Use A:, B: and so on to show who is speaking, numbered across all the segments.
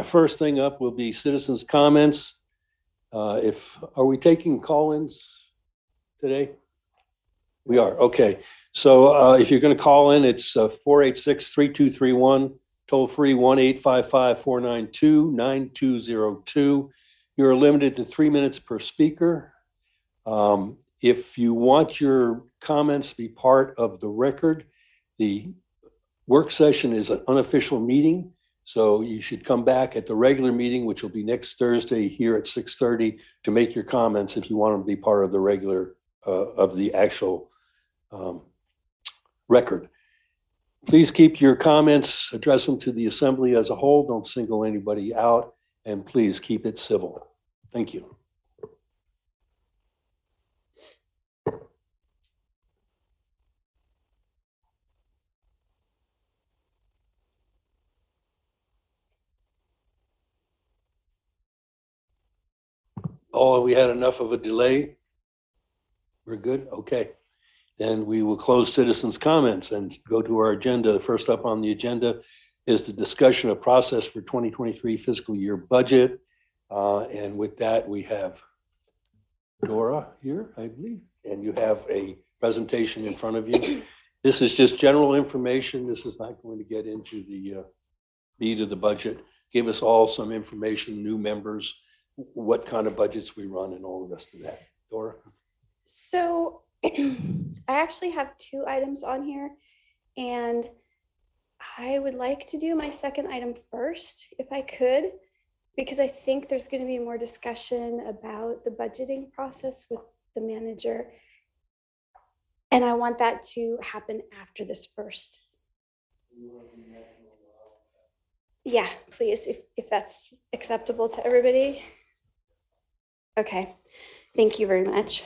A: First thing up will be citizens' comments. Are we taking call-ins today? We are, okay. So if you're going to call in, it's 486-3231, toll free 1-855-492-9202. You're limited to 3 minutes per speaker. If you want your comments to be part of the record, the work session is an unofficial meeting. So you should come back at the regular meeting, which will be next Thursday here at 6:30, to make your comments if you want to be part of the regular, of the actual record. Please keep your comments, address them to the assembly as a whole. Don't single anybody out, and please keep it civil. Thank you. Oh, we had enough of a delay? We're good? Okay. Then we will close citizens' comments and go to our agenda. First up on the agenda is the discussion of process for 2023 fiscal year budget. And with that, we have Dora here, I believe, and you have a presentation in front of you. This is just general information. This is not going to get into the meat of the budget. Give us all some information, new members, what kind of budgets we run and all the rest of that. Dora?
B: So I actually have 2 items on here, and I would like to do my second item first, if I could, because I think there's going to be more discussion about the budgeting process with the manager. And I want that to happen after this first. Yeah, please, if that's acceptable to everybody. Okay, thank you very much.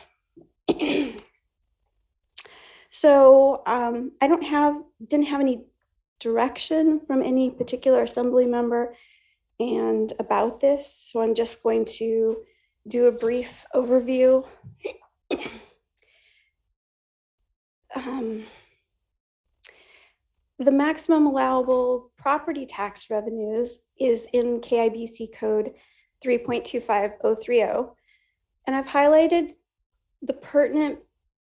B: So I didn't have any direction from any particular assembly member and about this, so I'm just going to do a brief overview. The maximum allowable property tax revenues is in KIBC code 3.25030. And I've highlighted the pertinent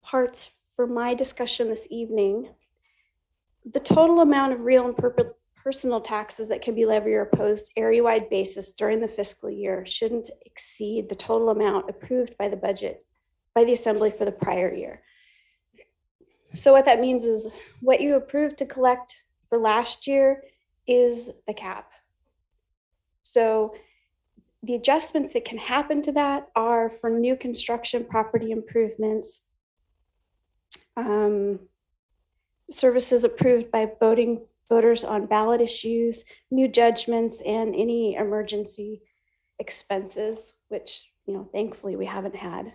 B: parts for my discussion this evening. The total amount of real and personal taxes that can be levied or imposed area-wide basis during the fiscal year shouldn't exceed the total amount approved by the budget by the assembly for the prior year. So what that means is what you approved to collect for last year is the cap. So the adjustments that can happen to that are for new construction, property improvements, services approved by voters on ballot issues, new judgments, and any emergency expenses, which, thankfully we haven't had.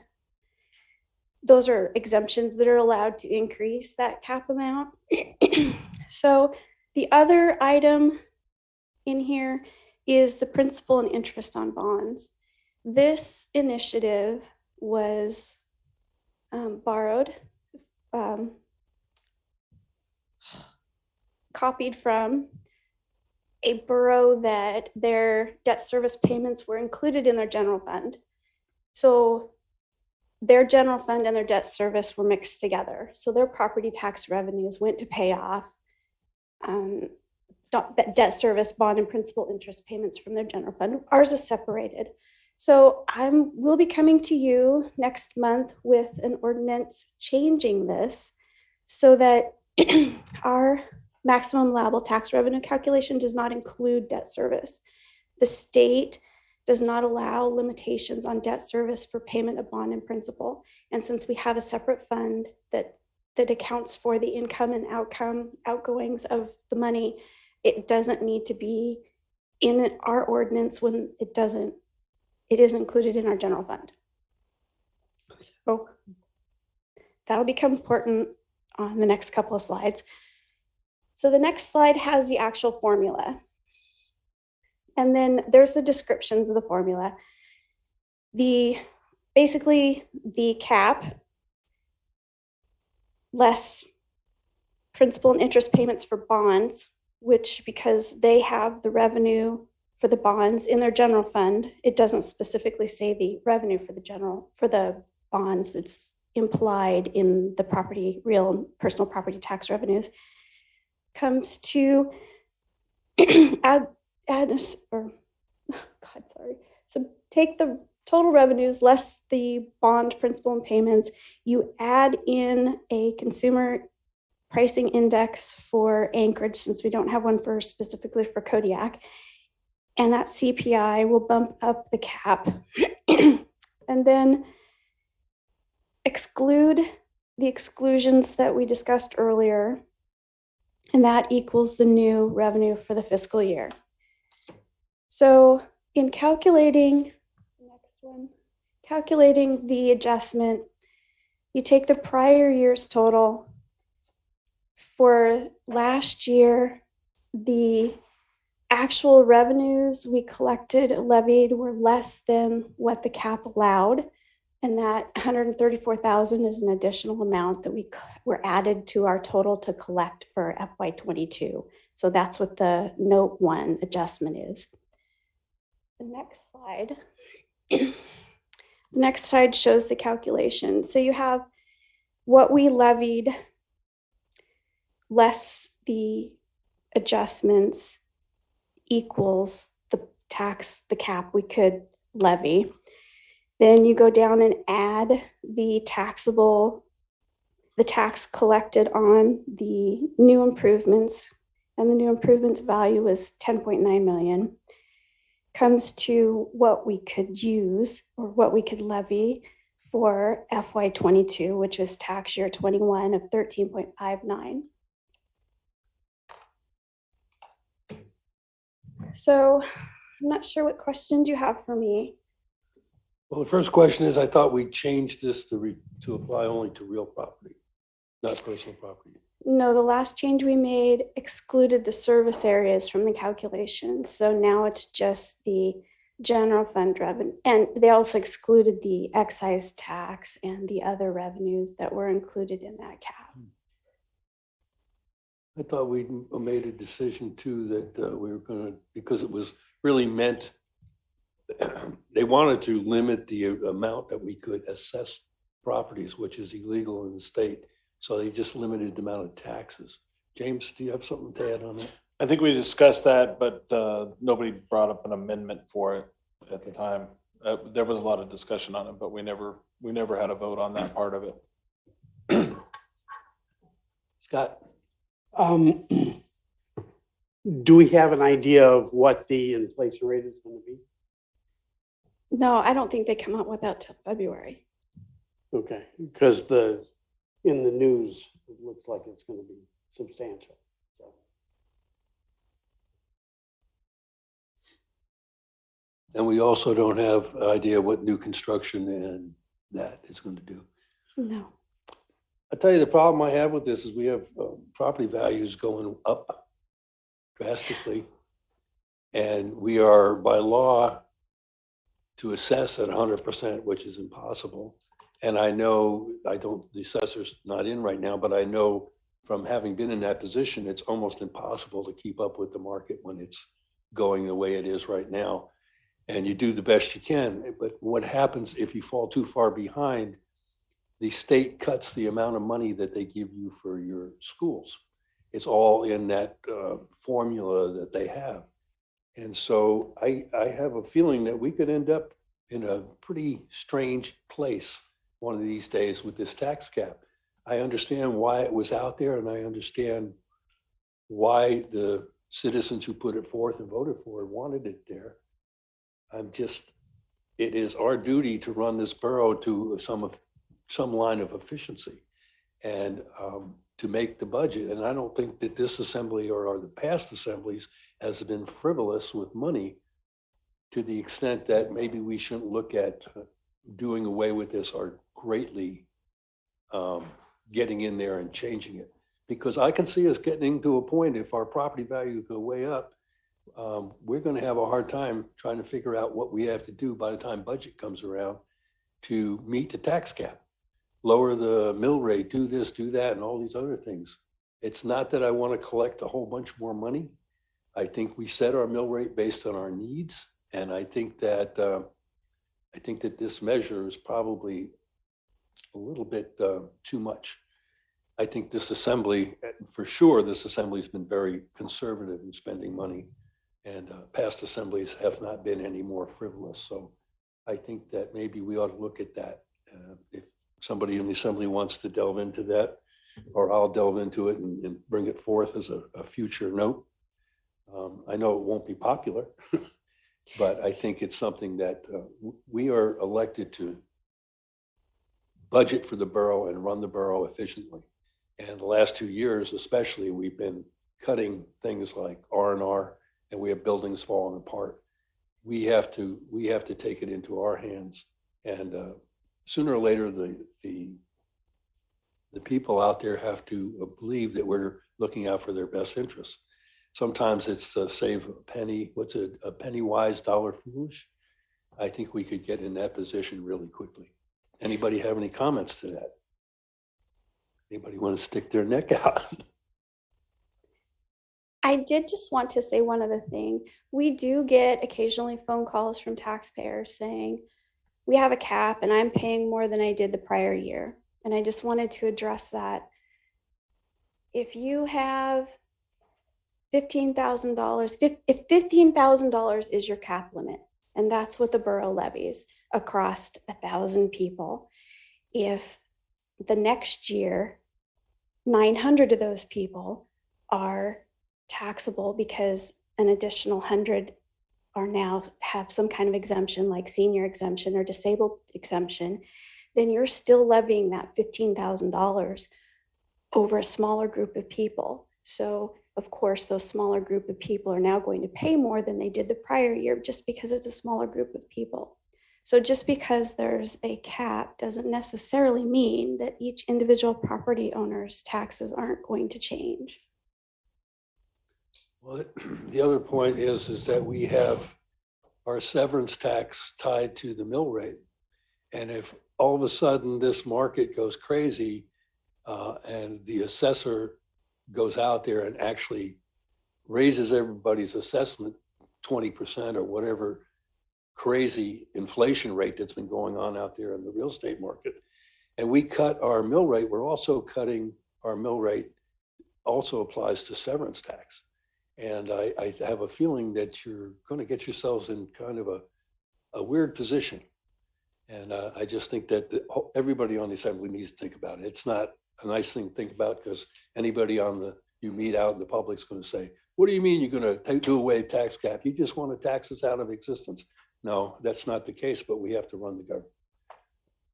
B: Those are exemptions that are allowed to increase that cap amount. So the other item in here is the principal and interest on bonds. This initiative was copied from a borough that their debt service payments were included in their general fund. So their general fund and their debt service were mixed together. So their property tax revenues went to pay off debt service, bond, and principal interest payments from their general fund. Ours is separated. So we'll be coming to you next month with an ordinance changing this so that our maximum allowable tax revenue calculation does not include debt service. The state does not allow limitations on debt service for payment of bond and principal. And since we have a separate fund that accounts for the income and outgoings of the money, it doesn't need to be in our ordinance when it is included in our general fund. So that'll become important on the next couple of slides. So the next slide has the actual formula. And then there's the descriptions of the formula. Basically the cap less principal and interest payments for bonds, which because they have the revenue for the bonds in their general fund. It doesn't specifically say the revenue for the bonds. It's implied in the real personal property tax revenues. Comes to So take the total revenues less the bond principal and payments. You add in a consumer pricing index for Anchorage, since we don't have one specifically for Kodiak. And that CPI will bump up the cap. And then exclude the exclusions that we discussed earlier. And that equals the new revenue for the fiscal year. So in calculating the adjustment, you take the prior year's total. For last year, the actual revenues we levied were less than what the cap allowed. And that 134,000 is an additional amount that were added to our total to collect for FY22. So that's what the note 1 adjustment is. The next slide shows the calculation. So you have what we levied less the adjustments equals the cap we could levy. Then you go down and add the tax collected on the new improvements, and the new improvements value is 10.9 million. Comes to what we could use or what we could levy for FY22, which was tax year 21 of 13.59. So I'm not sure what questions you have for me.
A: Well, the first question is, I thought we changed this to apply only to real property, not personal property.
B: No, the last change we made excluded the service areas from the calculation. So now it's just the general fund revenue. And they also excluded the excise tax and the other revenues that were included in that cap.
A: I thought we made a decision too that we were going to, because it was really meant, they wanted to limit the amount that we could assess properties, which is illegal in the state. So they just limited the amount of taxes. James, do you have something to add on that?
C: I think we discussed that, but nobody brought up an amendment for it at the time. There was a lot of discussion on it, but we never had a vote on that part of it.
A: Scott?
D: Do we have an idea of what the inflation rate is going to be?
B: No, I don't think they come out with that till February.
D: Okay, because in the news, it looks like it's going to be substantial. So.
A: And we also don't have an idea what new construction and that is going to do.
B: No.
A: I tell you, the problem I have with this is we have property values going up drastically. And we are by law to assess at 100%, which is impossible. And I know, the assessor's not in right now, but I know from having been in that position, it's almost impossible to keep up with the market when it's going the way it is right now. And you do the best you can, but what happens if you fall too far behind? The state cuts the amount of money that they give you for your schools. It's all in that formula that they have. And so I have a feeling that we could end up in a pretty strange place one of these days with this tax cap. I understand why it was out there, and I understand why the citizens who put it forth and voted for it wanted it there. It is our duty to run this borough to some line of efficiency and to make the budget. And I don't think that this assembly or the past assemblies has been frivolous with money to the extent that maybe we shouldn't look at doing away with this or greatly getting in there and changing it. Because I can see us getting to a point, if our property values go way up, we're going to have a hard time trying to figure out what we have to do by the time budget comes around to meet the tax cap. Lower the mill rate, do this, do that, and all these other things. It's not that I want to collect a whole bunch more money. I think we set our mill rate based on our needs, and I think that this measure is probably a little bit too much. I think this assembly, for sure, this assembly's been very conservative in spending money, and past assemblies have not been any more frivolous. So I think that maybe we ought to look at that. If somebody in the assembly wants to delve into that, or I'll delve into it and bring it forth as a future note. I know it won't be popular, but I think it's something that we are elected to budget for the borough and run the borough efficiently. And the last 2 years, especially, we've been cutting things like R&R, and we have buildings falling apart. We have to take it into our hands, and sooner or later, the people out there have to believe that we're looking out for their best interests. Sometimes it's save a penny. What's a penny wise, dollar foolish? I think we could get in that position really quickly. Anybody have any comments to that? Anybody want to stick their neck out?
B: I did just want to say one other thing. We do get occasionally phone calls from taxpayers saying, we have a cap and I'm paying more than I did the prior year. And I just wanted to address that. If you have $15,000, if $15,000 is your cap limit, and that's what the borough levies across 1,000 people, if the next year 900 of those people are taxable because an additional 100 are now have some kind of exemption, like senior exemption or disabled exemption, then you're still levying that $15,000 over a smaller group of people. So of course, those smaller group of people are now going to pay more than they did the prior year just because it's a smaller group of people. So just because there's a cap doesn't necessarily mean that each individual property owner's taxes aren't going to change.
A: Well, the other point is that we have our severance tax tied to the mill rate. And if all of a sudden this market goes crazy and the assessor goes out there and actually raises everybody's assessment 20% or whatever crazy inflation rate that's been going on out there in the real estate market, and we cut our mill rate, we're also cutting our mill rate also applies to severance tax. And I have a feeling that you're going to get yourselves in kind of a weird position. And I just think that everybody on the assembly needs to think about it. It's not a nice thing to think about because anybody you meet out in the public's going to say, what do you mean you're going to do away tax cap? You just want to tax us out of existence. No, that's not the case, but we have to run the government.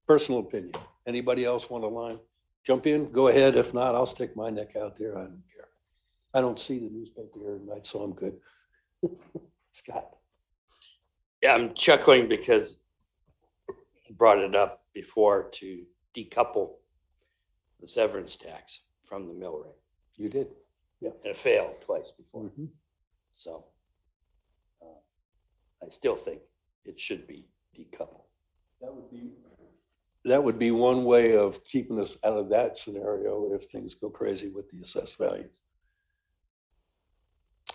A: Personal opinion. Anybody else want to line? Jump in, go ahead. If not, I'll stick my neck out there. I don't care. I don't see the newspaper here tonight, so I'm good. Scott.
E: Yeah, I'm chuckling because you brought it up before to decouple the severance tax from the mill rate.
A: You did.
E: And it failed twice before.
A: Mm-hmm.
E: So I still think it should be decoupled.
A: That would be one way of keeping us out of that scenario if things go crazy with the assessed values.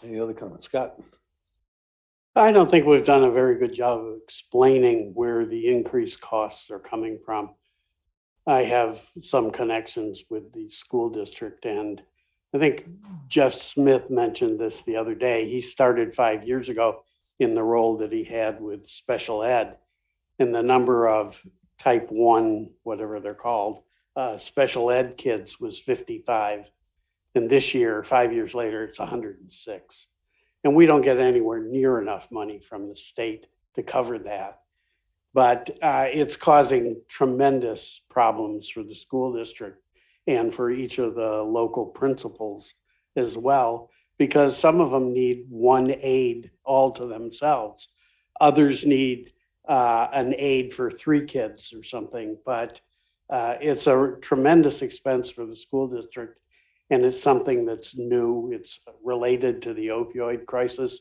A: Any other comments? Scott?
D: I don't think we've done a very good job of explaining where the increased costs are coming from. I have some connections with the school district, and I think Jeff Smith mentioned this the other day. He started 5 years ago in the role that he had with special ed, and the number of type 1, whatever they're called, special ed kids was 55. And this year, 5 years later, it's 106. And we don't get anywhere near enough money from the state to cover that. But it's causing tremendous problems for the school district and for each of the local principals as well, because some of them need one aide all to themselves. Others need an aide for 3 kids or something, but it's a tremendous expense for the school district. And it's something that's new. It's related to the opioid crisis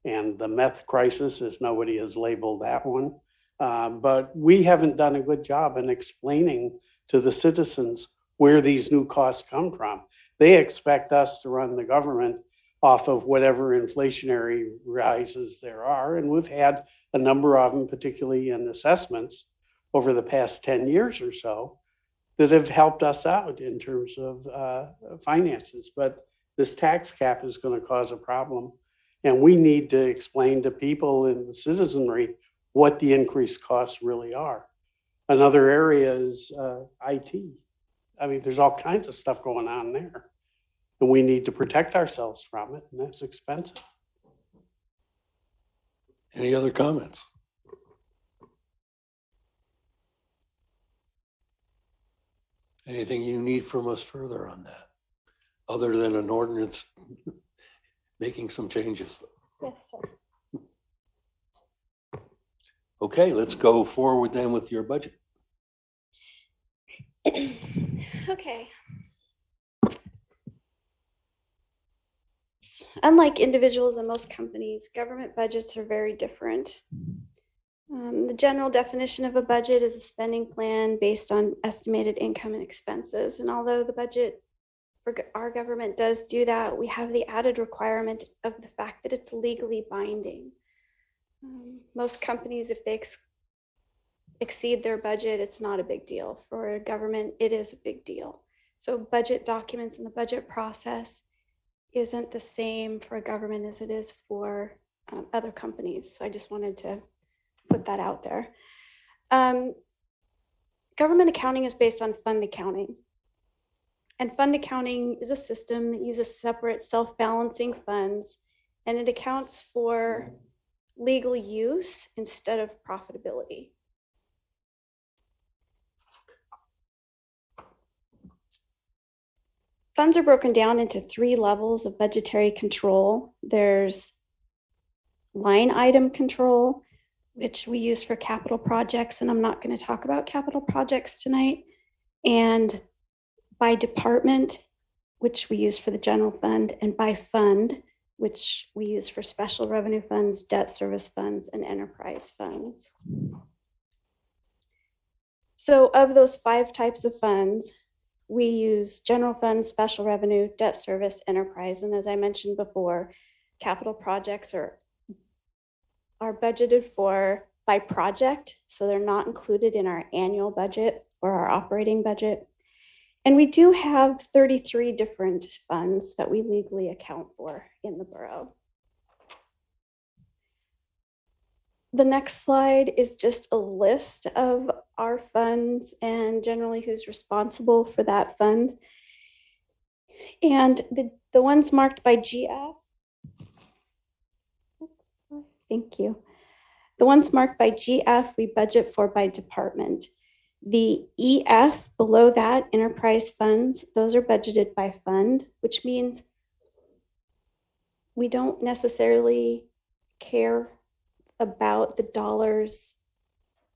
D: and the meth crisis, as nobody has labeled that one. But we haven't done a good job in explaining to the citizens where these new costs come from. They expect us to run the government off of whatever inflationary rises there are. And we've had a number of them, particularly in assessments over the past 10 years or so, that have helped us out in terms of finances. But this tax cap is going to cause a problem. And we need to explain to people in the citizenry what the increased costs really are. Another area is IT. I mean, there's all kinds of stuff going on there. And we need to protect ourselves from it, and that's expensive.
A: Any other comments? Anything you need from us further on that, other than an ordinance making some changes?
B: Yes, sir.
A: Okay, let's go forward then with your budget.
B: Okay. Unlike individuals and most companies, government budgets are very different. The general definition of a budget is a spending plan based on estimated income and expenses. And although the budget for our government does do that, we have the added requirement of the fact that it's legally binding. Most companies, if they exceed their budget, it's not a big deal. For a government, it is a big deal. So budget documents and the budget process isn't the same for a government as it is for other companies. So I just wanted to put that out there. Government accounting is based on fund accounting. And fund accounting is a system that uses separate self-balancing funds, and it accounts for legal use instead of profitability. Funds are broken down into 3 levels of budgetary control. There's line item control, which we use for capital projects, and I'm not going to talk about capital projects tonight, and by department, which we use for the general fund, and by fund, which we use for special revenue funds, debt service funds, and enterprise funds. So of those 5 types of funds, we use general fund, special revenue, debt service, enterprise. And as I mentioned before, capital projects are budgeted for by project. So they're not included in our annual budget or our operating budget. And we do have 33 different funds that we legally account for in the borough. The next slide is just a list of our funds and generally who's responsible for that fund. And the ones marked by GF, thank you. The ones marked by GF, we budget for by department. The EF below that, enterprise funds, those are budgeted by fund, which means we don't necessarily care about the dollars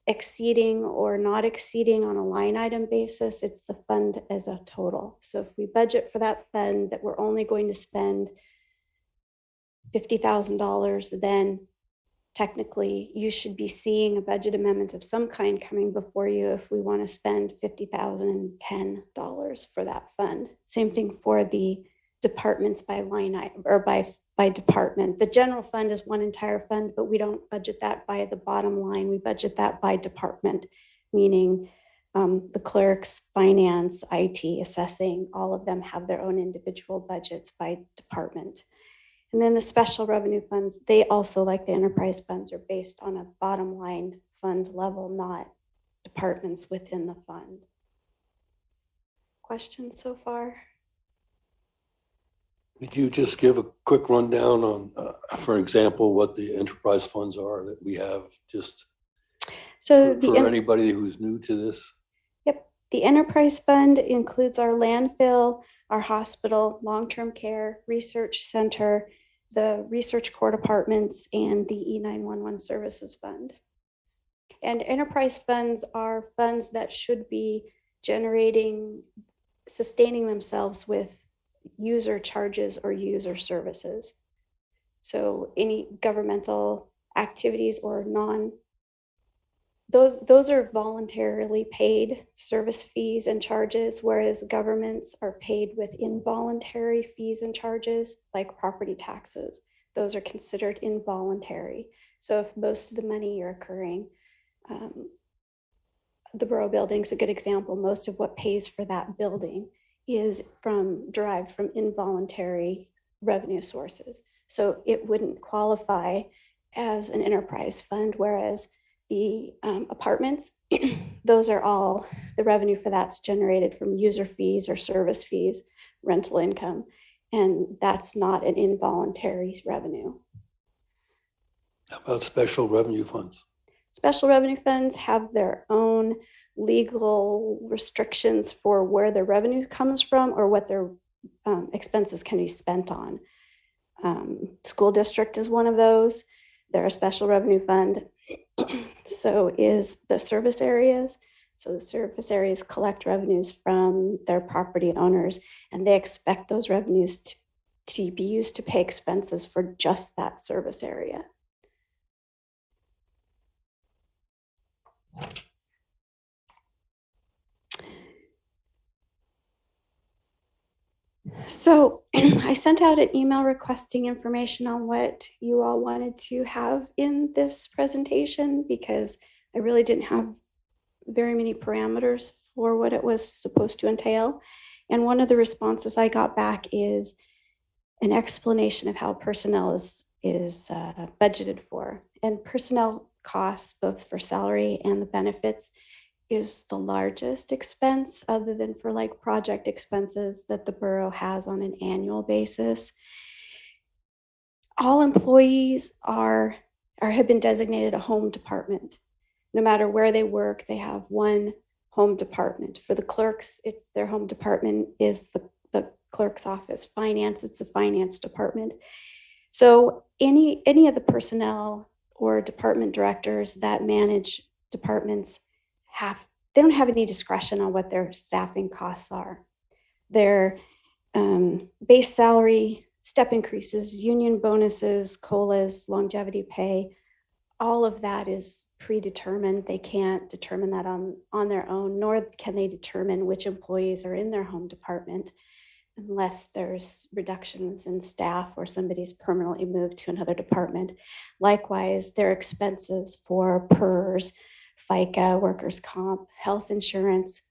B: exceeding or not exceeding on a line item basis. It's the fund as a total. So if we budget for that fund that we're only going to spend $50,000, then technically you should be seeing a budget amendment of some kind coming before you if we want to spend $50,010 for that fund. Same thing for the departments by line item or by department. The general fund is one entire fund, but we don't budget that by the bottom line. We budget that by department, meaning the clerks, finance, IT, assessing, all of them have their own individual budgets by department. And then the special revenue funds, they also, like the enterprise funds, are based on a bottom line fund level, not departments within the fund. Questions so far?
A: Could you just give a quick rundown on, for example, what the enterprise funds are that we have, just
B: So
A: for anybody who's new to this?
B: Yep. The enterprise fund includes our landfill, our hospital, long-term care, research center, the research core departments, and the E911 services fund. And enterprise funds are funds that should be sustaining themselves with user charges or user services. So any governmental activities or those are voluntarily paid service fees and charges, whereas governments are paid with involuntary fees and charges, like property taxes. Those are considered involuntary. So if most of the money you're accruing, the borough building's a good example. Most of what pays for that building is derived from involuntary revenue sources. So it wouldn't qualify as an enterprise fund, whereas the apartments, those are all, the revenue for that's generated from user fees or service fees, rental income, and that's not an involuntary revenue.
A: How about special revenue funds?
B: Special revenue funds have their own legal restrictions for where their revenue comes from or what their expenses can be spent on. School district is one of those. They're a special revenue fund. So is the service areas. So the service areas collect revenues from their property owners, and they expect those revenues to be used to pay expenses for just that service area. So I sent out an email requesting information on what you all wanted to have in this presentation because I really didn't have very many parameters for what it was supposed to entail. And one of the responses I got back is an explanation of how personnel is budgeted for. And personnel costs, both for salary and the benefits, is the largest expense other than for like project expenses that the borough has on an annual basis. All employees have been designated a home department. No matter where they work, they have one home department. For the clerks, it's their home department is the clerk's office. Finance, it's the finance department. So any of the personnel or department directors that manage departments they don't have any discretion on what their staffing costs are. Their base salary, step increases, union bonuses, COLAs, longevity pay, all of that is predetermined. They can't determine that on their own, nor can they determine which employees are in their home department unless there's reductions in staff or somebody's permanently moved to another department. Likewise, their expenses for PERS, FICA, workers' comp, health insurance,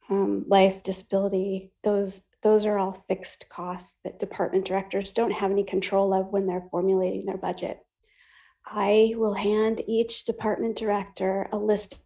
B: life, disability, those are all fixed costs that department directors don't have any control of when they're formulating their budget. I will hand each department director a list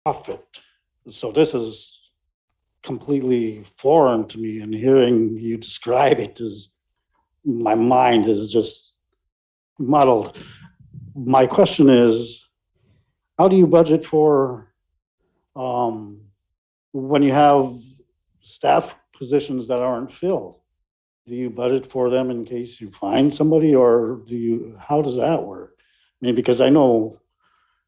F: profit. So this is completely foreign to me, and hearing you describe it is, my mind is just muddled. My question is, how do you budget for when you have staff positions that aren't filled? Do you budget for them in case you find somebody, or how does that work? I mean, because I know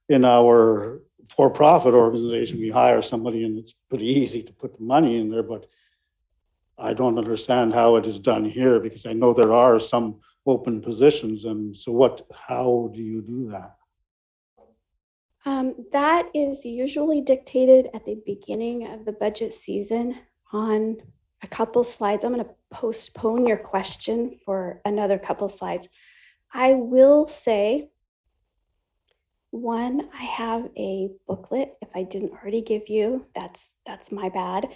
F: in our for-profit organization, we hire somebody and it's pretty easy to put the money in there, but I don't understand how it is done here, because I know there are some open positions. And so how do you do that?
B: That is usually dictated at the beginning of the budget season on a couple slides. I'm going to postpone your question for another couple slides. I will say, one, I have a booklet, if I didn't already give you, that's my bad,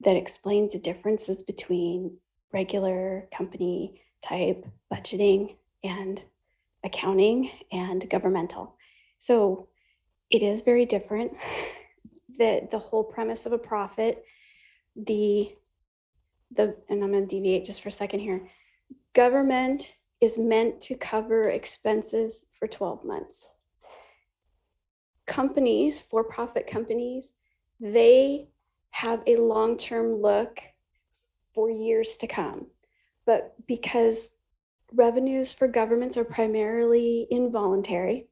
B: that explains the differences between regular company type budgeting and accounting and governmental. So it is very different. The whole premise of a profit, and I'm going to deviate just for a second here. Government is meant to cover expenses for 12 months. Companies, for-profit companies, they have a long-term look for years to come. But because revenues for governments are primarily involuntary,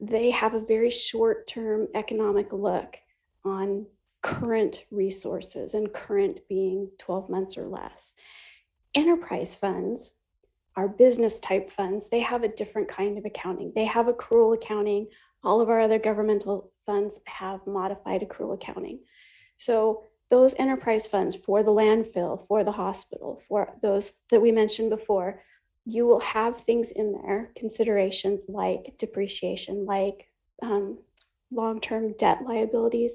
B: they have a very short-term economic look on current resources, and current being 12 months or less. Enterprise funds are business type funds. They have a different kind of accounting. They have accrual accounting. All of our other governmental funds have modified accrual accounting. So those enterprise funds for the landfill, for the hospital, for those that we mentioned before, you will have things in there, considerations like depreciation, like long-term debt liabilities,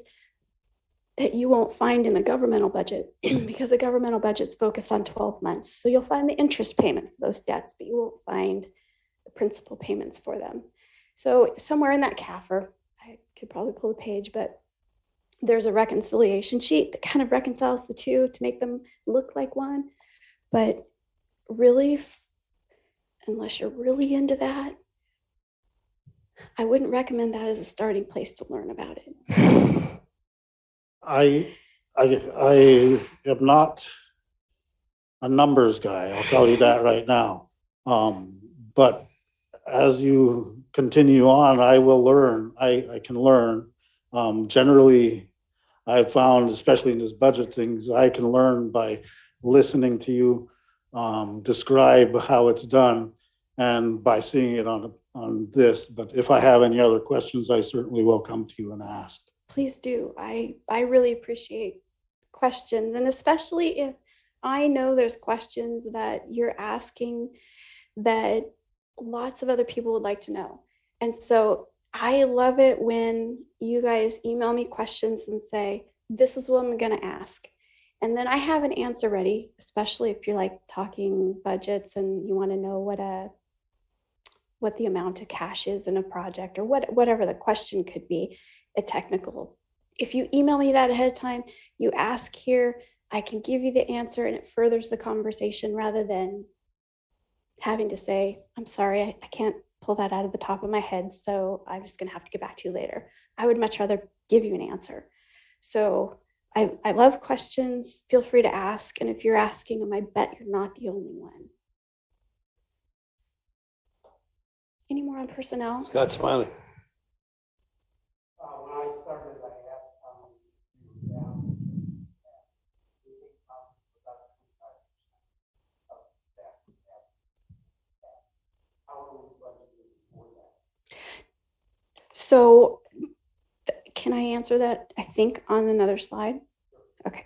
B: that you won't find in the governmental budget because the governmental budget's focused on 12 months. So you'll find the interest payment for those debts, but you won't find the principal payments for them. So somewhere in that CAFR, I could probably pull a page, but there's a reconciliation sheet that kind of reconciles the two to make them look like one. But really, unless you're really into that, I wouldn't recommend that as a starting place to learn about it.
F: I am not a numbers guy, I'll tell you that right now. But as you continue on, I will learn. I can learn. Generally, I've found, especially in this budget things, I can learn by listening to you describe how it's done and by seeing it on this. But if I have any other questions, I certainly will come to you and ask.
B: Please do. I really appreciate questions, and especially if I know there's questions that you're asking that lots of other people would like to know. And so I love it when you guys email me questions and say, this is what I'm going to ask. And then I have an answer ready, especially if you're like talking budgets and you want to know what the amount of cash is in a project, or whatever the question could be, a technical. If you email me that ahead of time, you ask here, I can give you the answer, and it furthers the conversation rather than having to say, I'm sorry, I can't pull that out of the top of my head, so I'm just going to have to get back to you later. I would much rather give you an answer. So I love questions. Feel free to ask. And if you're asking them, I bet you're not the only one. Any more on personnel?
A: Scott Smiley.
D: When I started, I asked how many down.
B: So can I answer that, I think, on another slide? Okay.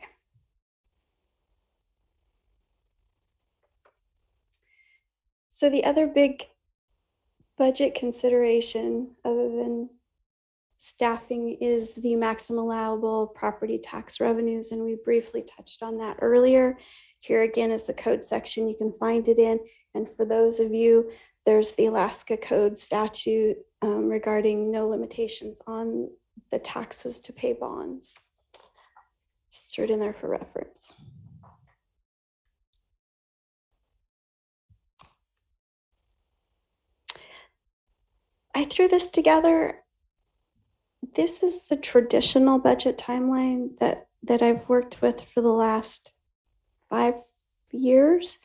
B: So the other big budget consideration, other than staffing, is the maximum allowable property tax revenues. And we briefly touched on that earlier. Here again is the code section you can find it in. And for those of you, there's the Alaska Code statute regarding no limitations on the taxes to pay bonds. Just threw it in there for reference. I threw this together. This is the traditional budget timeline that I've worked with for the last 5 years.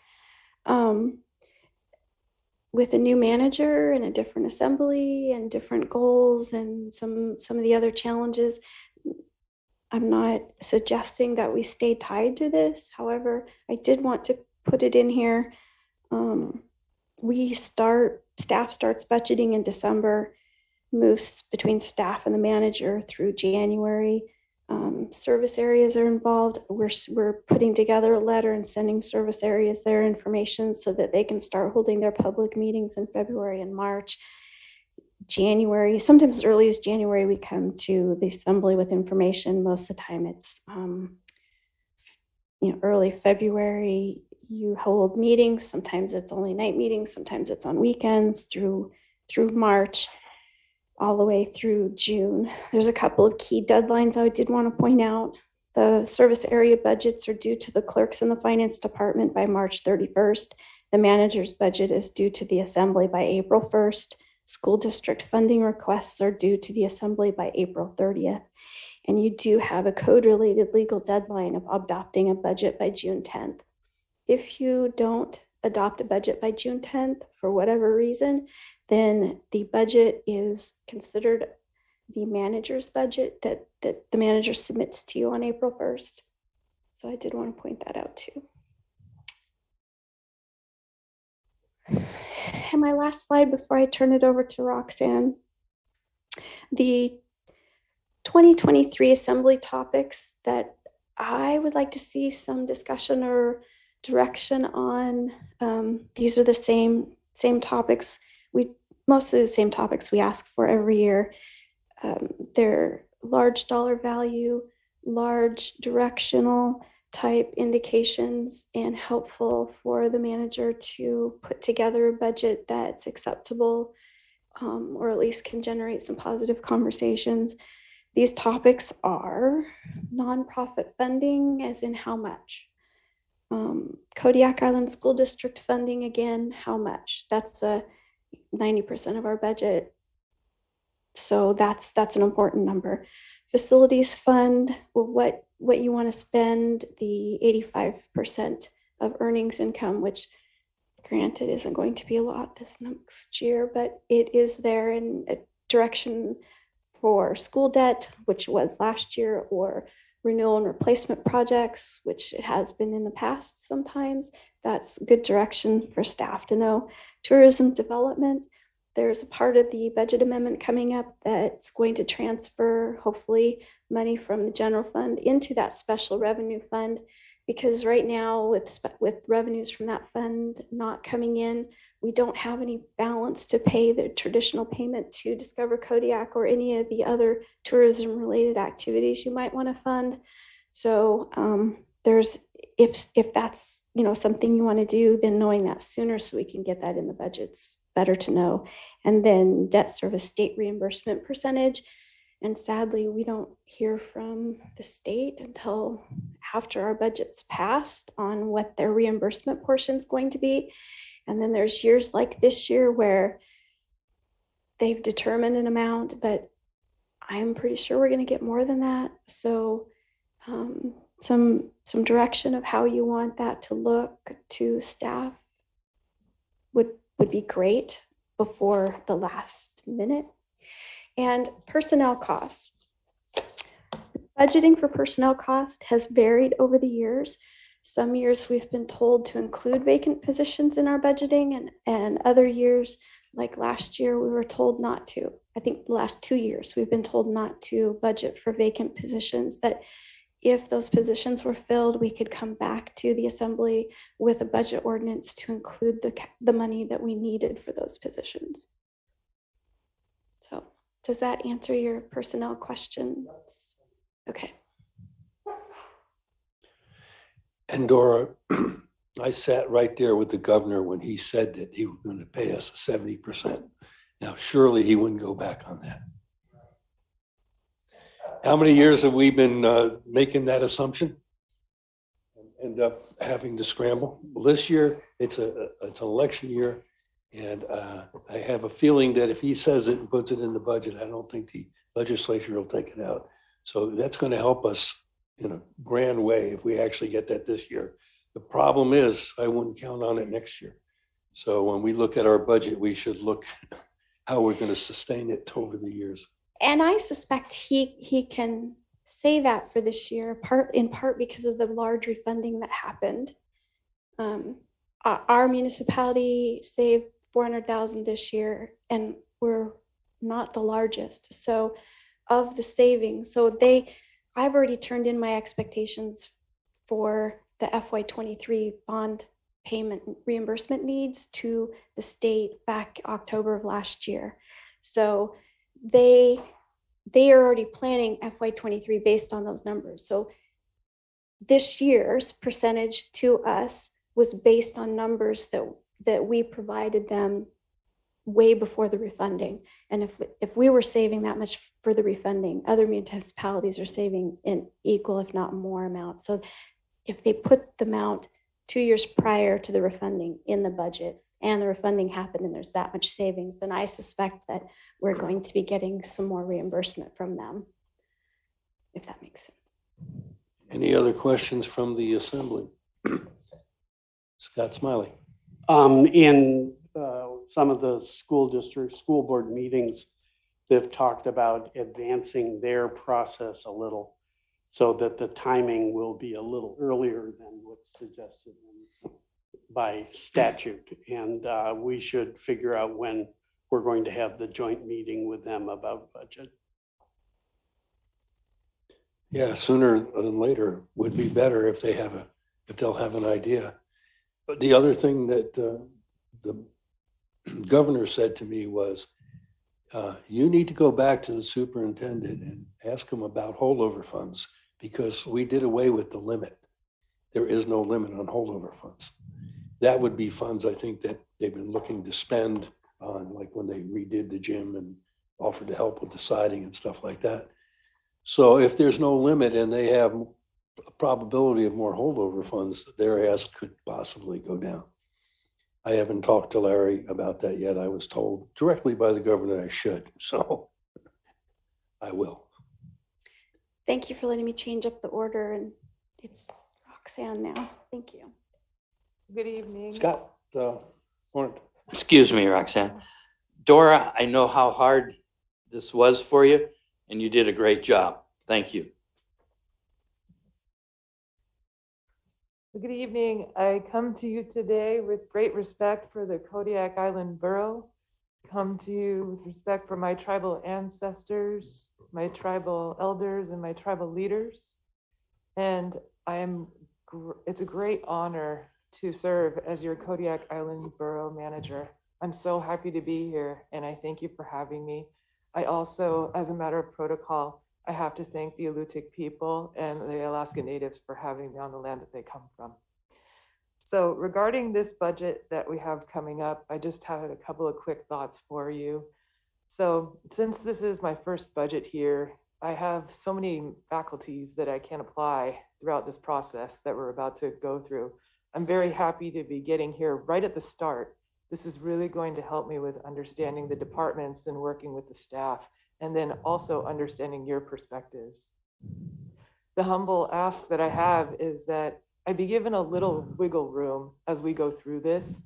B: With a new manager and a different assembly and different goals and some of the other challenges. I'm not suggesting that we stay tied to this. However, I did want to put it in here. Staff starts budgeting in December, moves between staff and the manager through January. Service areas are involved. We're putting together a letter and sending service areas their information so that they can start holding their public meetings in February and March. January, sometimes as early as January, we come to the assembly with information. Most of the time it's early February, you hold meetings. Sometimes it's only night meetings, sometimes it's on weekends through March, all the way through June. There's a couple of key deadlines I did want to point out. The service area budgets are due to the clerks in the finance department by March 31st. The manager's budget is due to the assembly by April 1st. School district funding requests are due to the assembly by April 30th. And you do have a code-related legal deadline of adopting a budget by June 10th. If you don't adopt a budget by June 10th, for whatever reason, then the budget is considered the manager's budget that the manager submits to you on April 1st. So I did want to point that out too. And my last slide before I turn it over to Roxanne. The 2023 assembly topics that I would like to see some discussion or direction on. These are the same topics. Mostly the same topics we ask for every year. They're large dollar value, large directional type indications, and helpful for the manager to put together a budget that's acceptable, or at least can generate some positive conversations. These topics are nonprofit funding, as in how much. Kodiak Island School District funding, again, how much? That's 90% of our budget. So that's an important number. Facilities fund, well, what you want to spend, the 85% of earnings income, which granted isn't going to be a lot this next year, but it is there in a direction for school debt, which was last year, or renewal and replacement projects, which it has been in the past sometimes. That's good direction for staff to know. Tourism development, there's a part of the budget amendment coming up that's going to transfer, hopefully, money from the general fund into that special revenue fund, because right now with revenues from that fund not coming in, we don't have any balance to pay the traditional payment to Discover Kodiak or any of the other tourism related activities you might want to fund. So there's, if that's something you want to do, then knowing that sooner so we can get that in the budget's better to know. And then debt service state reimbursement percentage. And sadly, we don't hear from the state until after our budget's passed on what their reimbursement portion is going to be. And then there's years like this year where they've determined an amount, but I'm pretty sure we're going to get more than that. So some direction of how you want that to look to staff would be great before the last minute. And personnel costs. Budgeting for personnel cost has varied over the years. Some years we've been told to include vacant positions in our budgeting, and other years, like last year, we were told not to. I think the last 2 years we've been told not to budget for vacant positions, that if those positions were filled, we could come back to the assembly with a budget ordinance to include the money that we needed for those positions. So does that answer your personnel questions? Okay.
A: And Dora, I sat right there with the governor when he said that he was going to pay us 70%. Now, surely he wouldn't go back on that. How many years have we been making that assumption? End up having to scramble. Well, this year, it's an election year. And I have a feeling that if he says it and puts it in the budget, I don't think the legislature will take it out. So that's going to help us in a grand way if we actually get that this year. The problem is I wouldn't count on it next year. So when we look at our budget, we should look how we're going to sustain it over the years.
B: And I suspect he can say that for this year, in part because of the large refunding that happened. Our municipality saved 400,000 this year, and we're not the largest. So of the savings, I've already turned in my expectations for the FY23 bond payment reimbursement needs to the state back October of last year. So they are already planning FY23 based on those numbers. So this year's percentage to us was based on numbers that we provided them way before the refunding. And if we were saving that much for the refunding, other municipalities are saving an equal, if not more amount. So if they put the amount 2 years prior to the refunding in the budget and the refunding happened and there's that much savings, then I suspect that we're going to be getting some more reimbursement from them, if that makes sense.
A: Any other questions from the assembly? Scott Smiley.
D: In some of the school board meetings, they've talked about advancing their process a little so that the timing will be a little earlier than what's suggested by statute. And we should figure out when we're going to have the joint meeting with them about budget.
A: Yeah, sooner than later would be better if they'll have an idea. But the other thing that the governor said to me was, you need to go back to the superintendent and ask him about holdover funds because we did away with the limit. There is no limit on holdover funds. That would be funds I think that they've been looking to spend on, like when they redid the gym and offered to help with the siding and stuff like that. So if there's no limit and they have a probability of more holdover funds, their ask could possibly go down. I haven't talked to Larry about that yet. I was told directly by the governor I should, so I will.
B: Thank you for letting me change up the order, and it's Roxanne now. Thank you.
G: Good evening.
A: Scott, morning.
E: Excuse me, Roxanne. Dora, I know how hard this was for you, and you did a great job. Thank you.
G: Good evening. I come to you today with great respect for the Kodiak Island Borough. Come to you with respect for my tribal ancestors, my tribal elders, and my tribal leaders. And it's a great honor to serve as your Kodiak Island Borough Manager. I'm so happy to be here, and I thank you for having me. I also, as a matter of protocol, I have to thank the Alutiiq people and the Alaska Natives for having me on the land that they come from. So regarding this budget that we have coming up, I just had a couple of quick thoughts for you. So since this is my first budget here, I have so many faculties that I can apply throughout this process that we're about to go through. I'm very happy to be getting here right at the start. This is really going to help me with understanding the departments and working with the staff, and then also understanding your perspectives. The humble ask that I have is that I be given a little wiggle room as we go through this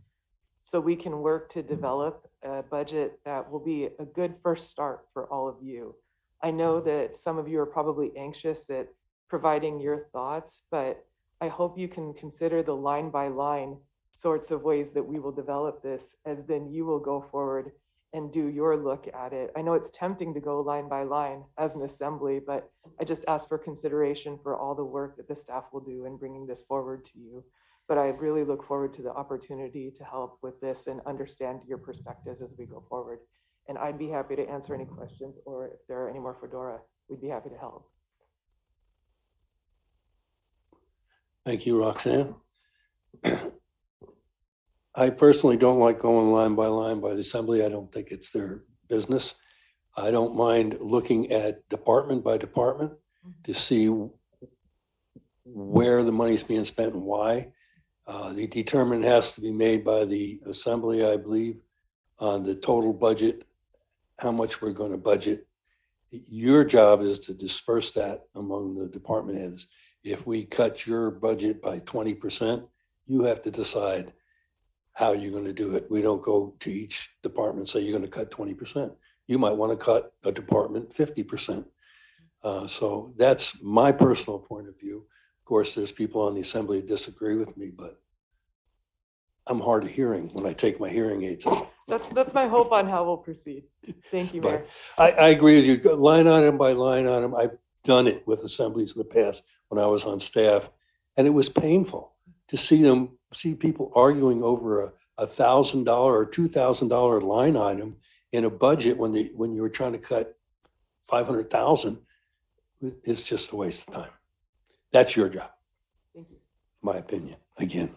G: so we can work to develop a budget that will be a good first start for all of you. I know that some of you are probably anxious at providing your thoughts, but I hope you can consider the line by line sorts of ways that we will develop this, as then you will go forward and do your look at it. I know it's tempting to go line by line as an assembly, but I just ask for consideration for all the work that the staff will do in bringing this forward to you. But I really look forward to the opportunity to help with this and understand your perspectives as we go forward. And I'd be happy to answer any questions, or if there are any more for Dora, we'd be happy to help.
A: Thank you, Roxanne. I personally don't like going line by the assembly. I don't think it's their business. I don't mind looking at department by department to see where the money's being spent and why. The determination has to be made by the assembly, I believe, on the total budget, how much we're going to budget. Your job is to disperse that among the department heads. If we cut your budget by 20%, you have to decide how you're going to do it. We don't go to each department and say you're going to cut 20%. You might want to cut a department 50%. So that's my personal point of view. Of course, there's people on the assembly who disagree with me, but I'm hard of hearing when I take my hearing aids out.
G: That's my hope on how we'll proceed. Thank you, Mayor.
A: I agree with you, line item by line item. I've done it with assemblies in the past when I was on staff, and it was painful to see people arguing over a $1,000 or $2,000 line item in a budget when you were trying to cut 500,000. It's just a waste of time. That's your job,
G: Thank you.
A: my opinion, again.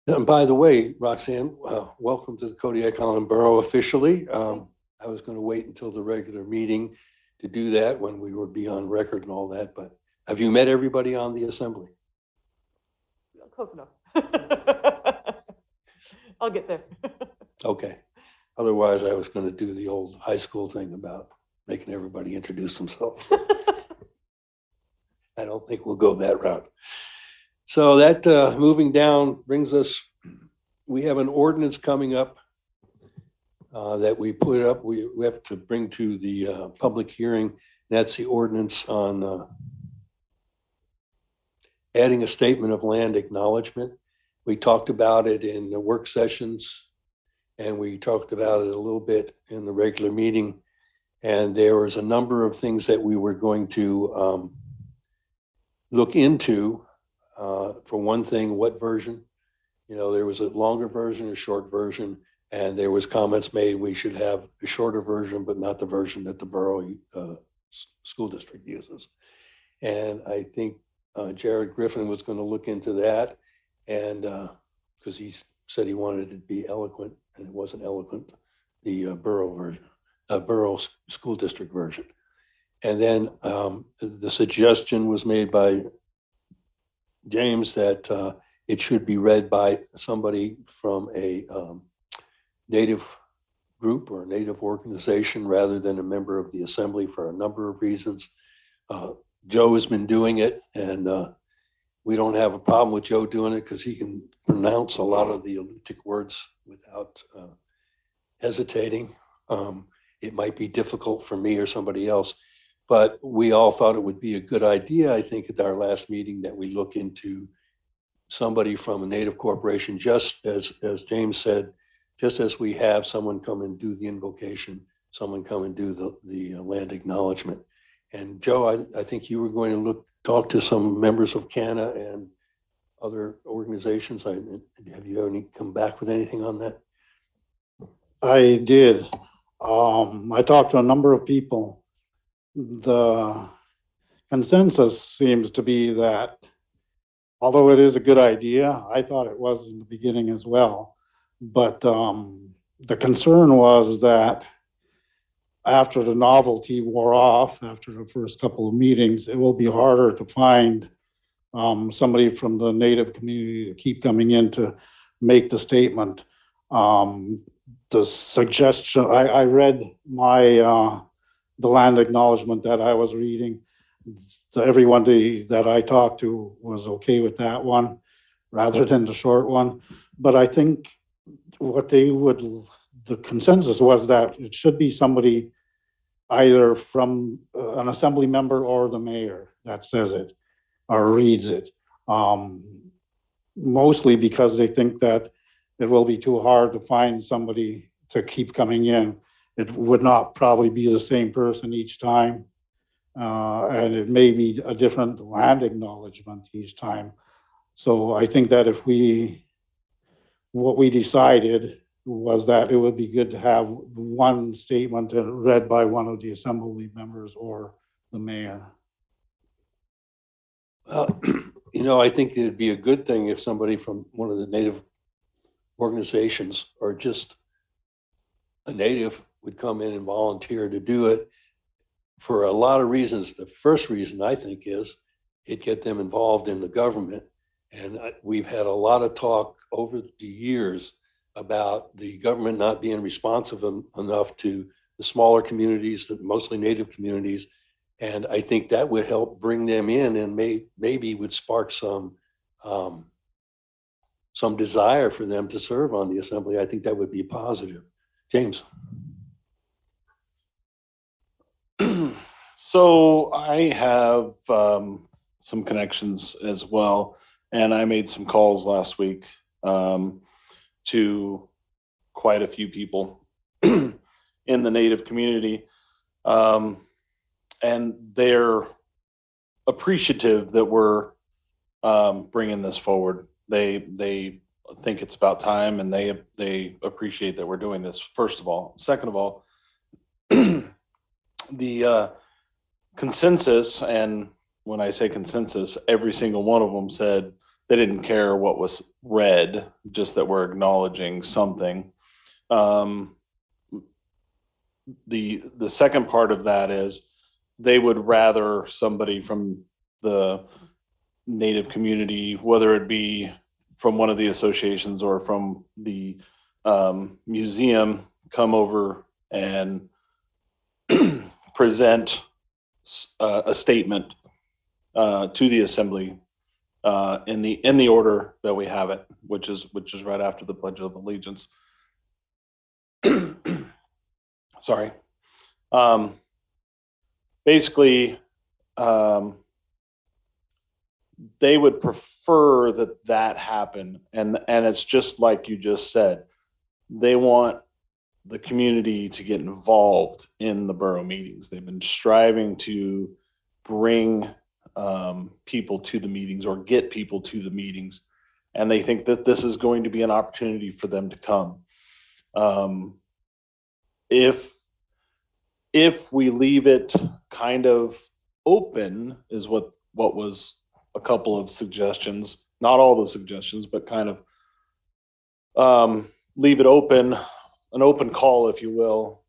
A: And by the way, Roxanne, welcome to the Kodiak Island Borough officially. I was going to wait until the regular meeting to do that when we would be on record and all that, but have you met everybody on the assembly?
G: Close enough. I'll get there.
A: Okay. Otherwise, I was going to do the old high school thing about making everybody introduce themselves. I don't think we'll go that route. So that moving down brings us, we have an ordinance coming up that we put up, we have to bring to the public hearing. That's the ordinance on adding a statement of land acknowledgement. We talked about it in the work sessions, and we talked about it a little bit in the regular meeting. And there was a number of things that we were going to look into. For one thing, what version? You know, there was a longer version, a short version, and there was comments made we should have a shorter version, but not the version that the borough school district uses. And I think Jared Griffin was going to look into that, and because he said he wanted it to be eloquent, and it wasn't eloquent, the borough version, borough school district version. And then the suggestion was made by James that it should be read by somebody from a Native group or Native organization rather than a member of the assembly for a number of reasons. Joe has been doing it, and we don't have a problem with Joe doing it because he can pronounce a lot of the Alutiiq words without hesitating. It might be difficult for me or somebody else, but we all thought it would be a good idea, I think, at our last meeting that we look into somebody from a Native corporation, just as James said, just as we have someone come and do the invocation, someone come and do the land acknowledgement. And Joe, I think you were going to talk to some members of CANA and other organizations. Have you come back with anything on that?
F: I did. I talked to a number of people. The consensus seems to be that although it is a good idea, I thought it was in the beginning as well, but the concern was that after the novelty wore off, after the first couple of meetings, it will be harder to find somebody from the Native community to keep coming in to make the statement. The suggestion, I read the land acknowledgement that I was reading. Everyone that I talked to was okay with that one rather than the short one. But I think the consensus was that it should be somebody either from an assembly member or the mayor that says it or reads it. Mostly because they think that it will be too hard to find somebody to keep coming in. It would not probably be the same person each time. And it may be a different land acknowledgement each time. So I think that what we decided was that it would be good to have one statement read by one of the assembly members or the mayor.
A: I think it'd be a good thing if somebody from one of the Native organizations or just a Native would come in and volunteer to do it for a lot of reasons. The first reason I think is it get them involved in the government. And we've had a lot of talk over the years about the government not being responsive enough to the smaller communities, mostly Native communities. And I think that would help bring them in and maybe would spark some desire for them to serve on the assembly. I think that would be positive. James.
C: So I have some connections as well, and I made some calls last week to quite a few people in the Native community, and they're appreciative that we're bringing this forward. They think it's about time, and they appreciate that we're doing this. First of all, second of all, the consensus, and when I say consensus, every single one of them said they didn't care what was read, just that we're acknowledging something. The second part of that is they would rather somebody from the Native community, whether it be from one of the associations or from the museum, come over and present a statement to the assembly in the order that we have it, which is right after the Pledge of Allegiance. Sorry. Basically, they would prefer that happen, and it's just like you just said. They want the community to get involved in the borough meetings. They've been striving to bring people to the meetings or get people to the meetings, and they think that this is going to be an opportunity for them to come. If we leave it kind of open, is what was a couple of suggestions, not all the suggestions, but kind of leave it open, an open call, if you will.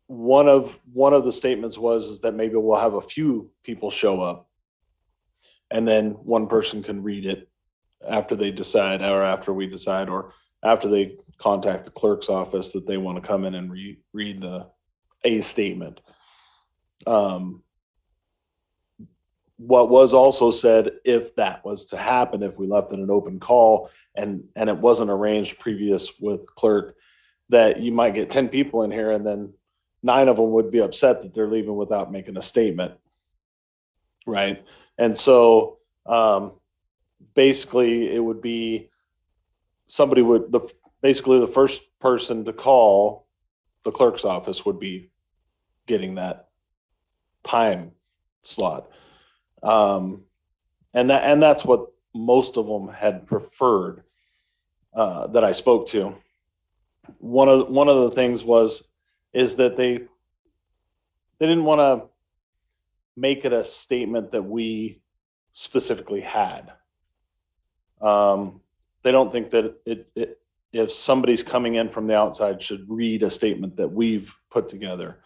C: One of the statements is that maybe we'll have a few people show up, and then one person can read it after they decide, or after we decide, or after they contact the clerk's office that they want to come in and read a statement. What was also said, if that was to happen, if we left it an open call and it wasn't arranged previous with clerk, that you might get 10 people in here and then 9 of them would be upset that they're leaving without making a statement. Right. And so basically it would be basically the first person to call the clerk's office would be getting that time slot. And that's what most of them had preferred that I spoke to. One of the things is that they didn't want to make it a statement that we specifically had. They don't think that if somebody's coming in from the outside should read a statement that we've put together.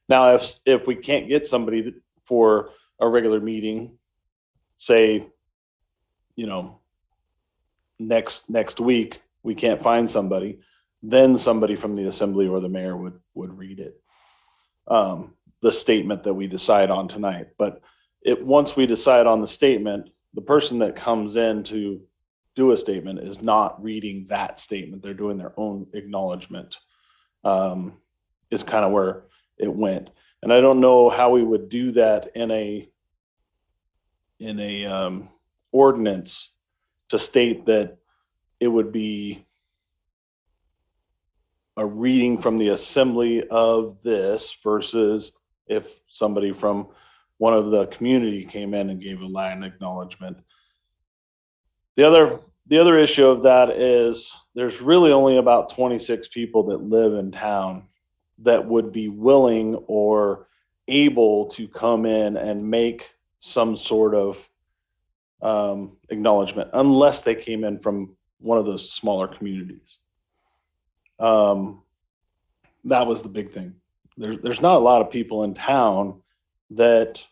C: Now, if we can't get somebody for a regular meeting, say, next week, we can't find somebody, then somebody from the assembly or the mayor would read it, the statement that we decide on tonight. But once we decide on the statement, the person that comes in to do a statement is not reading that statement. They're doing their own acknowledgement, is kind of where it went. And I don't know how we would do that in a ordinance to state that it would be a reading from the assembly of this versus if somebody from one of the community came in and gave a line acknowledgement. The other issue of that is there's really only about 26 people that live in town that would be willing or able to come in and make some sort of acknowledgement, unless they came in from one of those smaller communities. That was the big thing. There's not a lot of people in town that,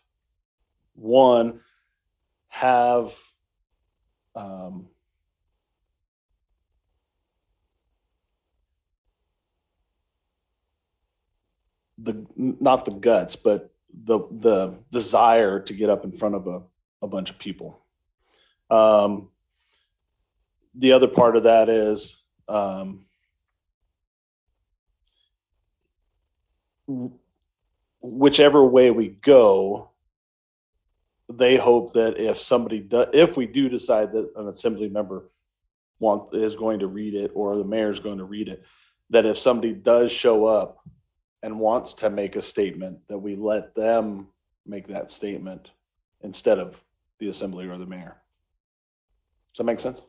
C: one, have not the guts, but the desire to get up in front of a bunch of people. The other part of that is whichever way we go, they hope that if we do decide that an assembly member is going to read it, or the mayor is going to read it, that if somebody does show up and wants to make a statement, that we let them make that statement instead of the assembly or the mayor. Does that make sense?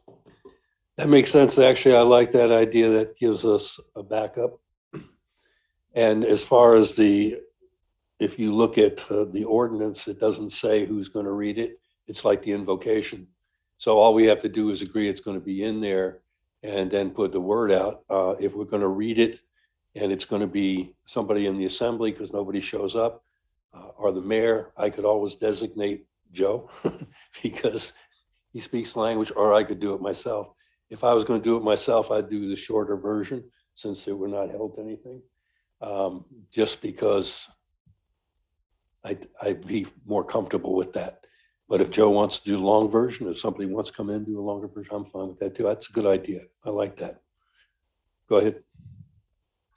A: That makes sense. Actually, I like that idea. That gives us a backup. And as far as if you look at the ordinance, it doesn't say who's going to read it. It's like the invocation. So all we have to do is agree it's going to be in there and then put the word out. If we're going to read it and it's going to be somebody in the assembly because nobody shows up, or the mayor, I could always designate Joe because he speaks language, or I could do it myself. If I was going to do it myself, I'd do the shorter version since it were not held to anything, just because I'd be more comfortable with that. But if Joe wants to do a long version, if somebody wants to come in and do a longer version, I'm fine with that too. That's a good idea. I like that. Go ahead.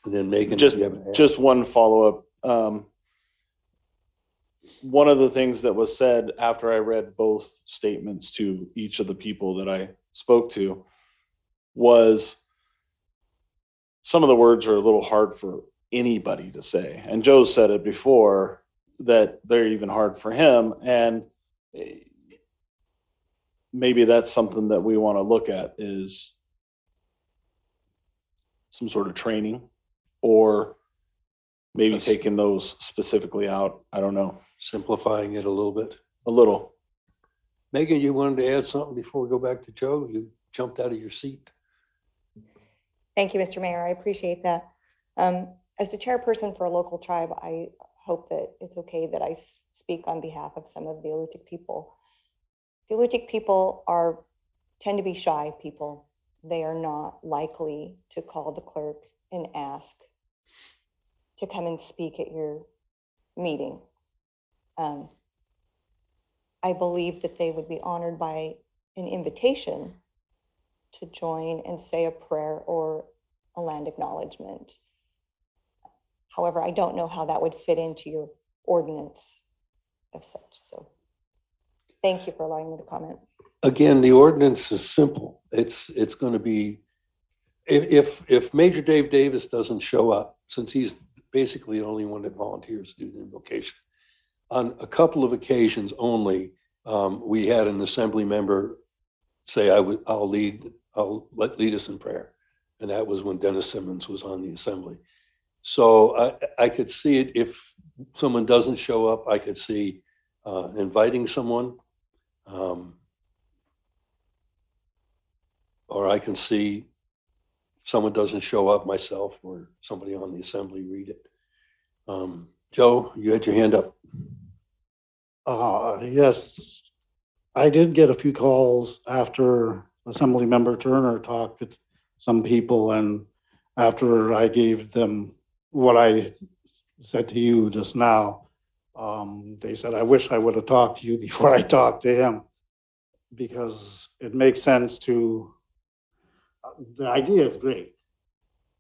A: And then Megan.
C: Just one follow-up. One of the things that was said after I read both statements to each of the people that I spoke to was some of the words are a little hard for anybody to say. And Joe said it before that they're even hard for him. And maybe that's something that we want to look at, is some sort of training, or maybe taking those specifically out. I don't know.
A: Simplifying it a little bit.
C: A little.
A: Megan, you wanted to add something before we go back to Joe? You jumped out of your seat.
H: Thank you, Mr. Mayor. I appreciate that. As the chairperson for a local tribe, I hope that it's okay that I speak on behalf of some of the Alutiiq people. The Alutiiq people tend to be shy people. They are not likely to call the clerk and ask to come and speak at your meeting. I believe that they would be honored by an invitation to join and say a prayer or a land acknowledgement. However, I don't know how that would fit into your ordinance of such. So thank you for allowing me to comment.
A: Again, the ordinance is simple. It's going to be, if Major Dave Davis doesn't show up, since he's basically the only one that volunteers to do the invocation, on a couple of occasions only, we had an assembly member say, I'll lead us in prayer. And that was when Dennis Simmons was on the assembly. So I could see it. If someone doesn't show up, I could see inviting someone, or I can see someone doesn't show up, myself or somebody on the assembly read it. Joe, you had your hand up.
F: Yes, I did get a few calls after Assemblymember Turner talked with some people, and after I gave them what I said to you just now, they said, I wish I would have talked to you before I talked to him, because it makes sense to, the idea is great,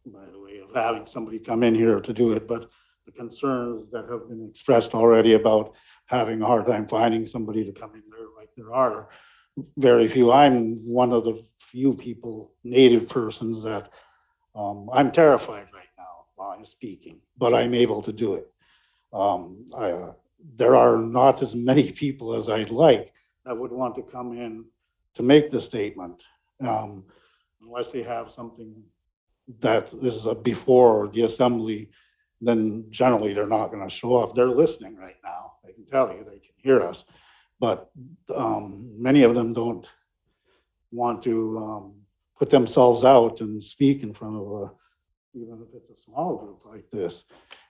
F: by the way, of having somebody come in here to do it, but the concerns that have been expressed already about having a hard time finding somebody to come in there, like there are very few. I'm one of the few people, native persons, that I'm terrified right now while I'm speaking, but I'm able to do it. There are not as many people as I'd like that would want to come in to make the statement, unless they have something that is before the assembly. Then generally they're not going to show up. They're listening right now. I can tell you, they can hear us, but many of them don't want to put themselves out and speak in front of even if it's a small group like this.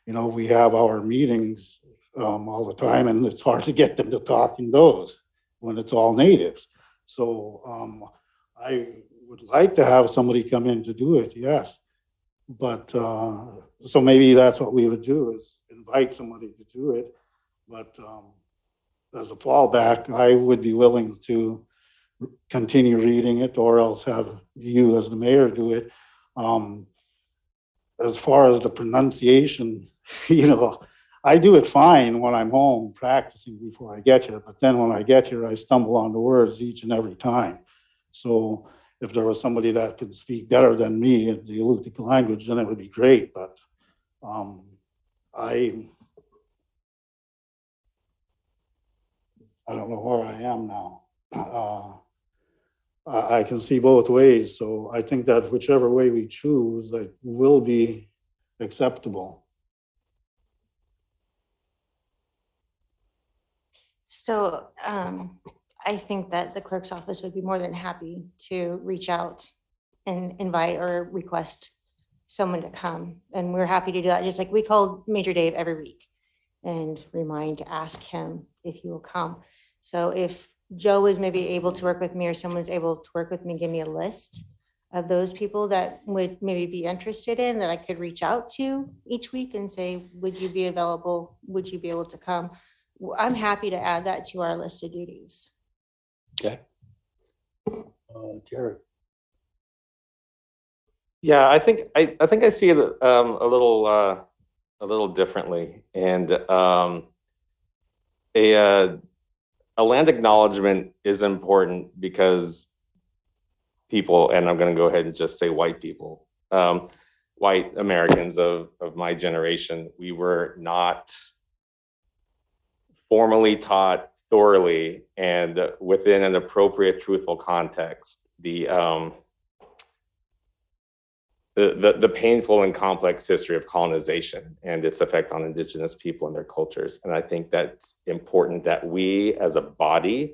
F: You know, we have our meetings all the time, and it's hard to get them to talk in those when it's all natives. So I would like to have somebody come in to do it, yes. But so maybe that's what we would do, is invite somebody to do it. But as a fallback, I would be willing to continue reading it, or else have you as the mayor do it. As far as the pronunciation, you know, I do it fine when I'm home practicing before I get here, but then when I get here, I stumble on the words each and every time. So if there was somebody that could speak better than me in the Alutiiq language, then it would be great. But I don't know where I am now. I can see both ways, so I think that whichever way we choose, like, will be acceptable.
I: So I think that the clerk's office would be more than happy to reach out and invite or request someone to come. And we're happy to do that. Just like we call Major Dave every week and remind to ask him if he will come. So if Joe is maybe able to work with me, or someone's able to work with me, give me a list of those people that would maybe be interested in, that I could reach out to each week and say, would you be available? Would you be able to come? I'm happy to add that to our list of duties.
A: Okay. Jared.
J: Yeah, I think I see it a little differently, and a land acknowledgement is important because people, and I'm going to go ahead and just say white people, white Americans of my generation, we were not formally taught thoroughly and within an appropriate, truthful context the painful and complex history of colonization and its effect on Indigenous people and their cultures. And I think that's important that we as a body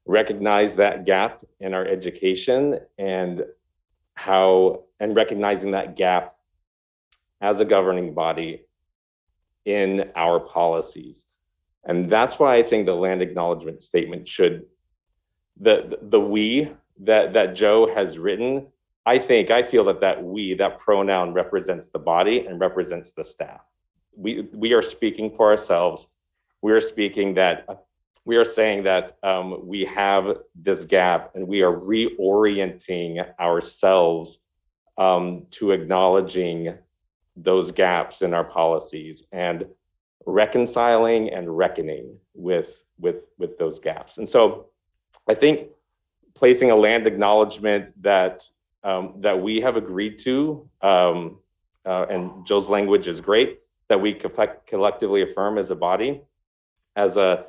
J: recognize that gap in our education, and recognizing that gap as a governing body in our policies. And that's why I think the land acknowledgement statement should, the we that Joe has written, I feel that pronoun represents the body and represents the staff. We are speaking for ourselves. We are saying that we have this gap, and we are reorienting ourselves to acknowledging those gaps in our policies and reconciling and reckoning with those gaps. And so I think placing a land acknowledgement that we have agreed to, and Joe's language is great, that we collectively affirm as a body, as a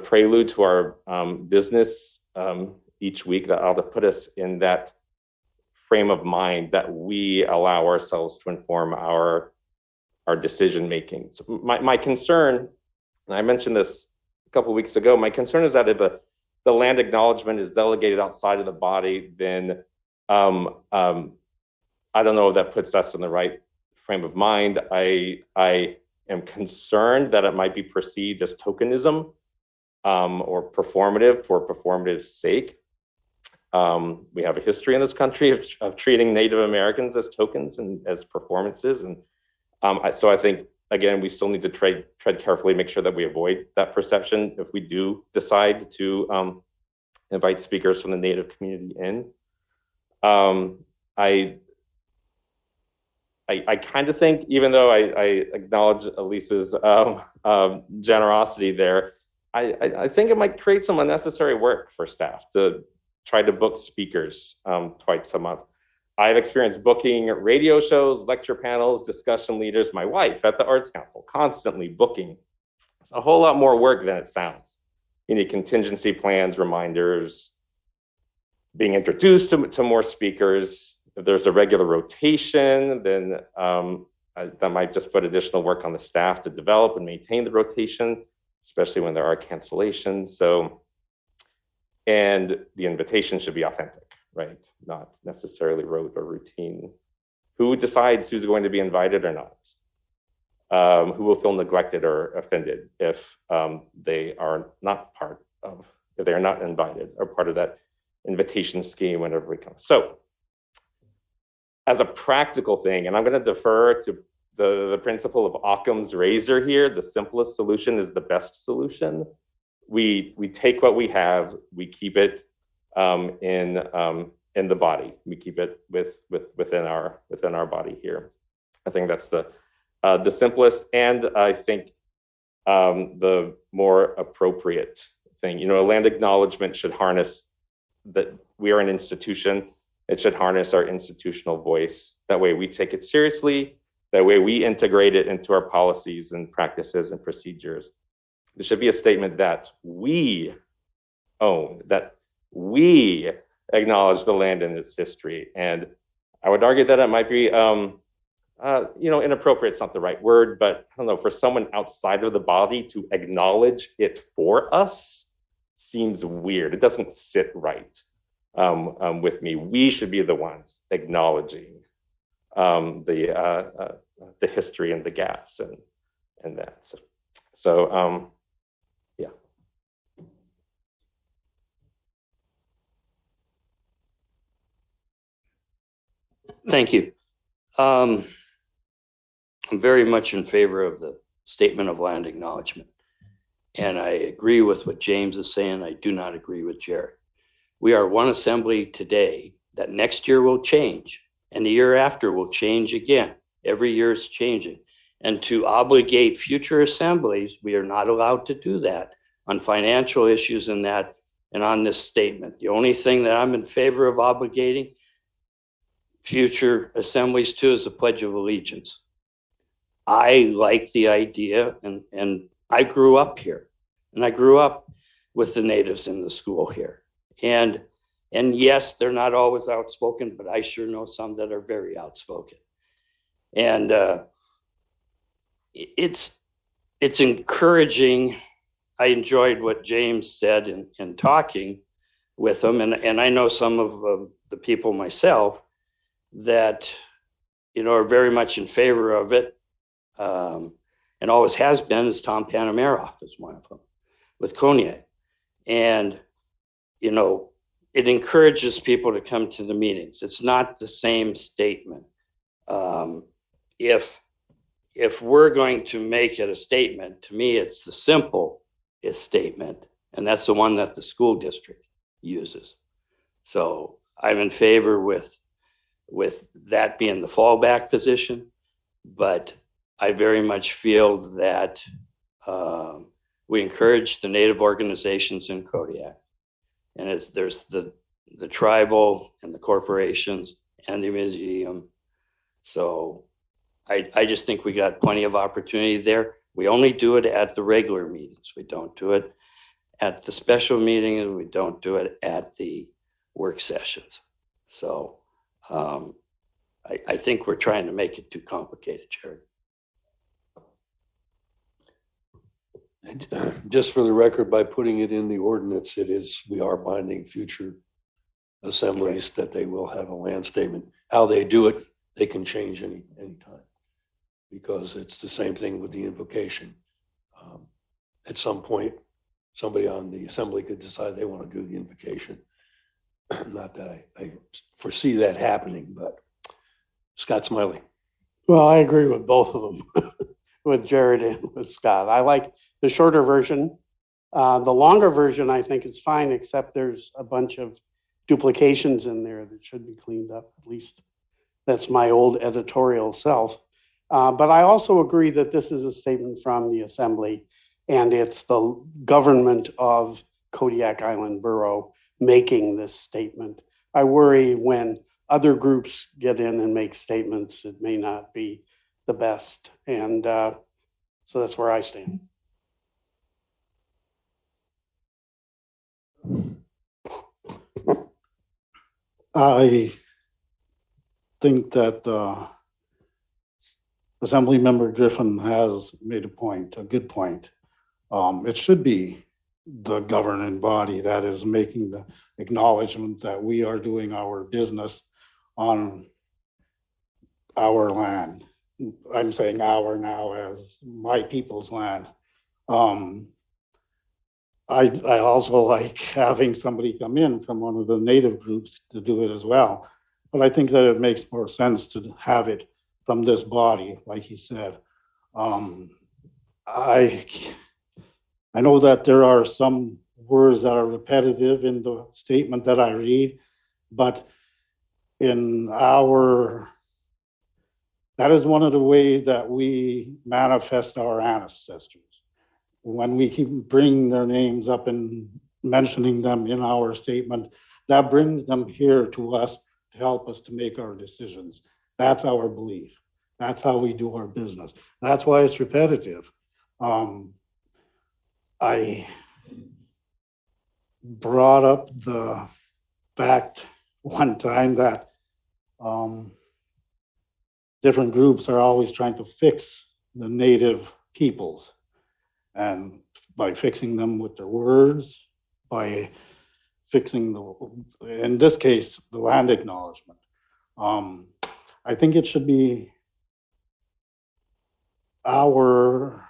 J: prelude to our business each week, that ought to put us in that frame of mind that we allow ourselves to inform our decision making. So my concern, and I mentioned this a couple of weeks ago, my concern is that if the land acknowledgement is delegated outside of the body, then I don't know if that puts us in the right frame of mind. I am concerned that it might be perceived as tokenism or performative for performative's sake. We have a history in this country of treating Native Americans as tokens and as performances. And so I think, again, we still need to tread carefully, make sure that we avoid that perception if we do decide to invite speakers from the Native community in. I kind of think, even though I acknowledge Elise's generosity there, I think it might create some unnecessary work for staff to try to book speakers twice a month. I've experienced booking radio shows, lecture panels, discussion leaders, my wife at the Arts Council, constantly booking. It's a whole lot more work than it sounds. You need contingency plans, reminders, being introduced to more speakers. If there's a regular rotation, then that might just put additional work on the staff to develop and maintain the rotation, especially when there are cancellations. So, and the invitation should be authentic, right? Not necessarily rote or routine. Who decides who's going to be invited or not? Who will feel neglected or offended if they are not part of, if they are not invited or part of that invitation scheme whenever we come. So as a practical thing, and I'm going to defer to the principle of Occam's razor here, the simplest solution is the best solution. We take what we have, we keep it in the body. We keep it within our body here. I think that's the simplest, and I think the more appropriate thing. You know, a land acknowledgement should harness that we are an institution. It should harness our institutional voice. That way we take it seriously. That way we integrate it into our policies and practices and procedures. There should be a statement that we own, that we acknowledge the land and its history. And I would argue that it might be, inappropriate. It's not the right word, but I don't know, for someone outside of the body to acknowledge it for us seems weird. It doesn't sit right with me. We should be the ones acknowledging the history and the gaps and that. So yeah.
E: Thank you. I'm very much in favor of the statement of land acknowledgement. And I agree with what James is saying. I do not agree with Jared. We are one assembly today that next year will change, and the year after will change again. Every year is changing. And to obligate future assemblies, we are not allowed to do that on financial issues and that, and on this statement. The only thing that I'm in favor of obligating future assemblies to is the Pledge of Allegiance. I like the idea, and I grew up here, and I grew up with the natives in the school here. And yes, they're not always outspoken, but I sure know some that are very outspoken. And it's encouraging. I enjoyed what James said in talking with them, and I know some of the people myself that, you know, are very much in favor of it, and always has been, is Tom Panamaroff is one of them with Cognac. And, you know, it encourages people to come to the meetings. It's not the same statement. If we're going to make it a statement, to me, it's the simplest statement, and that's the one that the school district uses. So I'm in favor with that being the fallback position, but I very much feel that we encourage the Native organizations in Kodiak, and there's the tribal and the corporations and the museum. So I just think we got plenty of opportunity there. We only do it at the regular meetings. We don't do it at the special meeting, and we don't do it at the work sessions. So I think we're trying to make it too complicated, Jared.
A: And just for the record, by putting it in the ordinance, we are binding future assemblies that they will have a land statement. How they do it, they can change any time, because it's the same thing with the invocation. At some point, somebody on the assembly could decide they want to do the invocation. Not that I foresee that happening, but Scott Smiley.
D: Well, I agree with both of them, with Jared and with Scott. I like the shorter version. The longer version, I think, is fine, except there's a bunch of duplications in there that should be cleaned up. At least that's my old editorial self. But I also agree that this is a statement from the assembly, and it's the government of Kodiak Island Borough making this statement. I worry when other groups get in and make statements, it may not be the best. And so that's where I stand.
F: I think that Assemblymember Griffin has made a good point. It should be the governing body that is making the acknowledgement that we are doing our business on our land. I'm saying our now as my people's land. I also like having somebody come in from one of the native groups to do it as well. But I think that it makes more sense to have it from this body, like he said. I know that there are some words that are repetitive in the statement that I read, but that is one of the ways that we manifest our ancestors. When we keep bringing their names up and mentioning them in our statement, that brings them here to us to help us to make our decisions. That's our belief. That's how we do our business. That's why it's repetitive. I brought up the fact one time that different groups are always trying to fix the native peoples. And by fixing them with their words, by fixing in this case, the land acknowledgement. I think it should be the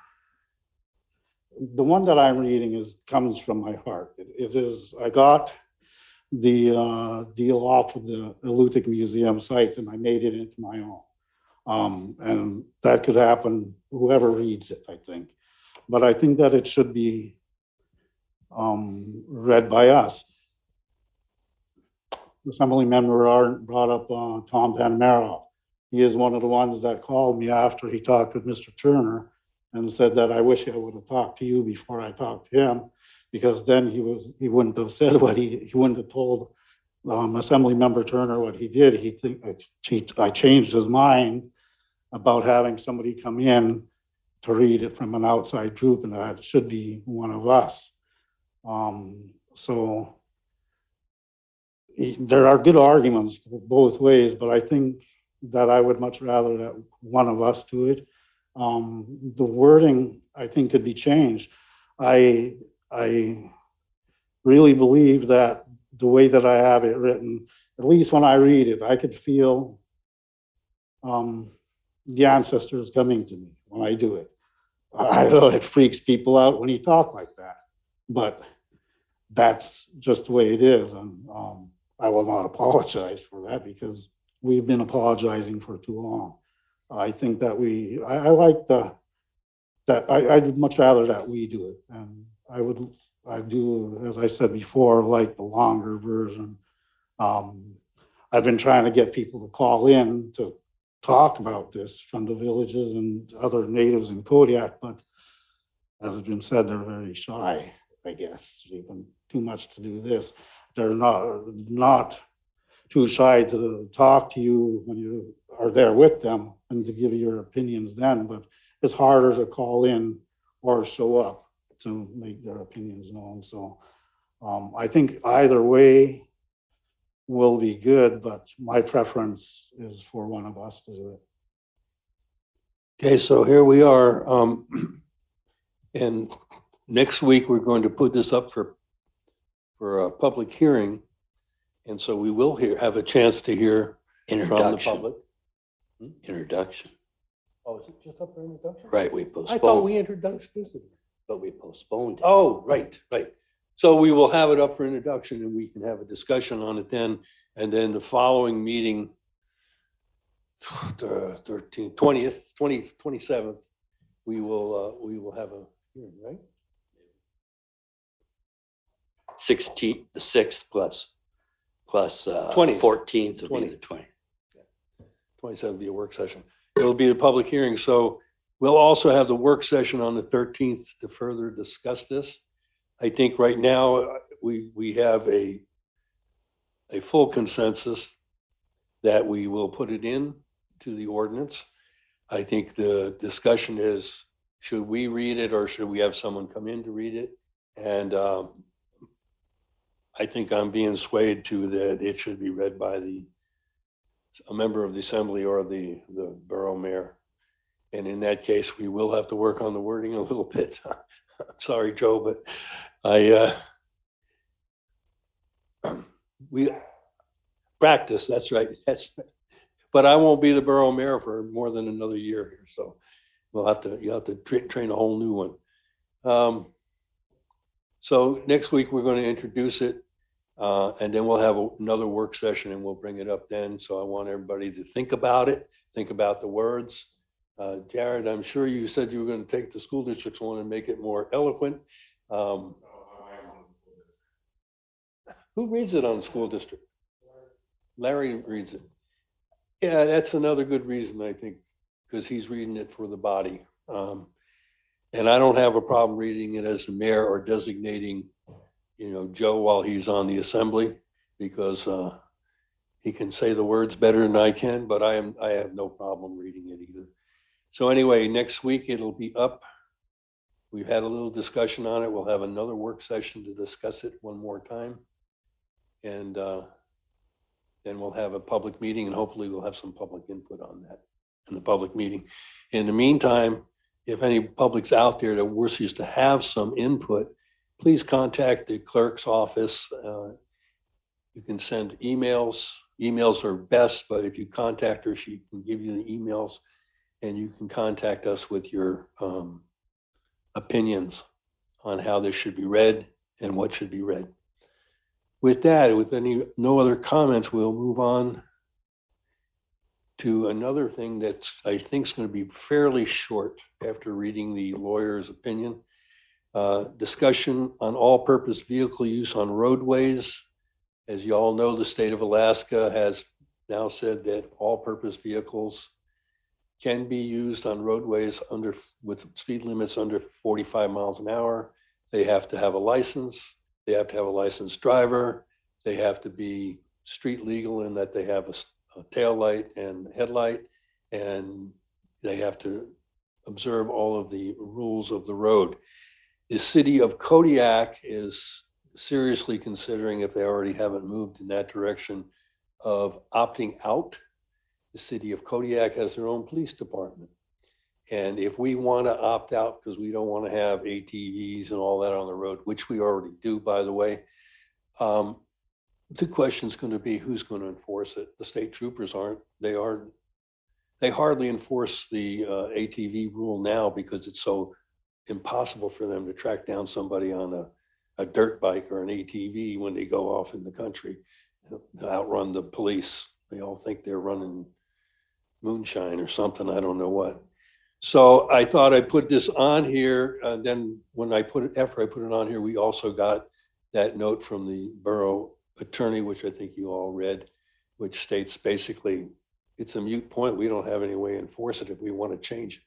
F: one that I'm reading comes from my heart. I got the deal off of the Alutiiq Museum site and I made it into my own. And that could happen, whoever reads it, I think. But I think that it should be read by us. Assembly member brought up Tom Panamera. He is one of the ones that called me after he talked with Mr. Turner and said that I wish I would have talked to you before I talked to him, because then he wouldn't have said what he wouldn't have told Assembly member Turner what he did. I changed his mind about having somebody come in to read it from an outside group, and that should be one of us. So there are good arguments both ways, but I think that I would much rather that one of us do it. The wording, I think, could be changed. I really believe that the way that I have it written, at least when I read it, I could feel the ancestors coming to me when I do it. I know it freaks people out when you talk like that, but that's just the way it is. And I will not apologize for that because we've been apologizing for too long. I think that I like I'd much rather that we do it. And I do, as I said before, like the longer version. I've been trying to get people to call in to talk about this from the villages and other natives in Kodiak, but as has been said, they're very shy, I guess, even too much to do this. They're not too shy to talk to you when you are there with them and to give your opinions then, but it's harder to call in or show up to make their opinions known. So I think either way will be good, but my preference is for one of us to do it.
A: Okay, so here we are. And next week, we're going to put this up for a public hearing. And so we will have a chance to hear from the
E: Introduction.
A: public.
E: Introduction.
A: Oh, is it just up for introduction?
E: Right, we
A: I thought
E: postponed,
A: we introduced this.
E: but we postponed it.
A: Oh, right. So we will have it up for introduction and we can have a discussion on it then. And then the following meeting, the 13th, 20th, 27th, we will have a hearing, right?
E: 16th, the 6th plus
A: 20th.
E: 14th will be the 20th.
A: 27th will be a work session. It'll be a public hearing. So we'll also have the work session on the 13th to further discuss this. I think right now we have a full consensus that we will put it in to the ordinance. I think the discussion is, should we read it or should we have someone come in to read it? And I think I'm being swayed to that it should be read by a member of the assembly or the borough mayor. And in that case, we will have to work on the wording a little bit. I'm sorry, Joe, but we practice. That's right. but I won't be the borough mayor for more than another year here, so you'll have to train a whole new one. So next week, we're going to introduce it, and then we'll have another work session and we'll bring it up then. So I want everybody to think about it, think about the words. Jared, I'm sure you said you were going to take the school district's one and make it more eloquent. Who reads it on the school district? Larry reads it. Yeah, that's another good reason, I think, because he's reading it for the body. And I don't have a problem reading it as the mayor or designating, Joe while he's on the assembly, because he can say the words better than I can, but I have no problem reading it either. So anyway, next week it'll be up. We've had a little discussion on it. We'll have another work session to discuss it one more time. And then we'll have a public meeting, and hopefully we'll have some public input on that in the public meeting. In the meantime, if any public's out there that wishes to have some input, please contact the clerk's office. You can send emails. Emails are best, but if you contact her, she can give you the emails, and you can contact us with your opinions on how this should be read and what should be read. With that, with no other comments, we'll move on to another thing that's, I think, is going to be fairly short after reading the lawyer's opinion. Discussion on all-purpose vehicle use on roadways. As you all know, the state of Alaska has now said that all-purpose vehicles can be used on roadways with speed limits under 45 miles an hour. They have to have a license. They have to have a licensed driver. They have to be street legal in that they have a tail light and headlight, and they have to observe all of the rules of the road. The city of Kodiak is seriously considering, if they already haven't moved in that direction, of opting out. The city of Kodiak has their own police department. And if we want to opt out because we don't want to have ATVs and all that on the road, which we already do, by the way, the question is going to be who's going to enforce it. The state troopers aren't. They hardly enforce the ATV rule now because it's so impossible for them to track down somebody on a dirt bike or an ATV when they go off in the country to outrun the police. They all think they're running moonshine or something. I don't know what. So I thought I'd put this on here. And then after I put it on here, we also got that note from the borough attorney, which I think you all read, which states basically it's a moot point. We don't have any way to enforce it if we want to change it.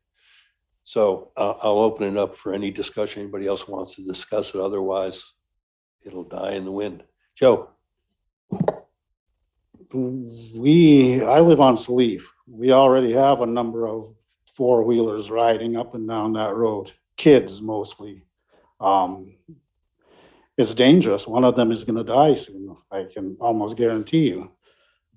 A: So I'll open it up for any discussion. Anybody else wants to discuss it? Otherwise, it'll die in the wind. Joe.
F: I live on Salif. We already have a number of four-wheelers riding up and down that road, kids mostly. It's dangerous. One of them is going to die soon, I can almost guarantee you.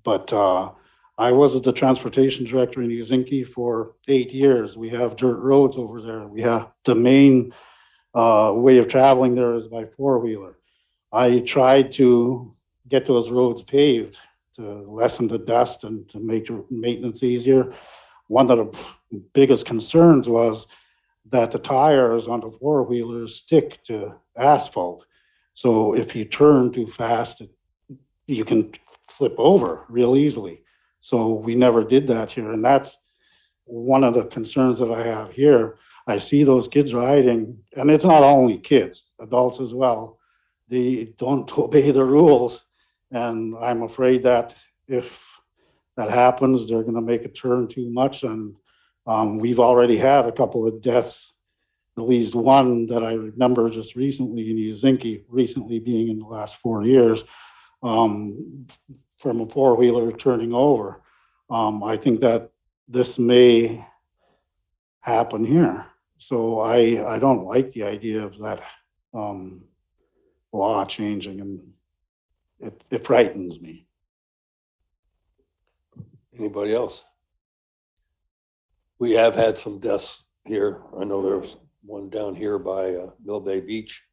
F: But I was the transportation director in Uzinki for 8 years. We have dirt roads over there. We have the main way of traveling there is by four-wheeler. I tried to get those roads paved to lessen the dust and to make maintenance easier. One of the biggest concerns was that the tires on the four-wheelers stick to asphalt. So if you turn too fast, you can flip over real easily. So we never did that here. And that's one of the concerns that I have here. I see those kids riding, and it's not only kids, adults as well. They don't obey the rules. And I'm afraid that if that happens, they're going to make a turn too much. And we've already had a couple of deaths, at least one that I remember just recently in Uzinki, recently being in the last 4 years, from a four-wheeler turning over. I think that this may happen here. So I don't like the idea of that law changing, and it frightens me.
A: Anybody else? We have had some deaths here. I know there was one down here by Mill Bay Beach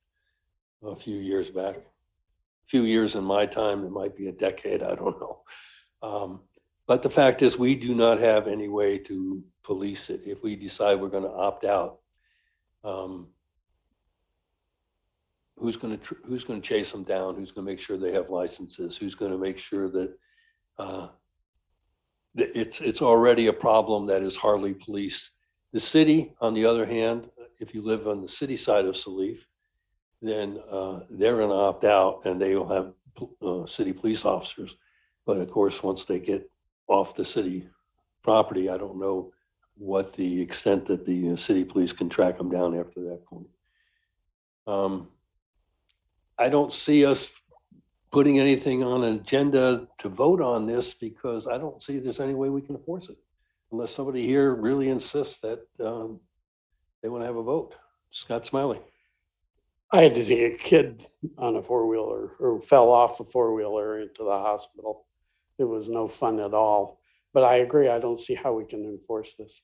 A: a few years back. A few years in my time, it might be a decade, I don't know. But the fact is, we do not have any way to police it. If we decide we're going to opt out, who's going to chase them down? Who's going to make sure they have licenses? Who's going to make sure that it's already a problem that is hardly policed? The city, on the other hand, if you live on the city side of Salif, then they're going to opt out and they will have city police officers. But of course, once they get off the city property, I don't know what the extent that the city police can track them down after that point. I don't see us putting anything on an agenda to vote on this because I don't see there's any way we can enforce it unless somebody here really insists that they want to have a vote. Scott Smiley.
D: I had to take a kid on a four-wheeler or fell off a four-wheeler into the hospital. It was no fun at all. But I agree, I don't see how we can enforce this.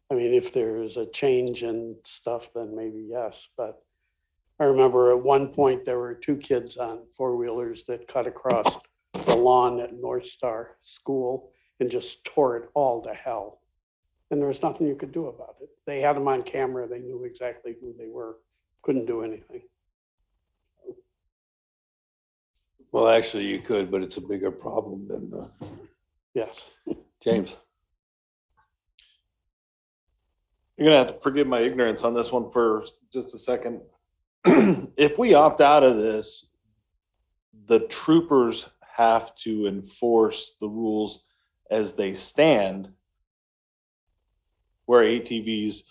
D: I mean, if there's a change in stuff, then maybe yes. But I remember at one point there were 2 kids on four-wheelers that cut across the lawn at North Star School and just tore it all to hell. And there was nothing you could do about it. They had them on camera. They knew exactly who they were. Couldn't do anything.
A: Well, actually, you could, but it's a bigger problem than
D: Yes.
A: James.
C: You're gonna have to forgive my ignorance on this one for just a second. If we opt out of this, the troopers have to enforce the rules as they stand, where ATVs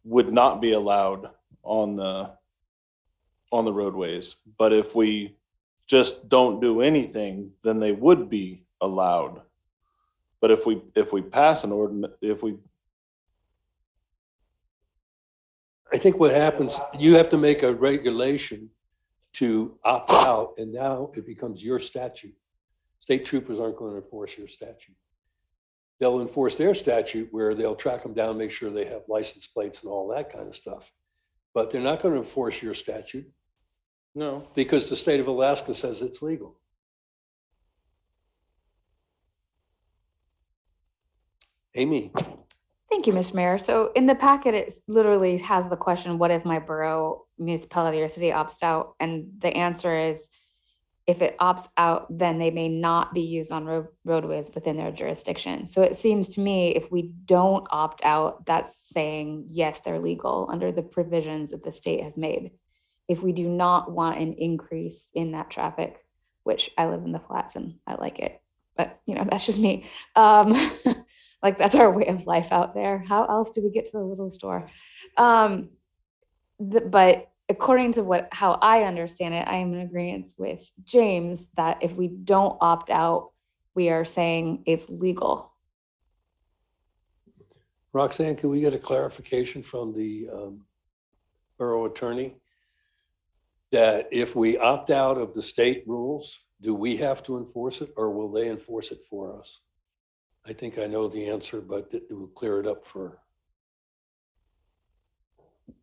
C: would not be allowed on the roadways. But if we just don't do anything, then they would be allowed. But if we pass an ordinance,
A: I think what happens, you have to make a regulation to opt out, and now it becomes your statute. State troopers aren't going to enforce your statute. They'll enforce their statute where they'll track them down, make sure they have license plates and all that kind of stuff. But they're not going to enforce your statute.
C: no.
A: Because the state of Alaska says it's legal. Amy.
K: Thank you, Mr. Mayor. So in the packet, it literally has the question, what if my borough, municipality, or city opts out? And the answer is, if it opts out, then they may not be used on roadways within their jurisdiction. So it seems to me if we don't opt out, that's saying, yes, they're legal under the provisions that the state has made. If we do not want an increase in that traffic, which I live in the flats and I like it, but that's just me. Like that's our way of life out there. How else do we get to the little store? But according to how I understand it, I am in agreement with James that if we don't opt out, we are saying it's legal.
A: Roxanne, can we get a clarification from the borough attorney that if we opt out of the state rules, do we have to enforce it or will they enforce it for us? I think I know the answer, but it will clear it up for.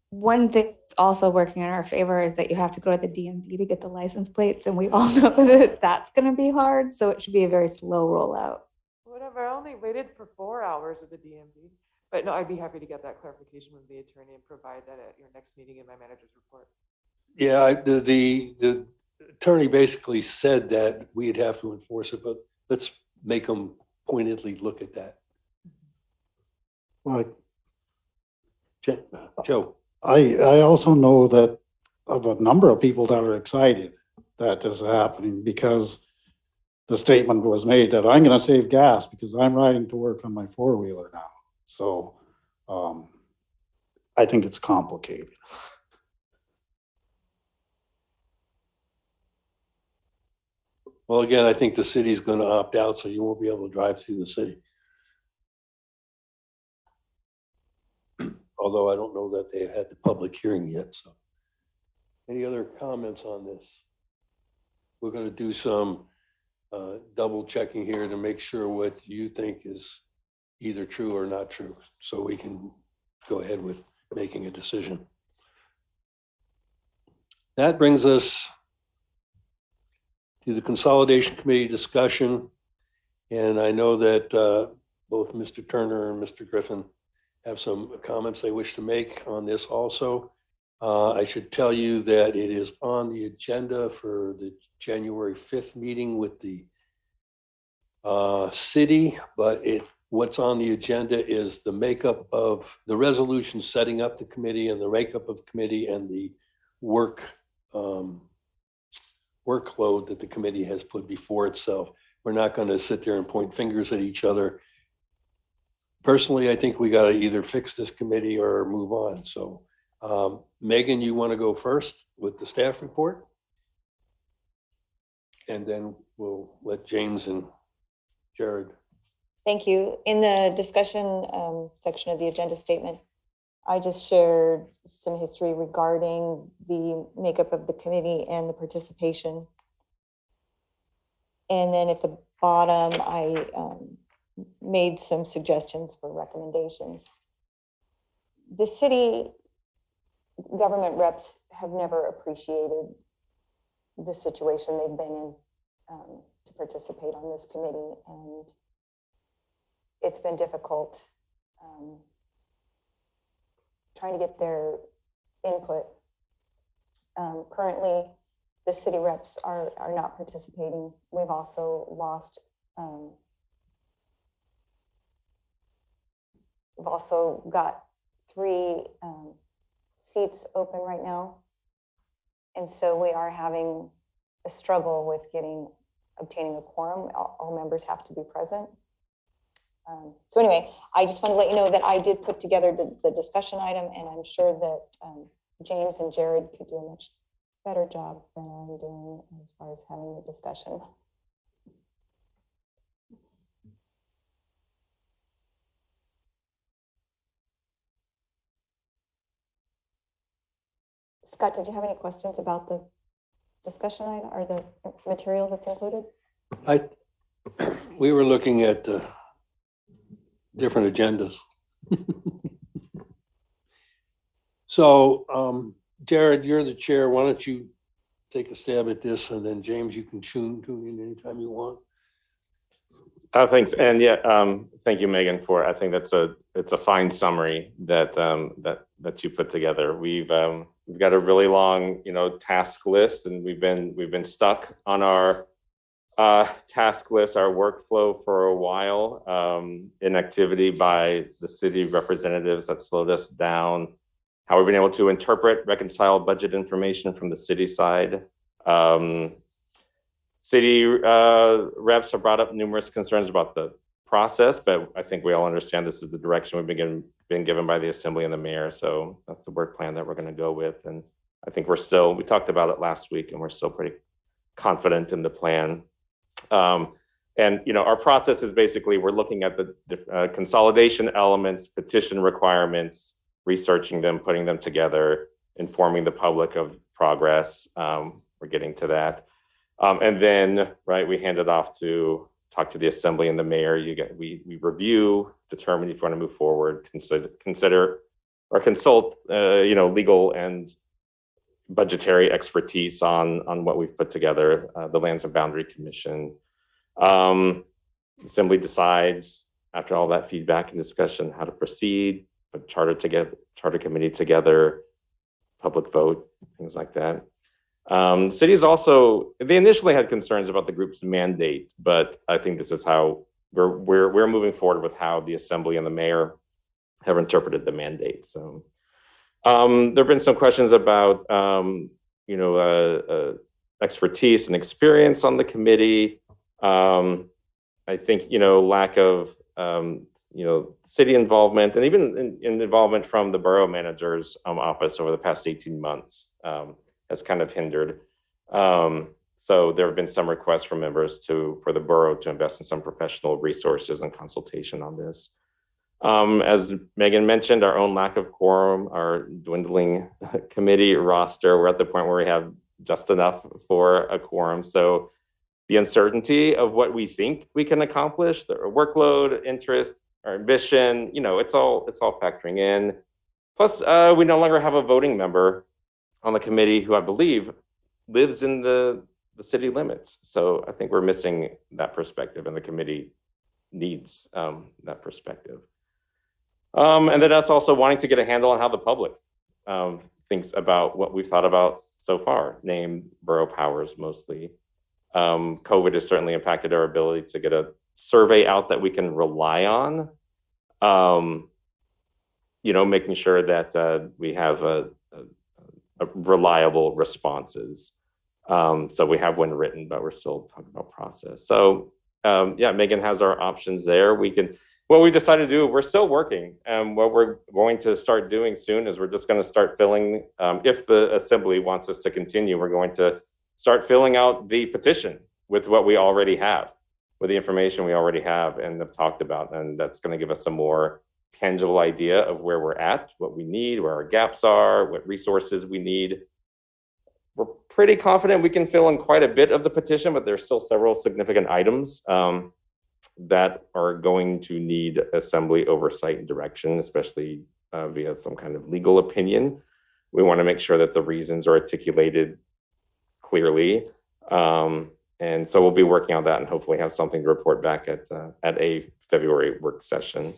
K: One thing that's also working in our favor is that you have to go to the DMV to get the license plates, and we all know that that's going to be hard. So it should be a very slow rollout.
G: Whatever, I only waited for 4 hours at the DMV. But no, I'd be happy to get that clarification from the attorney and provide that at your next meeting in my manager's report.
A: Yeah, the attorney basically said that we'd have to enforce it, but let's make them pointedly look at that.
F: Like,
A: Joe.
F: I also know that of a number of people that are excited that this is happening because the statement was made that I'm going to save gas because I'm riding to work on my four-wheeler now. So I think it's complicated.
A: Well, again, I think the city's going to opt out, so you won't be able to drive through the city. Although I don't know that they had the public hearing yet. So, any other comments on this? We're going to do some double checking here to make sure what you think is either true or not true, so we can go ahead with making a decision. That brings us to the consolidation committee discussion. And I know that both Mr. Turner and Mr. Griffin have some comments they wish to make on this also. I should tell you that it is on the agenda for the January 5th meeting with the city, but what's on the agenda is the makeup of the resolution setting up the committee and the makeup of the committee and the workload that the committee has put before itself. We're not going to sit there and point fingers at each other. Personally, I think we got to either fix this committee or move on. So Megan, you want to go first with the staff report? And then we'll let James and Jared.
H: Thank you. In the discussion section of the agenda statement, I just shared some history regarding the makeup of the committee and the participation. And then at the bottom, I made some suggestions for recommendations. The city government reps have never appreciated the situation they've been in to participate on this committee, and it's been difficult trying to get their input. Currently, the city reps are not participating. We've also lost, we've also got 3 seats open right now. And so we are having a struggle with obtaining a quorum. All members have to be present. So anyway, I just want to let you know that I did put together the discussion item, and I'm sure that James and Jared could do a much better job than I'm doing as far as having the discussion. Scott, did you have any questions about the discussion item or the material that's included?
A: We were looking at different agendas. So, Jared, you're the chair. Why don't you take a stab at this, and then James, you can tune in anytime you want.
J: Thanks. And yeah, thank you, Megan, I think it's a fine summary that you put together. We've got a really long, task list, and we've been stuck on our task list, our workflow for a while. Inactivity by the city representatives that slowed us down. How we've been able to interpret, reconcile budget information from the city side. City reps have brought up numerous concerns about the process, but I think we all understand this is the direction we've been given by the assembly and the mayor. So that's the work plan that we're going to go with. And I think we talked about it last week, and we're still pretty confident in the plan. And our process is basically we're looking at the consolidation elements, petition requirements, researching them, putting them together, informing the public of progress. We're getting to that. And then, we hand it off to talk to the assembly and the mayor. We review, determine if you want to move forward, consider or consult, legal and budgetary expertise on what we've put together, the Lands and Boundary Commission. Assembly decides after all that feedback and discussion how to proceed, put charter committee together, public vote, things like that. Cities they initially had concerns about the group's mandate, but I think this is how we're moving forward with how the assembly and the mayor have interpreted the mandate. So there've been some questions about expertise and experience on the committee. I think lack of city involvement, and even in involvement from the borough manager's office over the past 18 months has kind of hindered. So there have been some requests from members for the borough to invest in some professional resources and consultation on this. As Megan mentioned, our own lack of quorum, our dwindling committee roster, we're at the point where we have just enough for a quorum. So the uncertainty of what we think we can accomplish, the workload, interest, our ambition, it's all factoring in. Plus, we no longer have a voting member on the committee who I believe lives in the city limits. So I think we're missing that perspective, and the committee needs that perspective. And then us also wanting to get a handle on how the public thinks about what we've thought about so far, named borough powers mostly. COVID has certainly impacted our ability to get a survey out that we can rely on. Making sure that we have a reliable responses. So we have one written, but we're still talking about process. So Megan has our options there. What we decided to do, we're still working. What we're going to start doing soon is we're just going to start filling, if the assembly wants us to continue, we're going to start filling out the petition with what we already have, with the information we already have and have talked about. And that's going to give us a more tangible idea of where we're at, what we need, where our gaps are, what resources we need. We're pretty confident we can fill in quite a bit of the petition, but there's still several significant items that are going to need assembly oversight and direction, especially via some kind of legal opinion. We want to make sure that the reasons are articulated clearly. And so we'll be working on that and hopefully have something to report back at a February work session.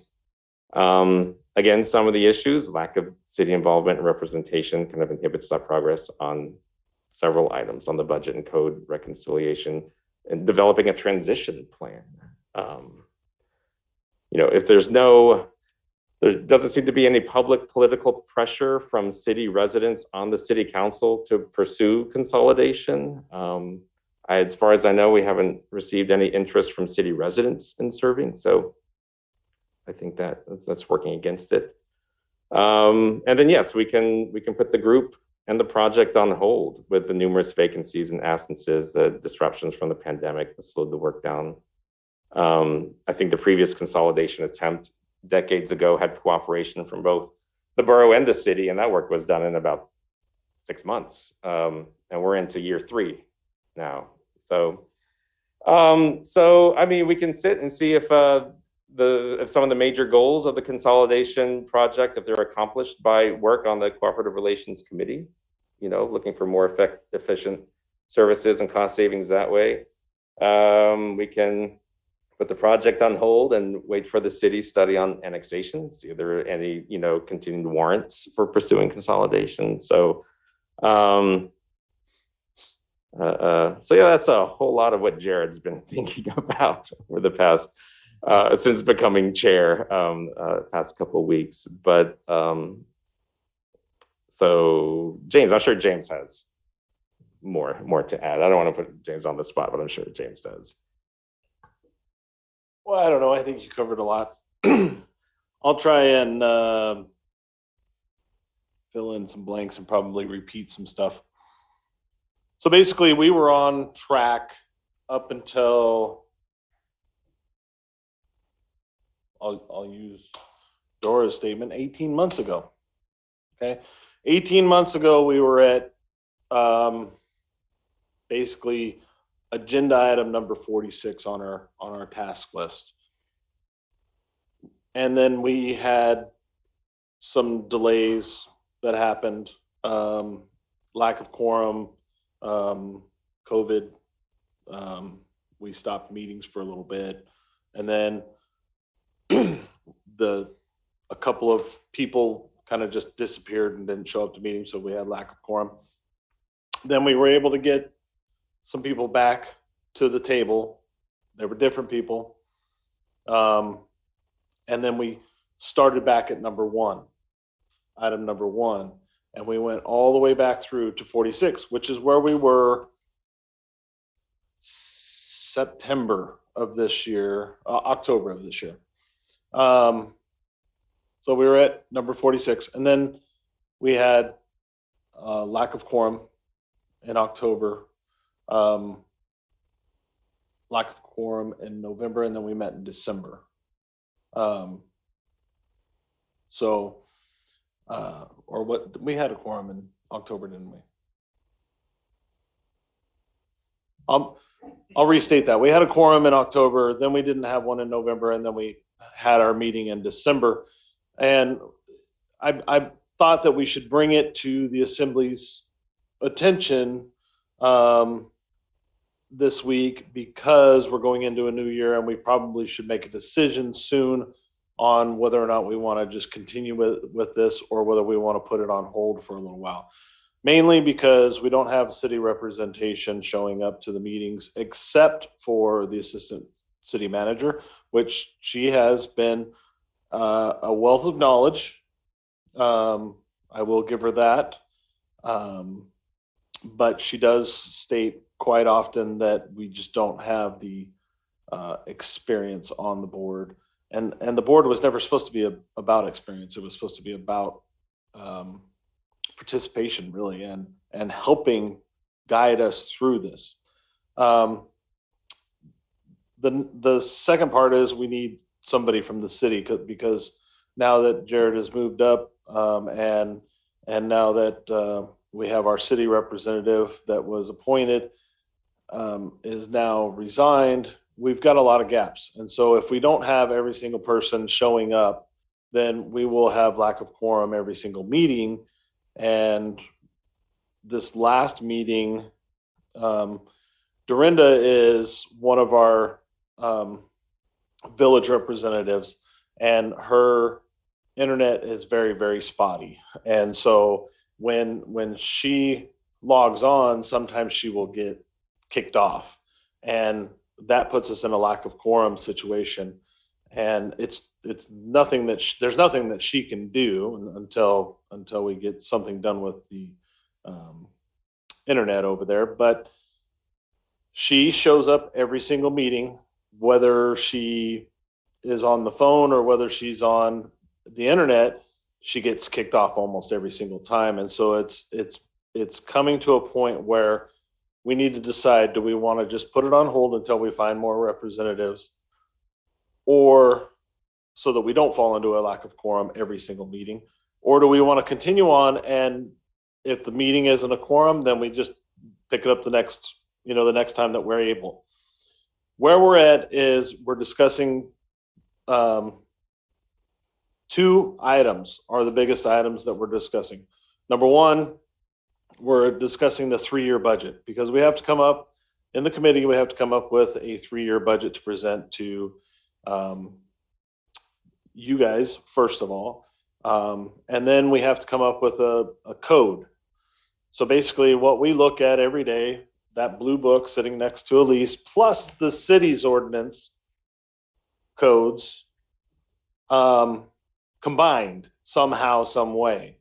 J: Again, some of the issues, lack of city involvement and representation kind of inhibits that progress on several items on the budget and code reconciliation and developing a transition plan. If there doesn't seem to be any public political pressure from city residents on the city council to pursue consolidation. As far as I know, we haven't received any interest from city residents in serving. So I think that's working against it. And then, yes, we can put the group and the project on hold with the numerous vacancies and absences, the disruptions from the pandemic that slowed the work down. I think the previous consolidation attempt decades ago had cooperation from both the borough and the city, and that work was done in about 6 months. And we're into year 3 now. So I mean, we can sit and see if some of the major goals of the consolidation project, if they're accomplished by work on the Cooperative Relations Committee, looking for more efficient services and cost savings that way. We can put the project on hold and wait for the city study on annexation, see if there are any, continued warrants for pursuing consolidation. So that's a whole lot of what Jared's been thinking about for the past, since becoming chair, past couple of weeks. But so James, I'm sure James has more to add. I don't want to put James on the spot, but I'm sure James does.
C: Well, I don't know. I think you covered a lot. I'll try and fill in some blanks and probably repeat some stuff. So basically, we were on track up until, I'll use Dora's statement, 18 months ago. Okay. 18 months ago, we were at basically agenda item number 46 on our task list. And then we had some delays that happened, lack of quorum, COVID. We stopped meetings for a little bit. And then a couple of people kind of just disappeared and didn't show up to meetings, so we had lack of quorum. Then we were able to get some people back to the table. They were different people. And then we started back at item number one, and we went all the way back through to 46, which is where we were September of this year, October of this year. So we were at number 46, and then we had lack of quorum in October, lack of quorum in November, and then we met in December. We had a quorum in October, didn't we? I'll restate that. We had a quorum in October, then we didn't have one in November, and then we had our meeting in December. And I thought that we should bring it to the Assembly's attention this week because we're going into a new year and we probably should make a decision soon on whether or not we want to just continue with this or whether we want to put it on hold for a little while. Mainly because we don't have city representation showing up to the meetings except for the assistant city manager, which she has been a wealth of knowledge. I will give her that. But she does state quite often that we just don't have the experience on the board. And the board was never supposed to be about experience. It was supposed to be about participation, really, and helping guide us through this. The second part is we need somebody from the city because now that Jared has moved up and now that we have our city representative that was appointed is now resigned, we've got a lot of gaps. And so if we don't have every single person showing up, then we will have lack of quorum every single meeting. And this last meeting, Dorinda is one of our village representatives, and her internet is very, very spotty. And so when she logs on, sometimes she will get kicked off, and that puts us in a lack of quorum situation. And it's nothing that there's nothing that she can do until we get something done with the internet over there. But she shows up every single meeting, whether she is on the phone or whether she's on the internet. She gets kicked off almost every single time. And so it's coming to a point where we need to decide, do we want to just put it on hold until we find more representatives, or so that we don't fall into a lack of quorum every single meeting? Or do we want to continue on, and if the meeting isn't a quorum, then we just pick it up the next time that we're able? Where we're at is we're discussing two items are the biggest items that we're discussing. Number one, we're discussing the 3-year budget, because we have to come up in the committee, we have to come up with a 3-year budget to present to you guys, first of all. And then we have to come up with a code. So basically what we look at every day, that blue book sitting next to Elise, plus the city's ordinance codes, combined somehow, some way.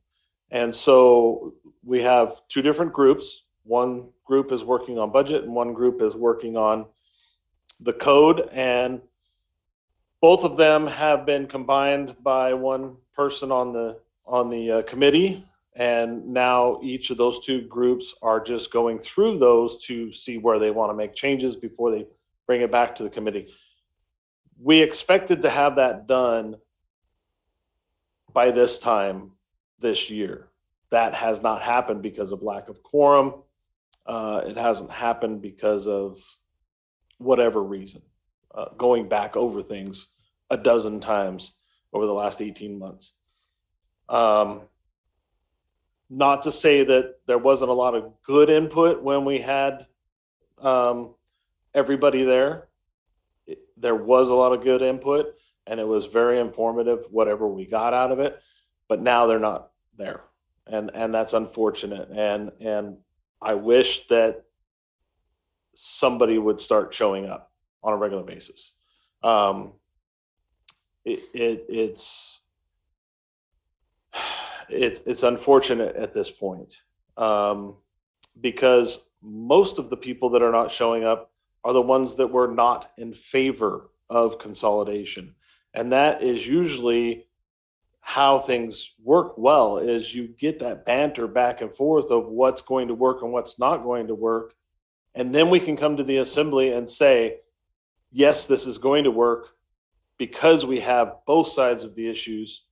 C: And so we have two different groups. One group is working on budget and one group is working on the code, and both of them have been combined by one person on the committee. And now each of those two groups are just going through those to see where they want to make changes before they bring it back to the committee. We expected to have that done by this time this year. That has not happened because of lack of quorum. It hasn't happened because of whatever reason. Going back over things a dozen times over the last 18 months. Not to say that there wasn't a lot of good input when we had everybody there. There was a lot of good input, and it was very informative, whatever we got out of it. But now they're not there, and that's unfortunate. And I wish that somebody would start showing up on a regular basis. It's unfortunate at this point, because most of the people that are not showing up are the ones that were not in favor of consolidation. And that is usually how things work well, is you get that banter back and forth of what's going to work and what's not going to work. And then we can come to the assembly and say, yes, this is going to work, because we have both sides of the issues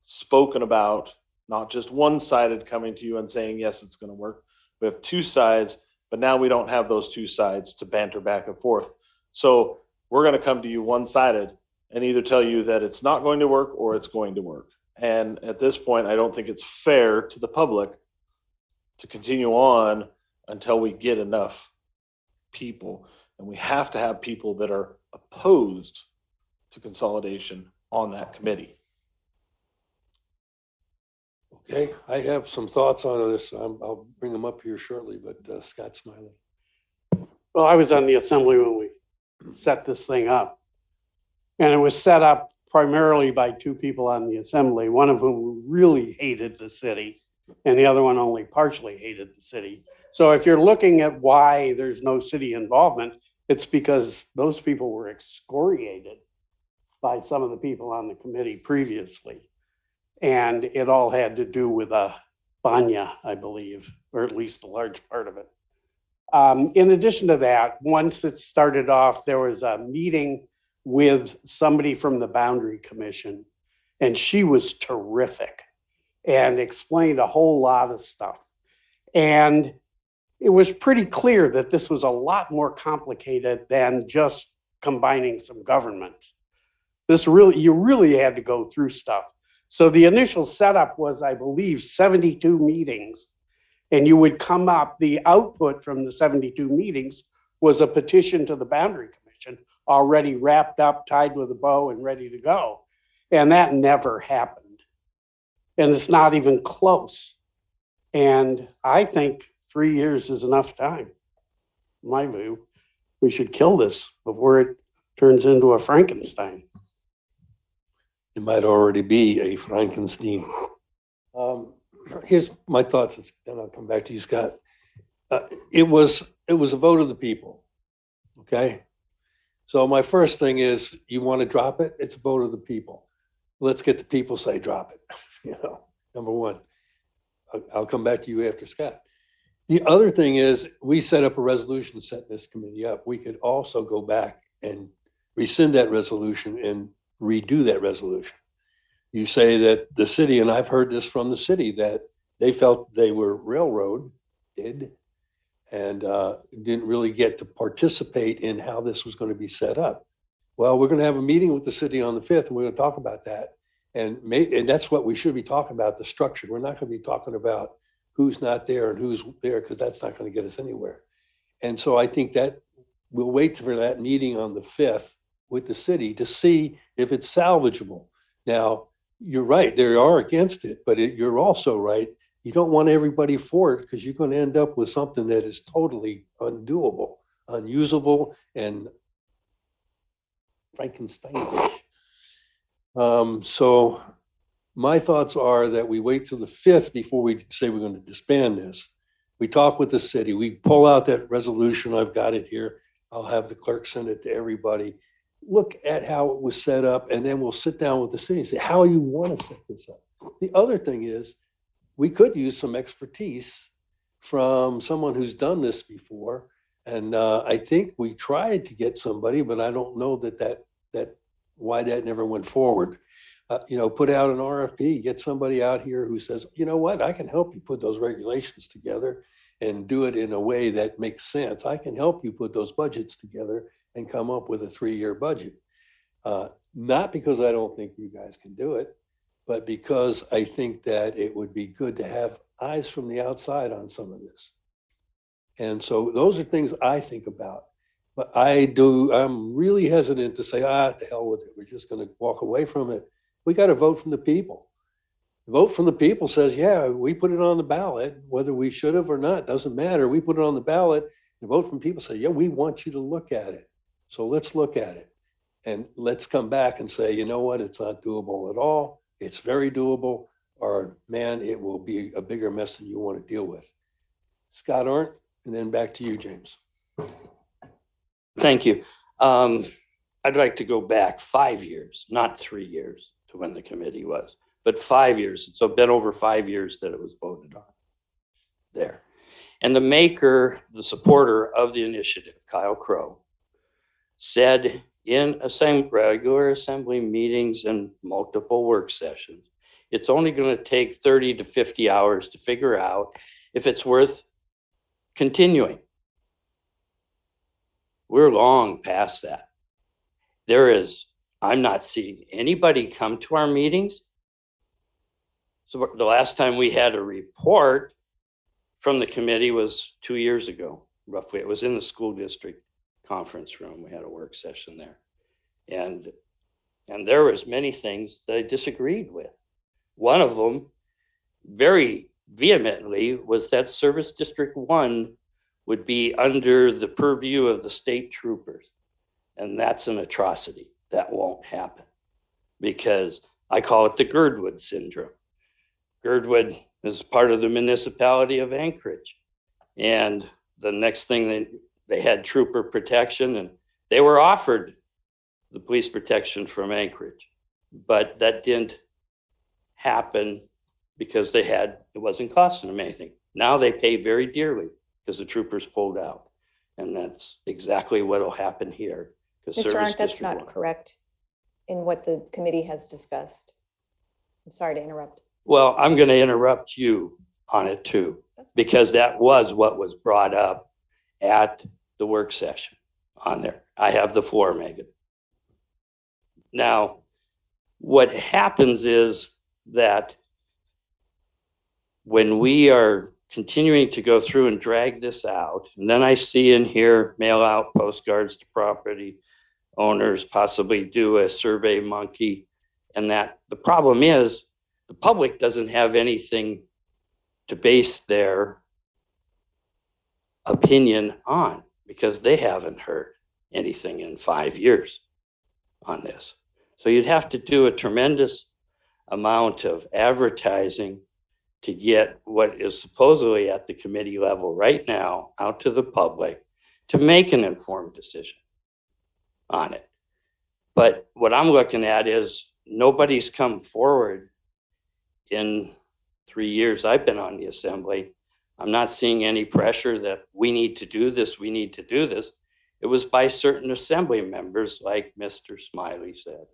C: spoken about, not just one-sided coming to you and saying, yes, it's going to work. We have two sides, but now we don't have those two sides to banter back and forth. So we're going to come to you one-sided and either tell you that it's not going to work or it's going to work. And at this point, I don't think it's fair to the public to continue on until we get enough people, and we have to have people that are opposed to consolidation on that committee.
A: Okay, I have some thoughts on this. I'll bring them up here shortly, but Scott Smiley.
D: Well, I was on the assembly when we set this thing up. And it was set up primarily by two people on the assembly, one of whom really hated the city and the other one only partially hated the city. So if you're looking at why there's no city involvement, it's because those people were excoriated by some of the people on the committee previously. And it all had to do with Banya, I believe, or at least a large part of it. In addition to that, once it started off, there was a meeting with somebody from the Boundary Commission, and she was terrific and explained a whole lot of stuff. And it was pretty clear that this was a lot more complicated than just combining some governments. You really had to go through stuff. So the initial setup was, I believe, 72 meetings. And you would come up, the output from the 72 meetings was a petition to the Boundary Commission, already wrapped up, tied with a bow and ready to go. And that never happened. And it's not even close. And I think 3 years is enough time. In my view, we should kill this before it turns into a Frankenstein.
A: It might already be a Frankenstein. Here's my thoughts, then I'll come back to you, Scott. It was a vote of the people, okay? So my first thing is, you want to drop it? It's a vote of the people. Let's get the people say drop it, number one. I'll come back to you after Scott. The other thing is, we set up a resolution setting this committee up. We could also go back and rescind that resolution and redo that resolution. You say that the city, and I've heard this from the city, that they felt they were railroaded and didn't really get to participate in how this was going to be set up. Well, we're going to have a meeting with the city on the 5th, and we're going to talk about that. And that's what we should be talking about, the structure. We're not going to be talking about who's not there and who's there, because that's not going to get us anywhere. And so I think that we'll wait for that meeting on the 5th with the city to see if it's salvageable. Now, you're right, they are against it, but you're also right. You don't want everybody for it, because you're going to end up with something that is totally undoable, unusable, and Frankensteinish. So my thoughts are that we wait till the 5th before we say we're going to disband this. We talk with the city. We pull out that resolution. I've got it here. I'll have the clerk send it to everybody. Look at how it was set up, and then we'll sit down with the city and say, how you want to set this up. The other thing is, we could use some expertise from someone who's done this before. And I think we tried to get somebody, but I don't know that why that never went forward. Put out an RFP, get somebody out here who says, you know what, I can help you put those regulations together and do it in a way that makes sense. I can help you put those budgets together and come up with a 3-year budget. Not because I don't think you guys can do it, but because I think that it would be good to have eyes from the outside on some of this. And so those are things I think about. But I'm really hesitant to say, to hell with it. We're just going to walk away from it. We got to vote from the people. The vote from the people says, yeah, we put it on the ballot, whether we should have or not, doesn't matter. We put it on the ballot. The vote from people say, yeah, we want you to look at it. So let's look at it. And let's come back and say, you know what, it's not doable at all. It's very doable, or man, it will be a bigger mess than you want to deal with. Scott Arndt, and then back to you, James.
E: Thank you. I'd like to go back 5 years, not 3 years, to when the committee was, but 5 years. It's been over 5 years that it was voted on there. And the supporter of the initiative, Kyle Crow, said in regular assembly meetings and multiple work sessions, it's only going to take 30 to 50 hours to figure out if it's worth continuing. We're long past that. I'm not seeing anybody come to our meetings. So the last time we had a report from the committee was 2 years ago. roughly. It was in the school district conference room. We had a work session there. And there was many things that I disagreed with. One of them, very vehemently, was that Service District 1 would be under the purview of the state troopers. And that's an atrocity. That won't happen, because I call it the Girdwood syndrome. Girdwood is part of the municipality of Anchorage. And the next thing, they had trooper protection, and they were offered the police protection from Anchorage. But that didn't happen because it wasn't costing them anything. Now they pay very dearly because the troopers pulled out. And that's exactly what will happen here.
H: Mr. Arndt, that's not correct in what the committee has discussed. I'm sorry to interrupt.
E: Well, I'm going to interrupt you on it too, because that was what was brought up at the work session on there. I have the floor, Megan. Now, what happens is that when we are continuing to go through and drag this out, and then I see in here, mail out postcards to property owners, possibly do a Survey Monkey, and that the problem is the public doesn't have anything to base their opinion on, because they haven't heard anything in 5 years on this. So you'd have to do a tremendous amount of advertising to get what is supposedly at the committee level right now out to the public to make an informed decision on it. But what I'm looking at is nobody's come forward in 3 years I've been on the assembly. I'm not seeing any pressure that we need to do this, we need to do this. It was by certain assembly members, like Mr. Smiley said.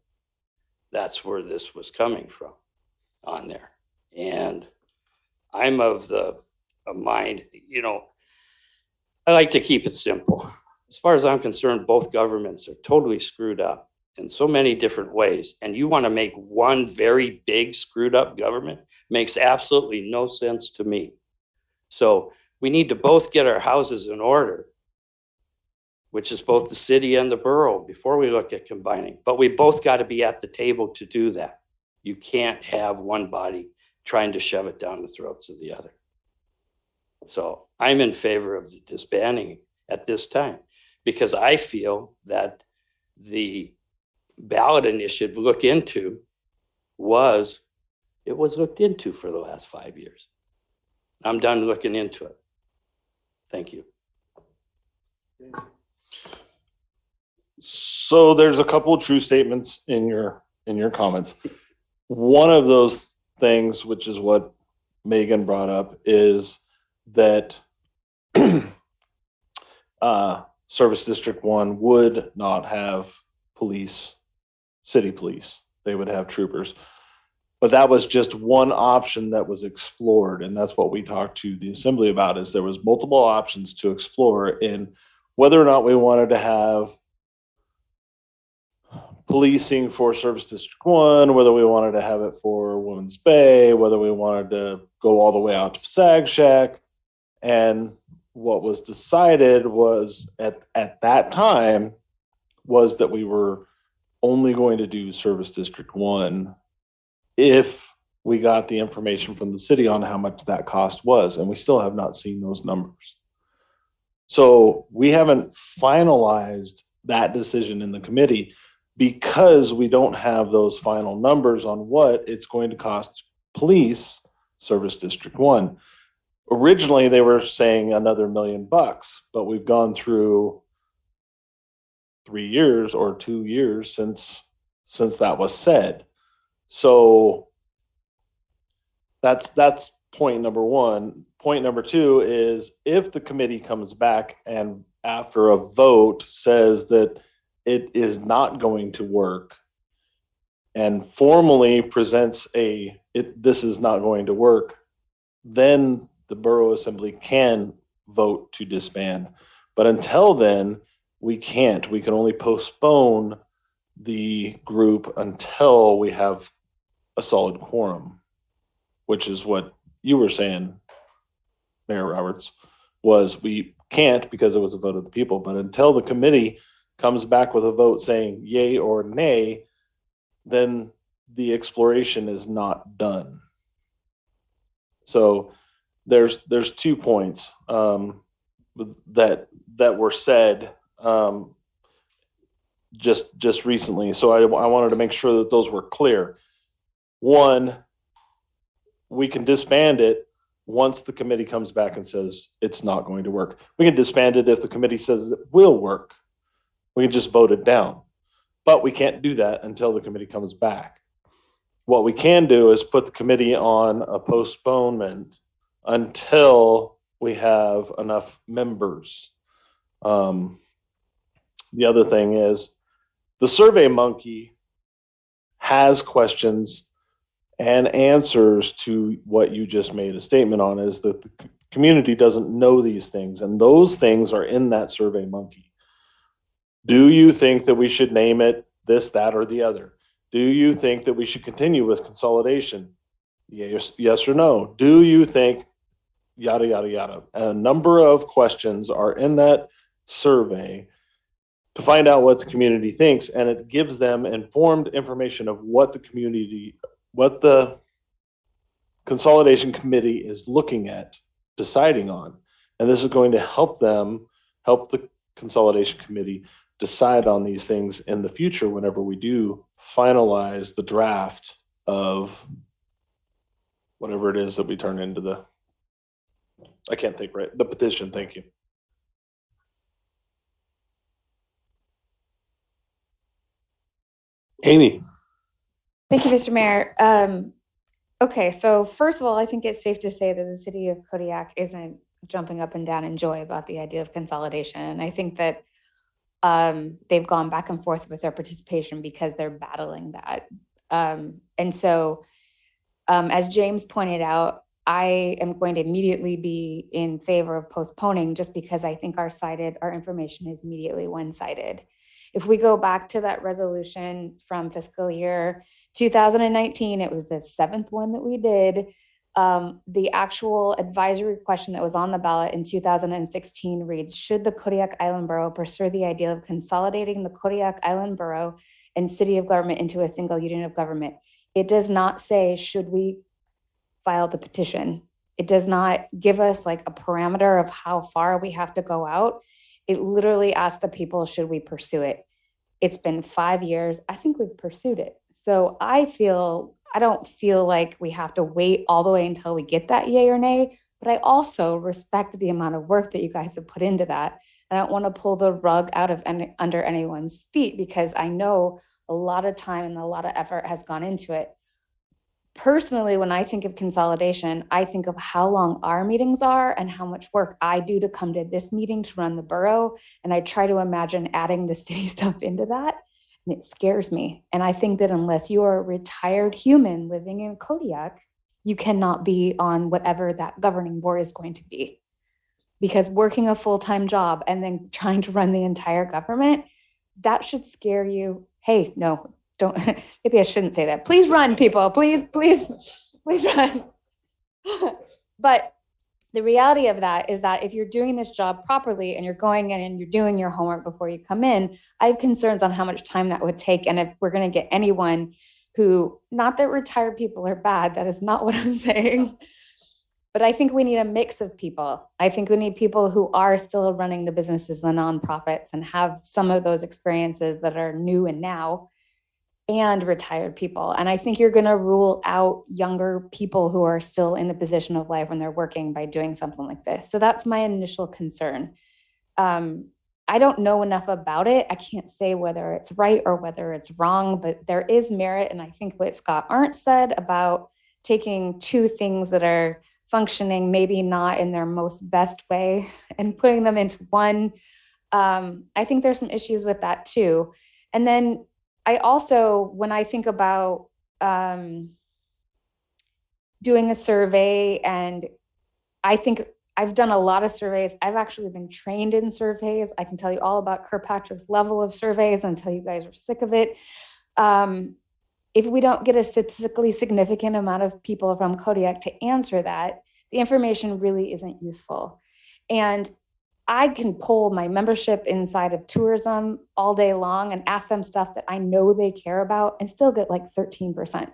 E: That's where this was coming from on there. And I'm of mind, I like to keep it simple. As far as I'm concerned, both governments are totally screwed up in so many different ways. And you want to make one very big screwed up government? Makes absolutely no sense to me. So we need to both get our houses in order, which is both the city and the borough, before we look at combining. But we both got to be at the table to do that. You can't have one body trying to shove it down the throats of the other. So I'm in favor of the disbanding at this time, because I feel that the ballot initiative look into was looked into for the last 5 years. I'm done looking into it. Thank you.
C: So there's a couple of true statements in your comments. One of those things, which is what Megan brought up, is that Service District 1 would not have police, city police. They would have troopers. But that was just one option that was explored. And that's what we talked to the assembly about, is there was multiple options to explore in whether or not we wanted to have policing for Service District 1, whether we wanted to have it for Women's Bay, whether we wanted to go all the way out to Sag Shack. And what was decided was at that time was that we were only going to do Service District 1 if we got the information from the city on how much that cost was. And we still have not seen those numbers. So we haven't finalized that decision in the committee because we don't have those final numbers on what it's going to cost police Service District 1. Originally, they were saying another $1 million, but we've gone through 3 years or 2 years since that was said. So that's point number one. Point number two is, if the committee comes back and after a vote says that it is not going to work and formally presents this is not going to work, then the borough assembly can vote to disband. But until then, we can't. We can only postpone the group until we have a solid quorum, which is what you were saying, Mayor Roberts, was we can't because it was a vote of the people. But until the committee comes back with a vote saying yay or nay, then the exploration is not done. So there's 2 points that were said just recently. So I wanted to make sure that those were clear. One, we can disband it once the committee comes back and says it's not going to work. We can disband it if the committee says it will work. We can just vote it down. But we can't do that until the committee comes back. What we can do is put the committee on a postponement until we have enough members. The other thing is the Survey Monkey has questions and answers to what you just made a statement on, is that the community doesn't know these things, and those things are in that Survey Monkey. Do you think that we should name it this, that, or the other? Do you think that we should continue with consolidation? Yes or no? Do you think yada, yada, yada? And a number of questions are in that survey to find out what the community thinks, and it gives them informed information of what the consolidation committee is looking at, deciding on. And this is going to help the consolidation committee decide on these things in the future whenever we do finalize the draft of whatever it is that we turn into the petition. Thank you.
A: Amy.
K: Thank you, Mr. Mayor. Okay, so first of all, I think it's safe to say that the city of Kodiak isn't jumping up and down in joy about the idea of consolidation. And I think that they've gone back and forth with their participation because they're battling that. And so, as James pointed out, I am going to immediately be in favor of postponing just because I think our information is immediately one-sided. If we go back to that resolution from fiscal year 2019, it was the 7th one that we did. The actual advisory question that was on the ballot in 2016 reads, should the Kodiak Island Borough pursue the idea of consolidating the Kodiak Island Borough and city of government into a single unit of government? It does not say, should we file the petition? It does not give us like a parameter of how far we have to go out. It literally asks the people, should we pursue it? It's been 5 years. I think we've pursued it. So I don't feel like we have to wait all the way until we get that yay or nay, but I also respect the amount of work that you guys have put into that. I don't want to pull the rug out of under anyone's feet because I know a lot of time and a lot of effort has gone into it. Personally, when I think of consolidation, I think of how long our meetings are and how much work I do to come to this meeting to run the borough. And I try to imagine adding the city stuff into that. And it scares me. And I think that unless you are a retired human living in Kodiak, you cannot be on whatever that governing board is going to be. Because working a full-time job and then trying to run the entire government, that should scare you. Hey, no, don't, maybe I shouldn't say that. Please run, people, please run. But the reality of that is that if you're doing this job properly and you're going in and you're doing your homework before you come in, I have concerns on how much time that would take. And if we're going to get anyone who, not that retired people are bad, that is not what I'm saying, but I think we need a mix of people. I think we need people who are still running the businesses, the nonprofits, and have some of those experiences that are new and now, and retired people. And I think you're going to rule out younger people who are still in the position of life when they're working by doing something like this. So that's my initial concern. I don't know enough about it. I can't say whether it's right or whether it's wrong, but there is merit. And I think what Scott Arndt said about taking two things that are functioning, maybe not in their most best way, and putting them into one, I think there's some issues with that too. And then I also, when I think about doing a survey, and I think I've done a lot of surveys. I've actually been trained in surveys. I can tell you all about Kirkpatrick's level of surveys until you guys are sick of it. If we don't get a statistically significant amount of people from Kodiak to answer that, the information really isn't useful. And I can pull my membership inside of tourism all day long and ask them stuff that I know they care about and still get like 13%.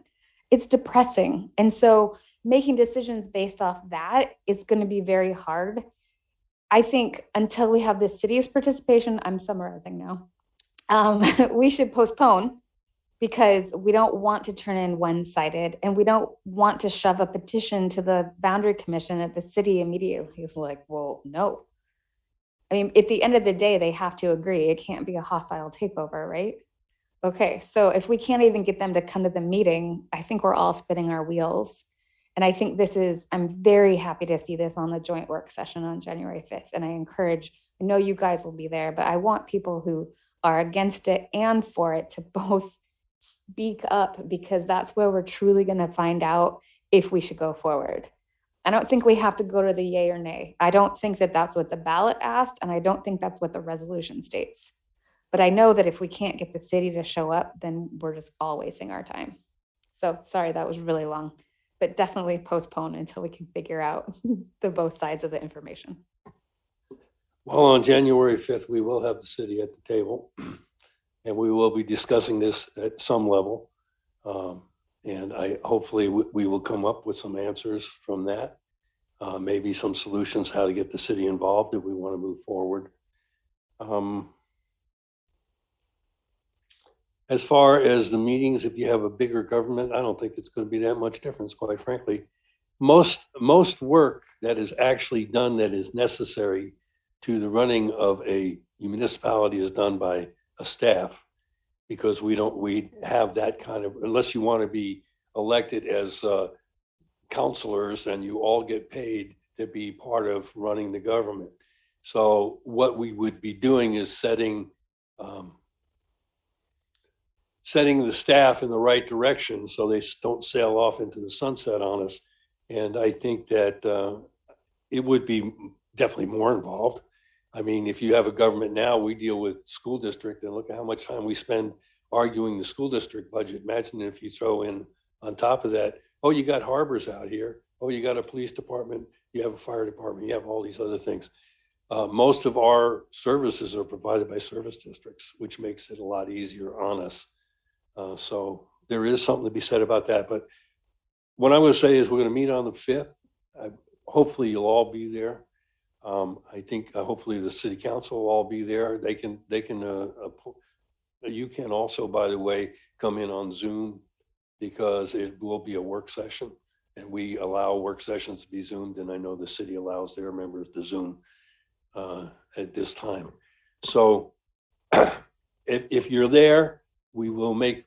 K: It's depressing. And so making decisions based off that is going to be very hard. I think until we have the city's participation, I'm summarizing now, we should postpone because we don't want to turn in one-sided and we don't want to shove a petition to the boundary commission that the city immediately is like, well, no. I mean, at the end of the day, they have to agree. It can't be a hostile takeover, right? Okay, so if we can't even get them to come to the meeting, I think we're all spinning our wheels. And I think I'm very happy to see this on the joint work session on January 5th. And I know you guys will be there, but I want people who are against it and for it to both speak up, because that's where we're truly going to find out if we should go forward. I don't think we have to go to the yay or nay. I don't think that that's what the ballot asked, and I don't think that's what the resolution states. But I know that if we can't get the city to show up, then we're just all wasting our time. So sorry, that was really long, but definitely postpone until we can figure out the both sides of the information.
A: Well, on January 5th, we will have the city at the table, and we will be discussing this at some level. And hopefully we will come up with some answers from that. Maybe some solutions how to get the city involved if we want to move forward. As far as the meetings, if you have a bigger government, I don't think it's going to be that much difference, quite frankly. Most work that is actually done that is necessary to the running of a municipality is done by a staff, because we have that kind of, unless you want to be elected as counselors and you all get paid to be part of running the government. So what we would be doing is setting the staff in the right direction so they don't sail off into the sunset on us. And I think that it would be definitely more involved. I mean, if you have a government now, we deal with school district, and look at how much time we spend arguing the school district budget. Imagine if you throw in on top of that, oh, you got harbors out here. Oh, you got a police department. You have a fire department. You have all these other things. Most of our services are provided by service districts, which makes it a lot easier on us. So there is something to be said about that. But what I'm going to say is we're going to meet on the 5th. Hopefully you'll all be there. I think hopefully the city council will all be there. You can also, by the way, come in on Zoom, because it will be a work session, and we allow work sessions to be Zoomed, and I know the city allows their members to Zoom at this time. So if you're there, we will make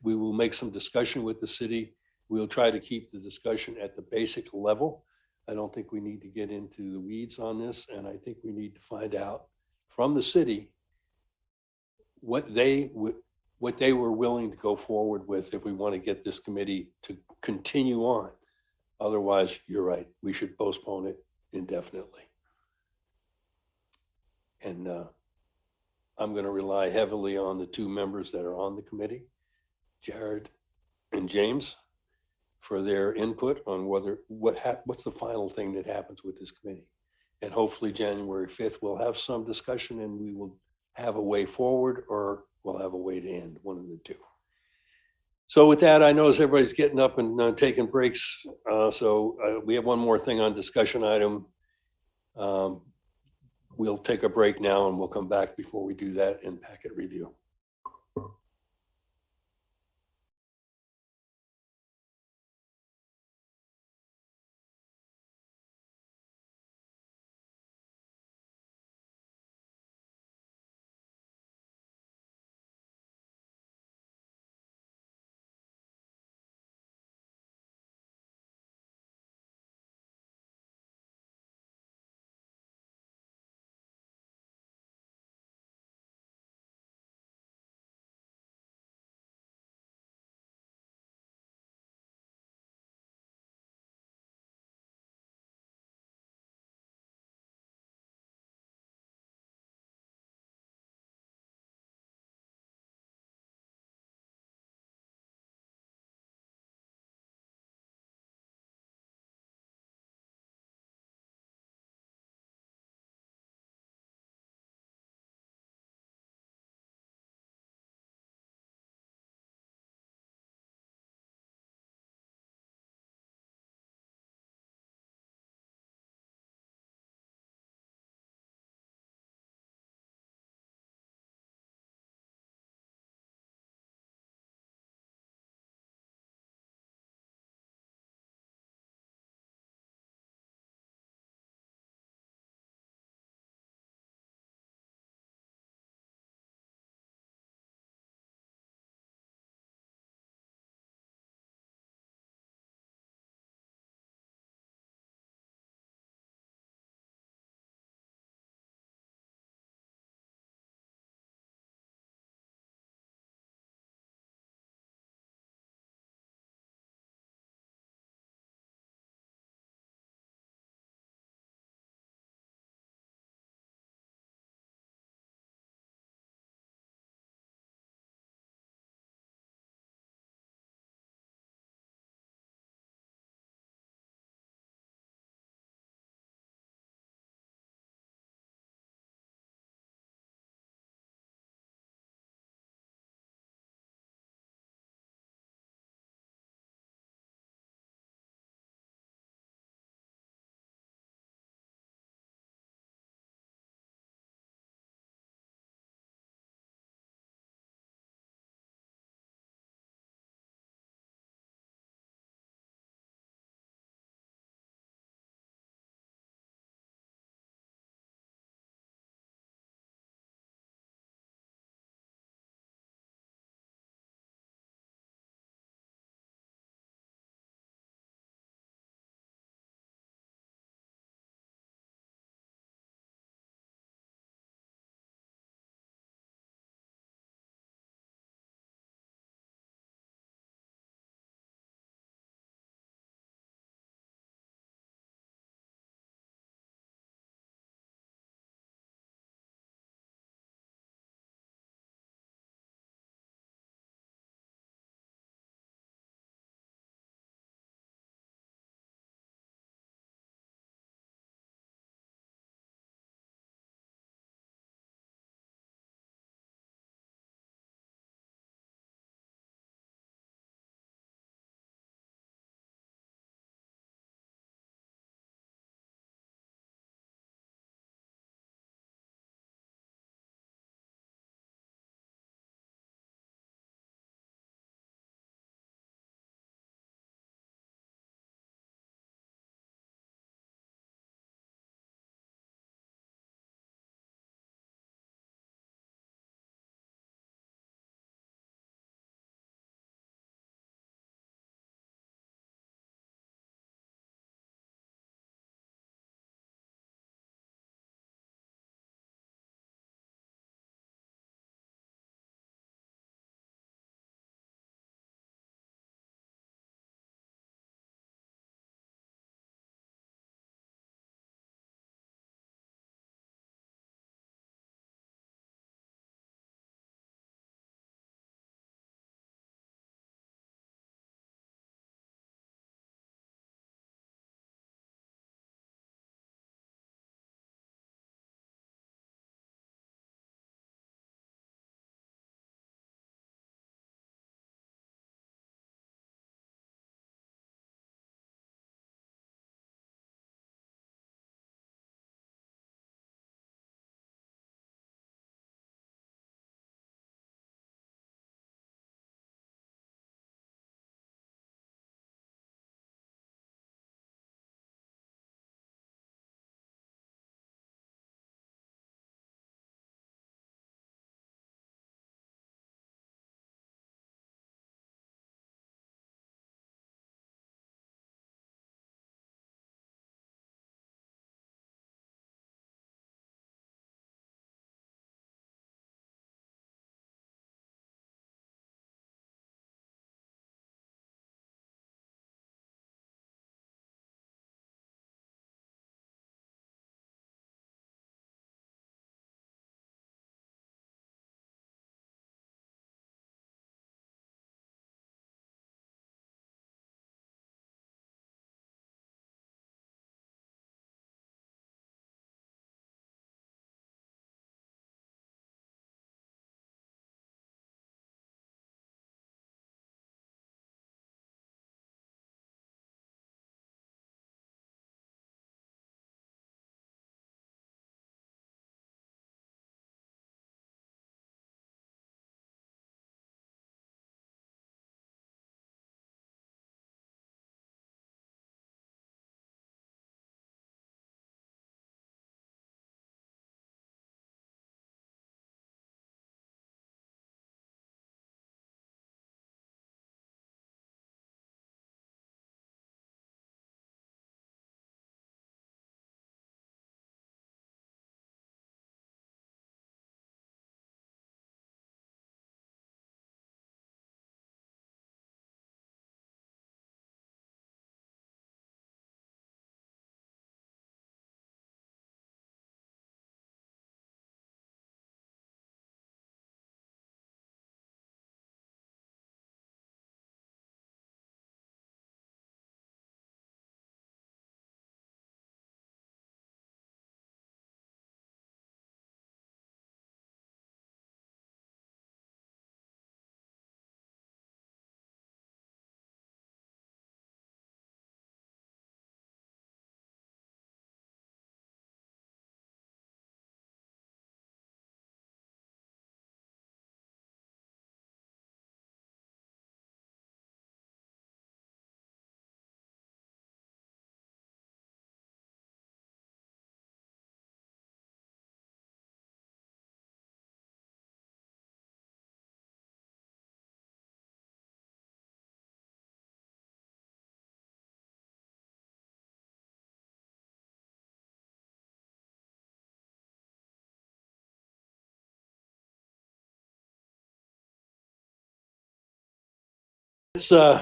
A: some discussion with the city. We'll try to keep the discussion at the basic level. I don't think we need to get into the weeds on this, and I think we need to find out from the city what they were willing to go forward with if we want to get this committee to continue on. Otherwise, you're right, we should postpone it indefinitely. And I'm going to rely heavily on the two members that are on the committee, Jared and James, for their input on what's the final thing that happens with this committee. And hopefully January 5th, we'll have some discussion and we will have a way forward, or we'll have a way to end, one of the two. So with that, I know as everybody's getting up and taking breaks. So we have one more thing on discussion item. We'll take a break now and we'll come back before we do that in packet review.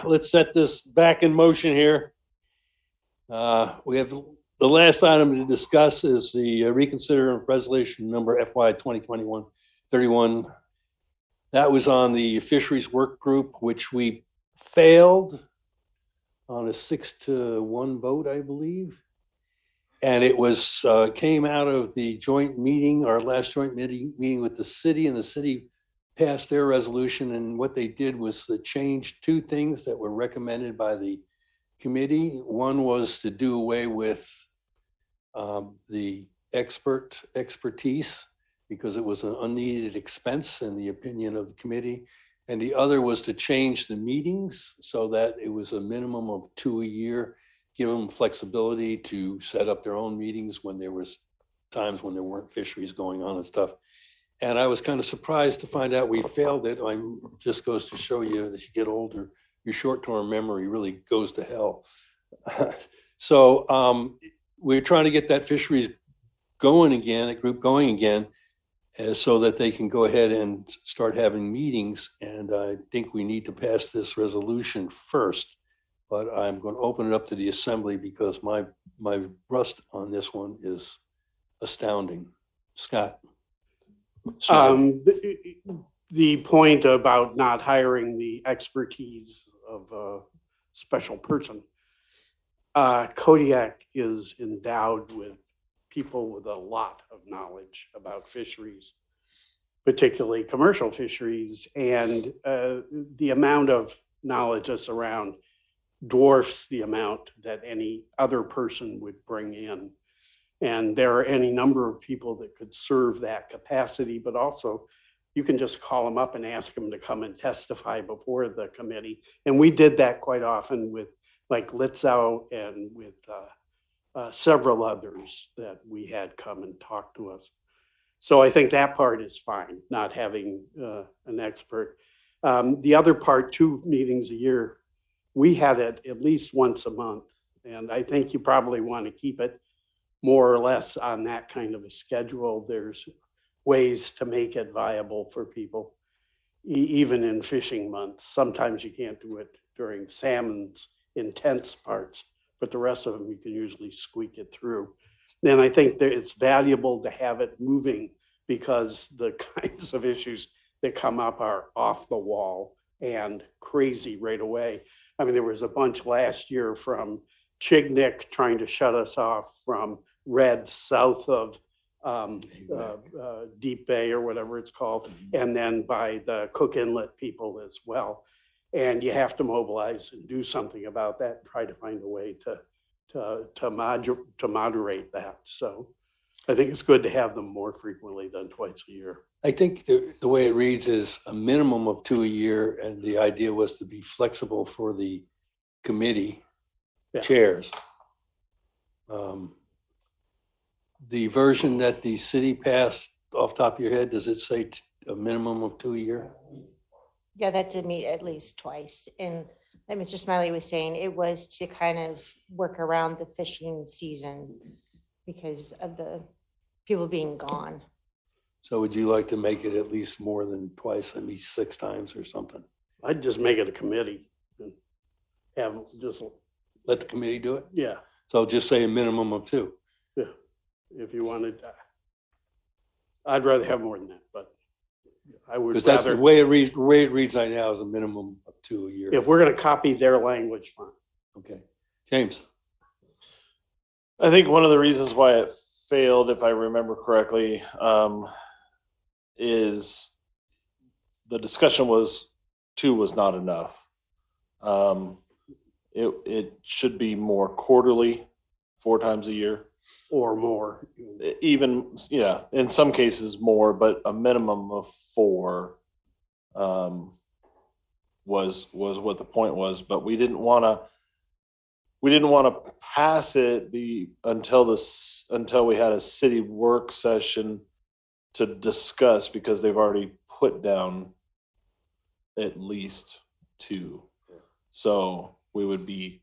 A: let's set this back in motion here. We have the last item to discuss is the reconsider of resolution number FY 2021-31. That was on the fisheries work group, which we failed on a 6-1 vote, I believe. And it was, came out of the joint meeting, our last joint meeting with the city, and the city passed their resolution. And what they did was to change two things that were recommended by the committee. One was to do away with the expertise because it was an unneeded expense in the opinion of the committee. And the other was to change the meetings so that it was a minimum of 2 a year, give them flexibility to set up their own meetings when there was times when there weren't fisheries going on and stuff. And I was kind of surprised to find out we failed it. Just goes to show you as you get older, your short-term memory really goes to hell. So we're trying to get that fisheries going again, a group going again, so that they can go ahead and start having meetings. And I think we need to pass this resolution first, but I'm going to open it up to the assembly because my rust on this one is astounding. Scott.
D: The point about not hiring the expertise of a special person. Kodiak is endowed with people with a lot of knowledge about fisheries, particularly commercial fisheries, and the amount of knowledge that's around dwarfs the amount that any other person would bring in. And there are any number of people that could serve that capacity, but also you can just call them up and ask them to come and testify before the committee. And we did that quite often with like Litzow and with several others that we had come and talk to us. So I think that part is fine, not having an expert. The other part, 2 meetings a year, we had it at least once a month. And I think you probably want to keep it more or less on that kind of a schedule. There's ways to make it viable for people, even in fishing months. Sometimes you can't do it during salmon's intense parts, but the rest of them you can usually squeak it through. Then I think that it's valuable to have it moving because the kinds of issues that come up are off the wall and crazy right away. I mean, there was a bunch last year from Chignik trying to shut us off from Red south of Deep Bay or whatever it's called, and then by the Cook Inlet people as well. And you have to mobilize and do something about that, try to find a way to moderate that. So I think it's good to have them more frequently than twice a year.
A: I think the way it reads is a minimum of 2 a year, and the idea was to be flexible for the committee chairs. The version that the city passed, off the top of your head, does it say a minimum of 2 a year?
I: Yeah, that did meet at least twice. And like Mr. Smiley was saying, it was to kind of work around the fishing season because of the people being gone.
A: So would you like to make it at least more than twice, at least 6 times or something?
D: I'd just make it a committee and have just,
A: Let the committee do it?
D: yeah,
A: So just say a minimum of 2.
D: if you wanted. I'd rather have more than that, but I would
A: Because that's the
D: rather,
A: way it reads right now is a minimum of 2 a year.
D: if we're gonna copy their language, fine.
A: Okay. James?
C: I think one of the reasons why it failed, if I remember correctly, is the discussion was 2 was not enough. It should be more quarterly, 4 times a year.
D: Or more.
C: Even, yeah, in some cases more, but a minimum of 4 was what the point was. But we didn't want to pass it until we had a city work session to discuss, because they've already put down at least 2. So we would be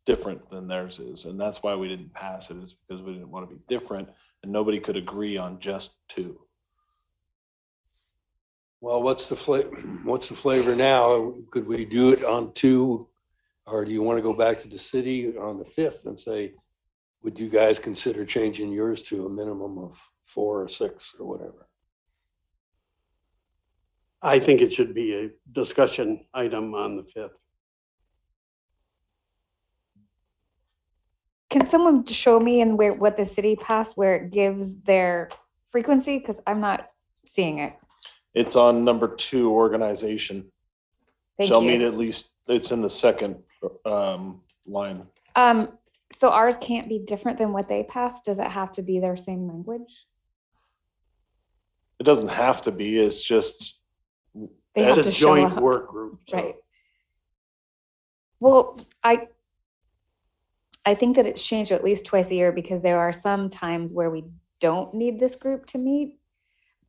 C: different than theirs is. And that's why we didn't pass it, is because we didn't want to be different and nobody could agree on just 2.
A: Well, what's the flavor now? Could we do it on 2? Or do you want to go back to the city on the 5th and say, would you guys consider changing yours to a minimum of 4 or 6 or whatever?
D: I think it should be a discussion item on the 5th.
K: Can someone show me in where, what the city passed, where it gives their frequency? Because I'm not seeing it.
C: It's on number 2, organization.
K: Thank
C: Shall meet
K: you.
C: at least, it's in the second line.
K: So ours can't be different than what they passed? Does it have to be their same language?
C: It doesn't have to be, it's just,
K: They
C: It's
K: have
D: It's
K: to
D: a
K: show
D: joint
K: up.
D: work group. so-
K: Right. Well, I think that it's changed at least twice a year because there are some times where we don't need this group to meet.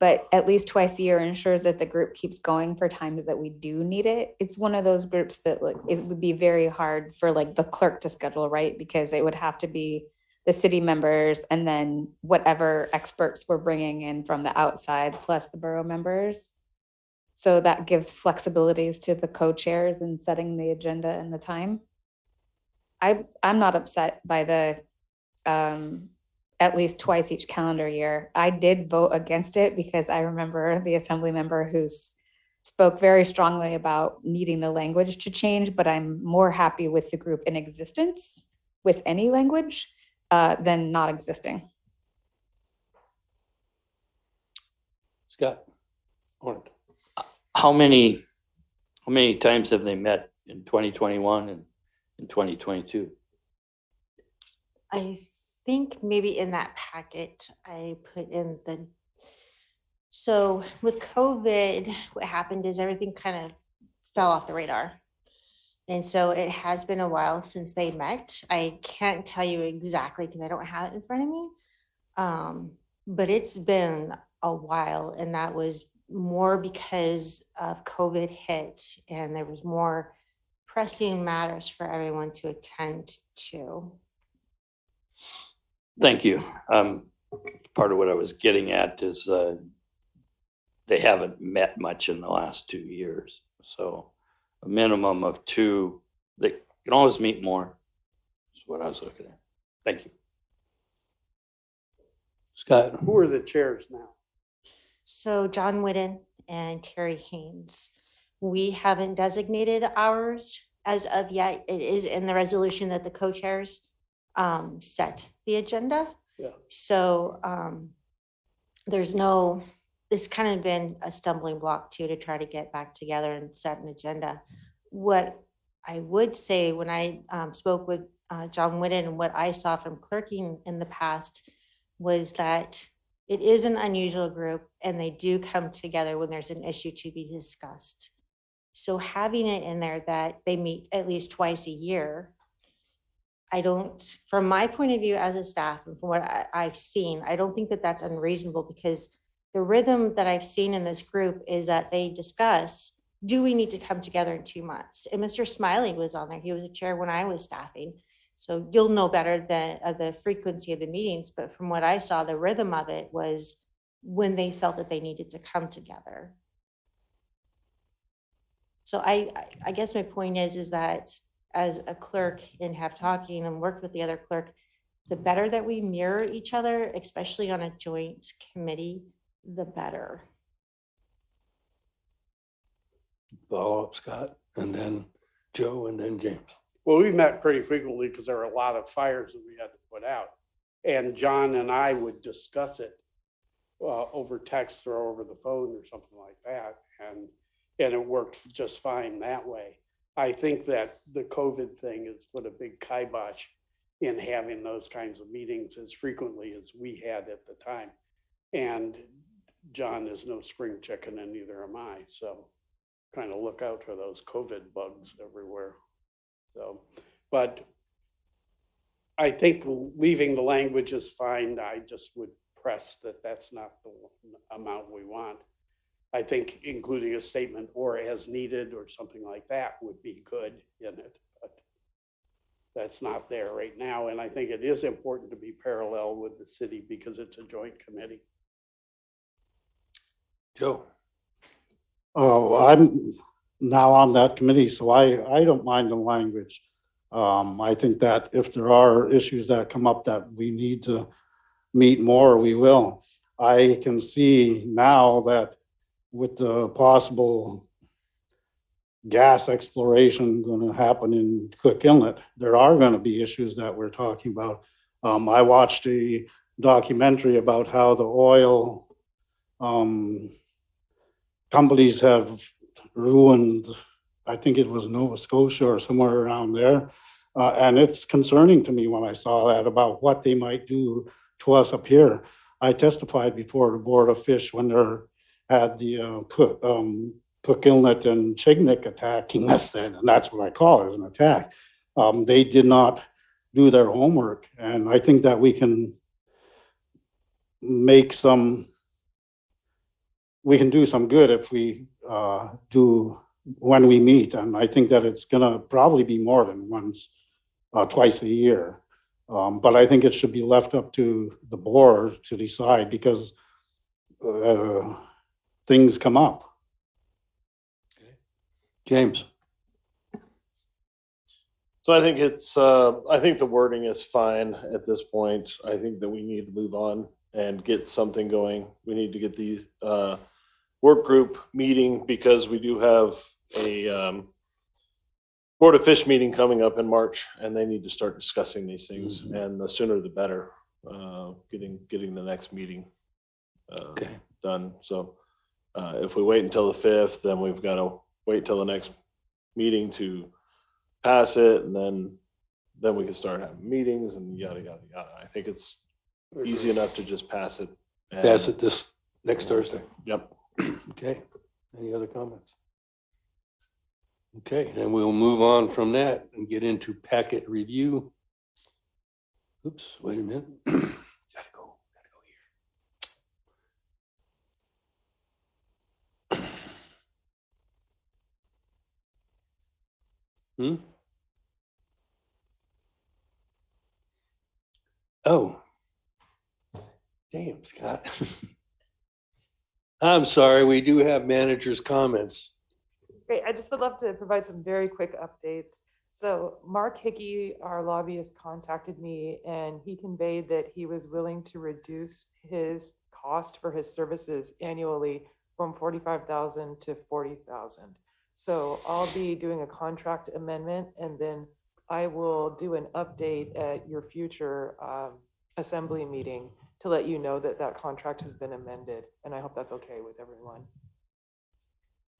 K: But at least twice a year ensures that the group keeps going for times that we do need it. It's one of those groups that like it would be very hard for like the clerk to schedule, right? Because it would have to be the city members and then whatever experts we're bringing in from the outside plus the borough members. So that gives flexibilities to the co-chairs in setting the agenda and the time. I'm not upset by the at least twice each calendar year. I did vote against it because I remember the assembly member who spoke very strongly about needing the language to change, but I'm more happy with the group in existence with any language than not existing.
A: Scott? Orange.
E: How many times have they met in 2021 and in 2022?
I: I think maybe in that packet, I put in so with COVID, what happened is everything kind of fell off the radar. And so it has been a while since they met. I can't tell you exactly because I don't have it in front of me. But it's been a while, and that was more because of COVID hit and there was more pressing matters for everyone to attend to.
E: Thank you. Part of what I was getting at is they haven't met much in the last 2 years. So a minimum of 2, they can always meet more. That's what I was looking at. Thank you.
A: Scott?
D: Who are the chairs now?
I: So John Whitten and Terry Haynes. We haven't designated ours as of yet. It is in the resolution that the co-chairs set the agenda.
D: Yeah.
I: So it's kind of been a stumbling block too, to try to get back together and set an agenda. What I would say when I spoke with John Whitten and what I saw from clerking in the past was that it is an unusual group and they do come together when there's an issue to be discussed. So having it in there that they meet at least twice a year, from my point of view as a staff and from what I've seen, I don't think that that's unreasonable because the rhythm that I've seen in this group is that they discuss, do we need to come together in 2 months? And Mr. Smiley was on there. He was a chair when I was staffing. So you'll know better the frequency of the meetings, but from what I saw, the rhythm of it was when they felt that they needed to come together. So I guess my point is that as a clerk and have talking and worked with the other clerk, the better that we mirror each other, especially on a joint committee, the better.
A: Follow up, Scott, and then Joe, and then James.
D: Well, we met pretty frequently because there were a lot of fires that we had to put out. And John and I would discuss it over text or over the phone or something like that. And it worked just fine that way. I think that the COVID thing has put a big kibosh in having those kinds of meetings as frequently as we had at the time. And John is no spring chicken and neither am I. So kind of look out for those COVID bugs everywhere. So, but I think leaving the language is fine. I just would press that that's not the amount we want. I think including a statement or as needed or something like that would be good in it, but that's not there right now. And I think it is important to be parallel with the city because it's a joint committee.
A: Joe?
F: Oh, I'm now on that committee, so I don't mind the language. I think that if there are issues that come up that we need to meet more, we will. I can see now that with the possible gas exploration going to happen in Cook Inlet, there are going to be issues that we're talking about. I watched a documentary about how the oil companies have ruined, I think it was Nova Scotia or somewhere around there. And it's concerning to me when I saw that about what they might do to us up here. I testified before the Board of Fish when they had the Cook Inlet and Chignik attacking us then, and that's what I call it, an attack. They did not do their homework, and I think that we can do some good if we do when we meet, and I think that it's gonna probably be more than once, twice a year. But I think it should be left up to the board to decide because things come up.
A: James.
C: So I think I think the wording is fine at this point. I think that we need to move on and get something going. We need to get the work group meeting because we do have a Board of Fish meeting coming up in March, and they need to start discussing these things.
A: Mm-hmm.
C: And the sooner the better, getting the next meeting done. So if we wait until the 5th, then we've got to wait till the next meeting to pass it, and then we can start having meetings and yada, yada, yada. I think it's easy enough to just pass it.
A: Pass it this next Thursday.
C: Yep.
A: Okay. Any other comments? Okay, then we'll move on from that and get into packet review. Oops, wait a minute. Gotta go here. Oh. Damn, Scott. I'm sorry, we do have managers' comments.
G: Great. I just would love to provide some very quick updates. So Mark Hickey, our lobbyist, contacted me and he conveyed that he was willing to reduce his cost for his services annually from $45,000 to $40,000. So I'll be doing a contract amendment and then I will do an update at your future assembly meeting to let you know that that contract has been amended. And I hope that's okay with everyone.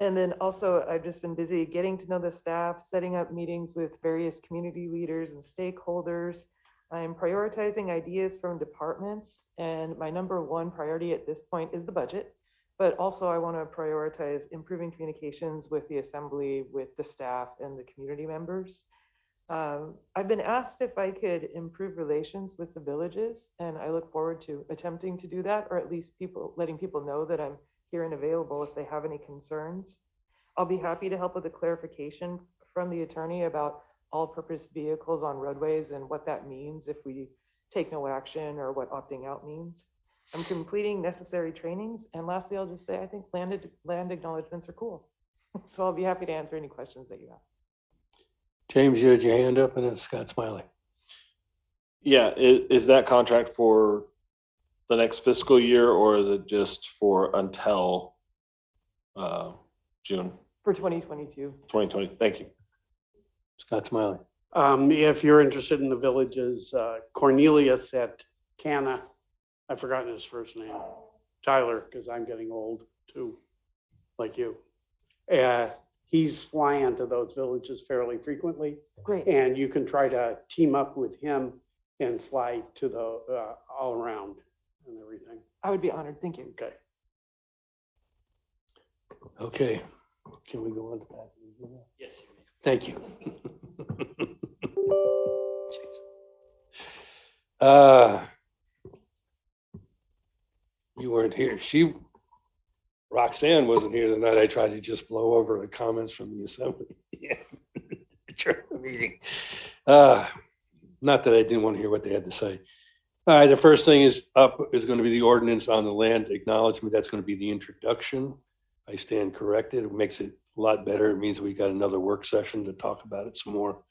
G: And then also, I've just been busy getting to know the staff, setting up meetings with various community leaders and stakeholders. I'm prioritizing ideas from departments, and my number one priority at this point is the budget. But also, I want to prioritize improving communications with the assembly, with the staff, and the community members. I've been asked if I could improve relations with the villages, and I look forward to attempting to do that, or at least letting people know that I'm here and available if they have any concerns. I'll be happy to help with a clarification from the attorney about all-purpose vehicles on roadways and what that means if we take no action or what opting out means. I'm completing necessary trainings. And lastly, I'll just say, I think land acknowledgements are cool. So I'll be happy to answer any questions that you have.
A: James, you had your hand up and then Scott smiling.
C: Yeah, is that contract for the next fiscal year, or is it just for until June
G: For 2022.
C: 2020? Thank you.
A: Scott smiling.
D: If you're interested in the villages, Cornelius at Canna, I've forgotten his first name, Tyler, because I'm getting old too, like you. He's flying to those villages fairly frequently.
G: Great.
D: And you can try to team up with him and fly to the all around and everything.
G: I would be honored. Thank you.
D: Okay.
A: Okay, can we go on to that? Yes. Thank you. You weren't here. Roxanne wasn't here the night I tried to just blow over the comments from the assembly. During the meeting. Not that I didn't want to hear what they had to say. All right, the first thing is going to be the ordinance on the land acknowledgement. That's going to be the introduction. I stand corrected. It makes it a lot better. It means we got another work session to talk about it some more.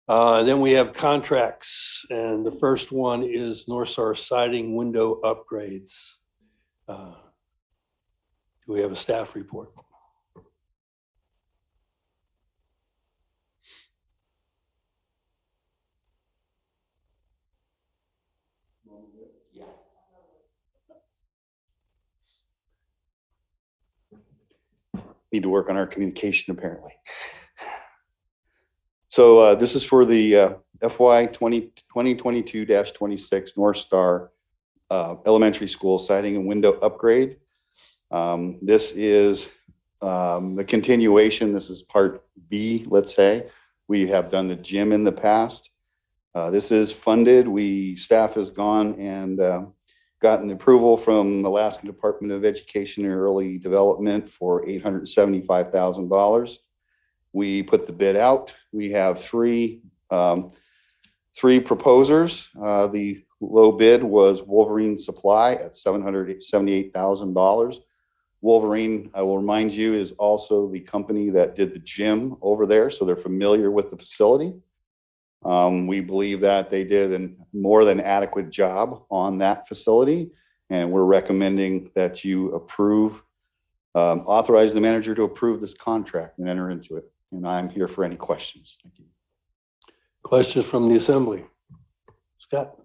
A: Then we have contracts, and the first one is North Star siding window upgrades. Do we have a staff report?
L: Need to work on our communication apparently. So this is for the FY 2022-26 North Star Elementary School siding and window upgrade. This is the continuation. This is part B, let's say. We have done the gym in the past. This is funded. Staff has gone and gotten approval from Alaska Department of Education and Early Development for $875,000. We put the bid out. We have three proposers. The low bid was Wolverine Supply at $778,000. Wolverine, I will remind you, is also the company that did the gym over there, so they're familiar with the facility. We believe that they did a more than adequate job on that facility, and we're recommending that you approve, authorize the manager to approve this contract and enter into it. And I'm here for any questions. Thank you.
A: Questions from the assembly? Scott?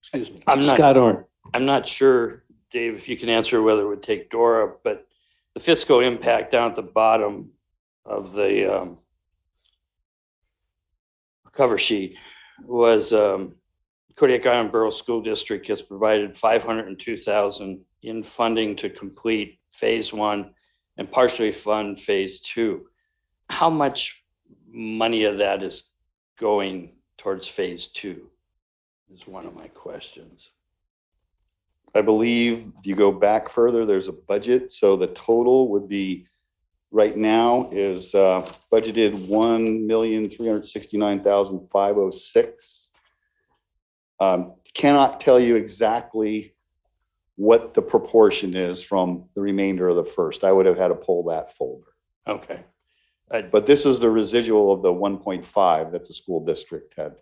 A: Excuse me.
E: I'm not-
A: Scott Orn.
E: I'm not sure, Dave, if you can answer whether it would take Dora, but the fiscal impact down at the bottom of the cover sheet was Kodiak Island Borough School District has provided $502,000 in funding to complete phase 1 and partially fund phase 2. How much money of that is going towards phase 2 is one of my questions.
L: I believe if you go back further, there's a budget. So the total would be right now is budgeted $1,369,506. Cannot tell you exactly what the proportion is from the remainder of the first. I would have had to pull that folder.
E: Okay.
L: But this is the residual of the 1.5 that the school district had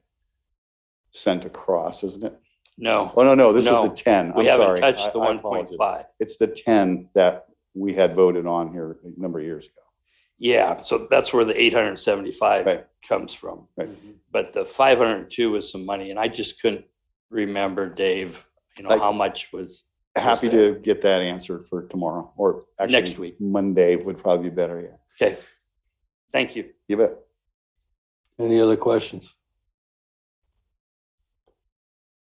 L: sent across, isn't it?
E: No,
L: Oh, no, this is
E: No,
L: the 10.
E: we
L: I'm
E: haven't
L: sorry.
E: touched the
L: I apologize.
E: 1.5.
L: It's the 10 that we had voted on here a number of years ago.
E: Yeah, so that's where the 875
L: Right.
E: comes from.
L: Right.
E: But the 502 was some money, and I just couldn't remember, Dave, how much was.
L: Happy
E: there?
L: to get that answered for tomorrow, or actually
E: Next week.
L: Monday would probably be better, yeah.
E: Okay. Thank you.
L: You bet.
A: Any other questions?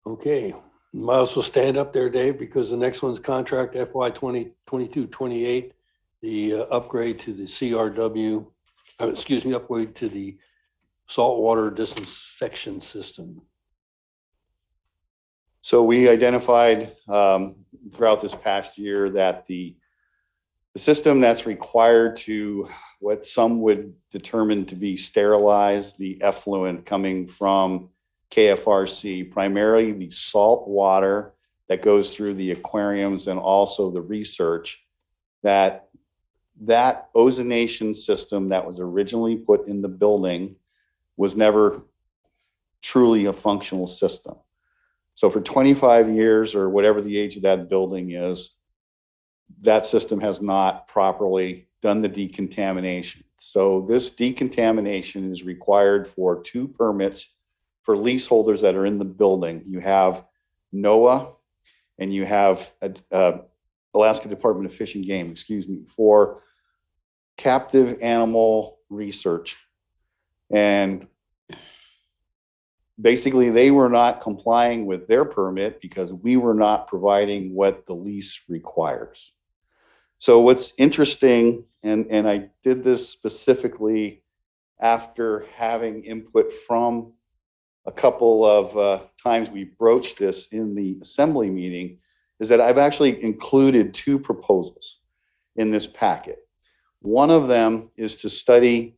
A: Okay, might also stand up there, Dave, because the next one's contract FY 2022-28, the upgrade to the CRW, upgrade to the saltwater disinfection system.
L: So we identified throughout this past year that the system that's required to what some would determine to be sterilized, the effluent coming from KFRC, primarily the salt water that goes through the aquariums and also the research, that ozonation system that was originally put in the building was never truly a functional system. So for 25 years or whatever the age of that building is, that system has not properly done the decontamination. So this decontamination is required for 2 permits for leaseholders that are in the building. You have NOAA and you have Alaska Department of Fish and Game, for captive animal research. And basically they were not complying with their permit because we were not providing what the lease requires. So what's interesting, and I did this specifically after having input from a couple of times we broached this in the assembly meeting, is that I've actually included 2 proposals in this packet. One of them is to study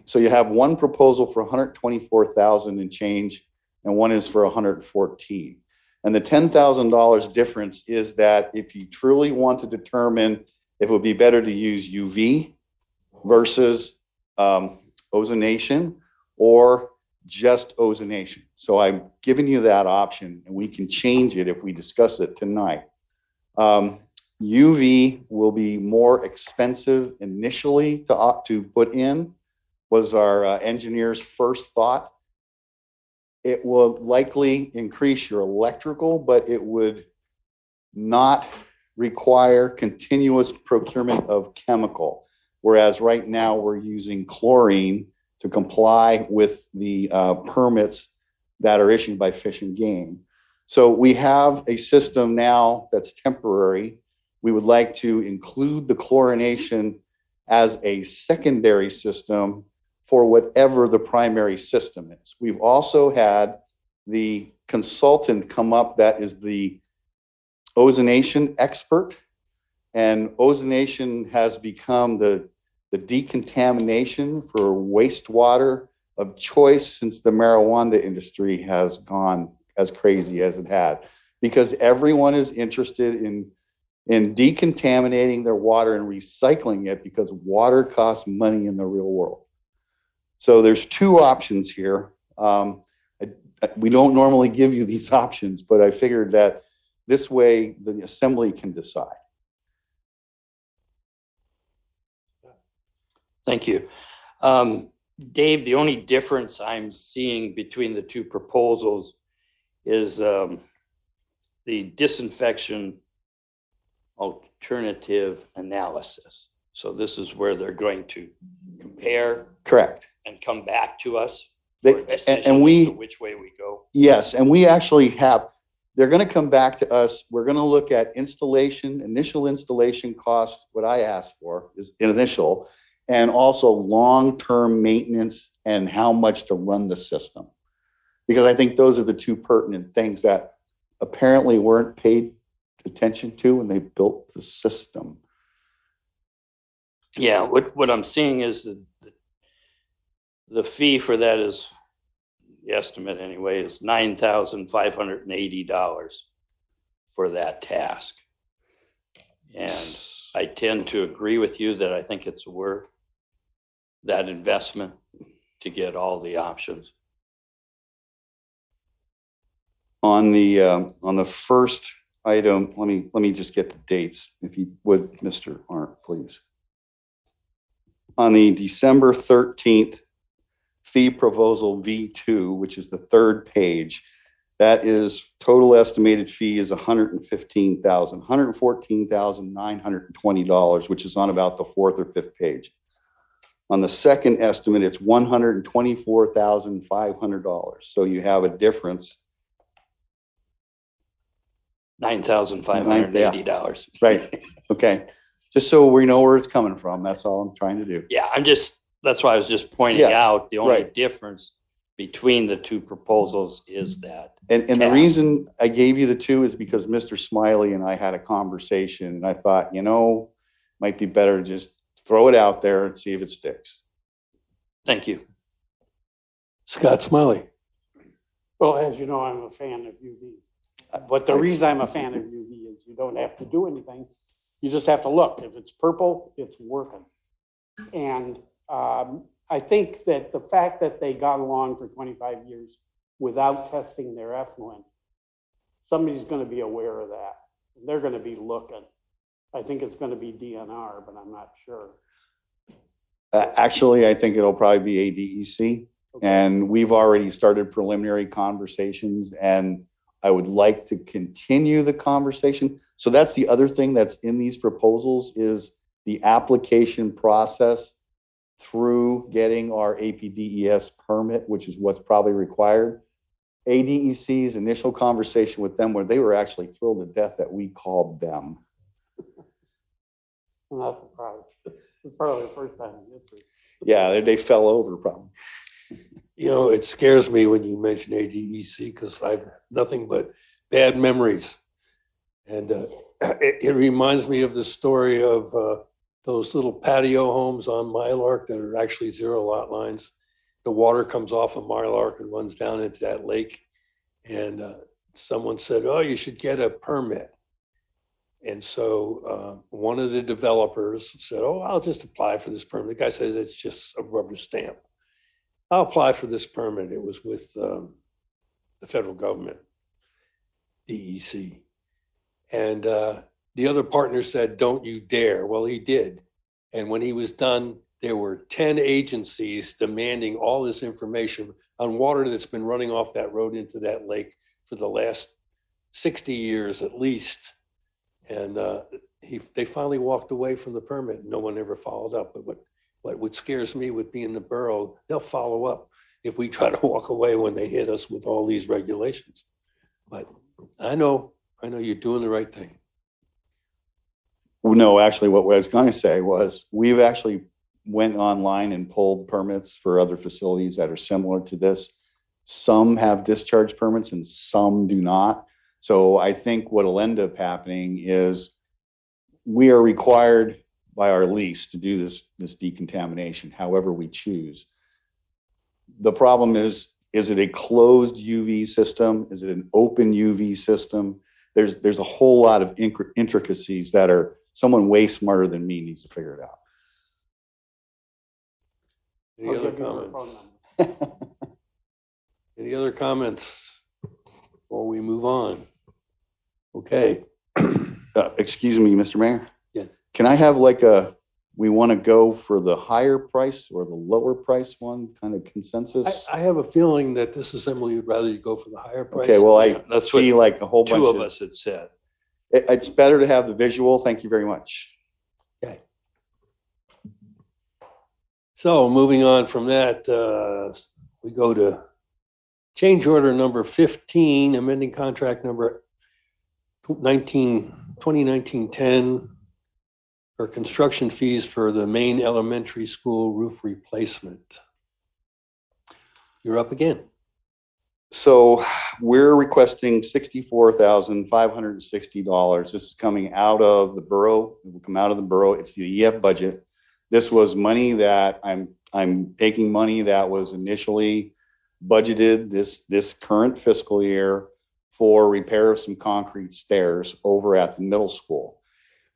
L: so you have one proposal for 124,000 and change, and one is for 114. And the $10,000 difference is that if you truly want to determine if it would be better to use UV versus ozonation or just ozonation. So I'm giving you that option, and we can change it if we discuss it tonight. UV will be more expensive initially to put in, was our engineer's first thought. It will likely increase your electrical, but it would not require continuous procurement of chemical. Whereas right now we're using chlorine to comply with the permits that are issued by Fish and Game. So we have a system now that's temporary. We would like to include the chlorination as a secondary system for whatever the primary system is. We've also had the consultant come up that is the ozonation expert, and ozonation has become the decontamination for wastewater of choice since the marijuana industry has gone as crazy as it had, because everyone is interested in decontaminating their water and recycling it, because water costs money in the real world. So there's two options here. We don't normally give you these options, but I figured that this way the assembly can decide.
E: Thank you. Dave, the only difference I'm seeing between the two proposals is the disinfection alternative analysis. So this is where they're going to compare.
L: Correct.
E: And come back to us.
L: And we,
E: as to which way we go.
L: Yes, and we actually have, they're going to come back to us. We're going to look at initial installation costs. What I asked for is initial, and also long-term maintenance and how much to run the system. Because I think those are the two pertinent things that apparently weren't paid attention to when they built the system.
E: Yeah, what I'm seeing is the fee for that is, the estimate anyway, is $9,580 for that task. And I tend to agree with you that I think it's worth that investment to get all the options.
L: On the first item, let me just get the dates, if you would, Mr. Arndt, please. On the December 13th fee proposal V2, which is the third page, that is total estimated fee is $114,920, which is on about the fourth or fifth page. On the second estimate, it's $124,500. So you have a difference.
E: $9,580.
L: Right. Okay. Just so we know where it's coming from. That's all I'm trying to do.
E: Yeah, that's why I was just pointing out the only difference between the two proposals is that.
L: And the reason I gave you the two is because Mr. Smiley and I had a conversation, and I thought, might be better to just throw it out there and see if it sticks.
E: Thank you.
A: Scott Smiley.
D: Well, as you know, I'm a fan of UV. But the reason I'm a fan of UV is you don't have to do anything. You just have to look. If it's purple, it's working. And I think that the fact that they got along for 25 years without testing their effluent, somebody's going to be aware of that. They're going to be looking. I think it's going to be DNR, but I'm not sure.
L: Actually, I think it'll probably be ADEC. Okay. And we've already started preliminary conversations, and I would like to continue the conversation. So that's the other thing that's in these proposals is the application process through getting our APDES permit, which is what's probably required. ADEC's initial conversation with them, where they were actually thrilled to death that we called them.
D: I'm not surprised. It's probably the first time in history.
L: Yeah, they fell over probably.
A: It scares me when you mention ADEC because I've nothing but bad memories. And it reminds me of the story of those little patio homes on Mylark that are actually zero lot lines. The water comes off of Mylark and runs down into that lake. And someone said, oh, you should get a permit. And so one of the developers said, oh, I'll just apply for this permit. The guy says it's just a rubber stamp. I'll apply for this permit. It was with the federal government, DEC. And the other partner said, don't you dare. Well, he did. And when he was done, there were 10 agencies demanding all this information on water that's been running off that road into that lake for the last 60 years at least. And they finally walked away from the permit. No one ever followed up. But what scares me with being the borough, they'll follow up if we try to walk away when they hit us with all these regulations. But I know you're doing the right thing.
L: No, actually, what I was going to say was we've actually went online and pulled permits for other facilities that are similar to this. Some have discharge permits and some do not. So I think what'll end up happening is we are required by our lease to do this decontamination, however we choose. The problem is it a closed UV system? Is it an open UV system? There's a whole lot of intricacies that are someone way smarter than me needs to figure it out.
A: Any other comments? Any other comments before we move on? Okay.
L: Excuse me, Mr. Mayor.
A: Yeah.
L: Can I have we want to go for the higher price or the lower price one, kind of consensus?
A: I have a feeling that this assembly would rather you go for the higher price.
L: Okay, well, I
E: That's
L: see like a whole bunch
E: two of us had said.
L: It's better to have the visual. Thank you very much.
A: Okay. So moving on from that, we go to change order number 15, amending contract number 2019-10 for construction fees for the main elementary school roof replacement. You're up again.
L: So we're requesting $64,560. This is coming out of the borough. It will come out of the borough. It's the EF budget. This was money that I'm taking money that was initially budgeted this current fiscal year for repair of some concrete stairs over at the middle school.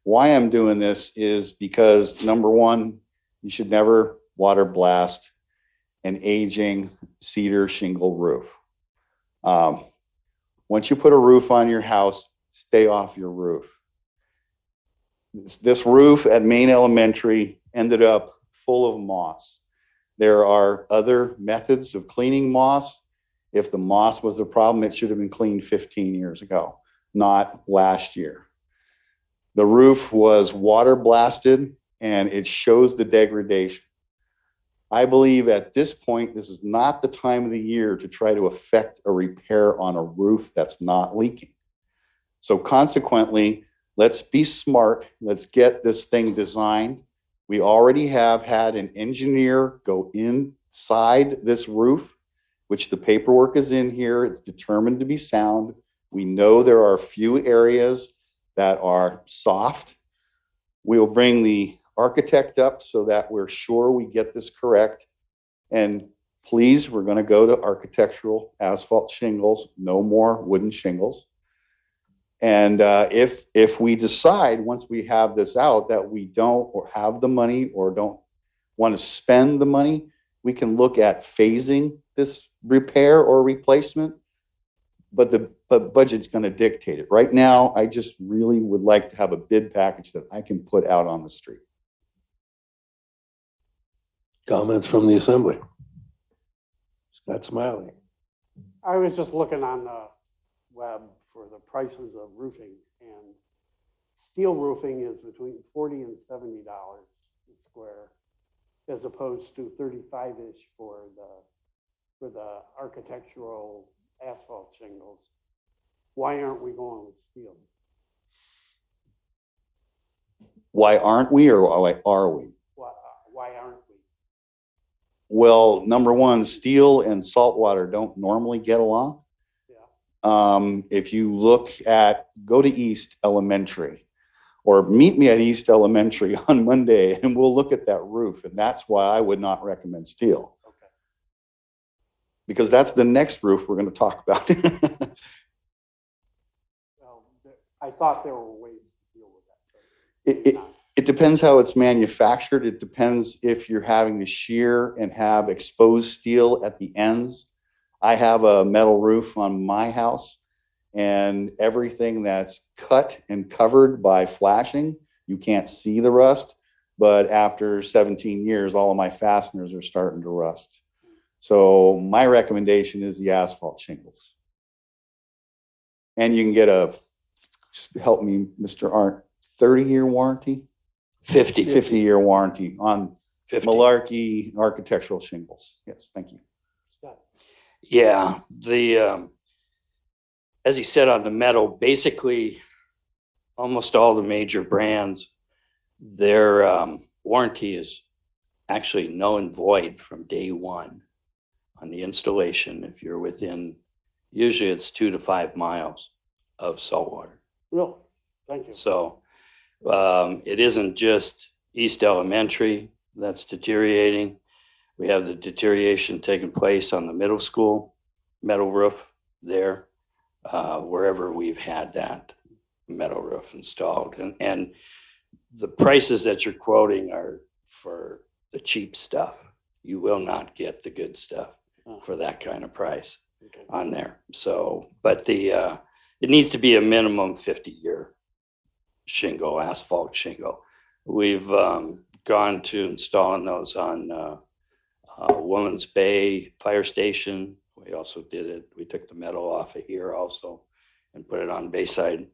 L: Why I'm doing this is because, number one, you should never water blast an aging cedar shingle roof. Once you put a roof on your house, stay off your roof. This roof at Main Elementary ended up full of moss. There are other methods of cleaning moss. If the moss was the problem, it should have been cleaned 15 years ago, not last year. The roof was water blasted and it shows the degradation. I believe at this point, this is not the time of the year to try to effect a repair on a roof that's not leaking. So consequently, let's be smart. Let's get this thing designed. We already have had an engineer go inside this roof, which the paperwork is in here. It's determined to be sound. We know there are a few areas that are soft. We will bring the architect up so that we're sure we get this correct. And please, we're going to go to architectural asphalt shingles, no more wooden shingles. And if we decide once we have this out that we don't or have the money or don't want to spend the money, we can look at phasing this repair or replacement. But the budget's going to dictate it. Right now, I just really would like to have a bid package that I can put out on the street.
A: Comments from the assembly? Scott Smiley.
D: I was just looking on the web for the prices of roofing, and steel roofing is between $40 and $70 a square, as opposed to 35-ish for the architectural asphalt shingles. Why aren't we going with steel?
L: Why aren't we, or why are we?
D: Why aren't we?
L: Well, number one, steel and salt water don't normally get along. If you go to East Elementary or meet me at East Elementary on Monday and we'll look at that roof. And that's why I would not recommend steel.
D: Okay.
L: Because that's the next roof we're going to talk about.
D: Well, I thought there were ways to
L: It depends how it's manufactured. It depends if you're having to shear and have exposed steel at the ends. I have a metal roof on my house, and everything that's cut and covered by flashing, you can't see the rust. But after 17 years, all of my fasteners are starting to rust. So my recommendation is the asphalt shingles. And you can get help me, Mr. Arndt, 30-year warranty? 50-year warranty on
E: 50.
L: Malarkey architectural shingles. Yes, thank you.
E: Yeah, as he said on the metal, basically almost all the major brands, their warranty is actually null and void from day one on the installation. If you're within, usually it's 2 to 5 miles of saltwater.
D: No, thank you.
E: So it isn't just East Elementary that's deteriorating. We have the deterioration taking place on the middle school, metal roof there, wherever we've had that metal roof installed. And the prices that you're quoting are for the cheap stuff. You will not get the good stuff for that kind of price on there. So, but it needs to be a minimum 50-year shingle, asphalt shingle. We've gone to installing those on Woman's Bay Fire Station. We also did it. We took the metal off of here also and put it on Bayside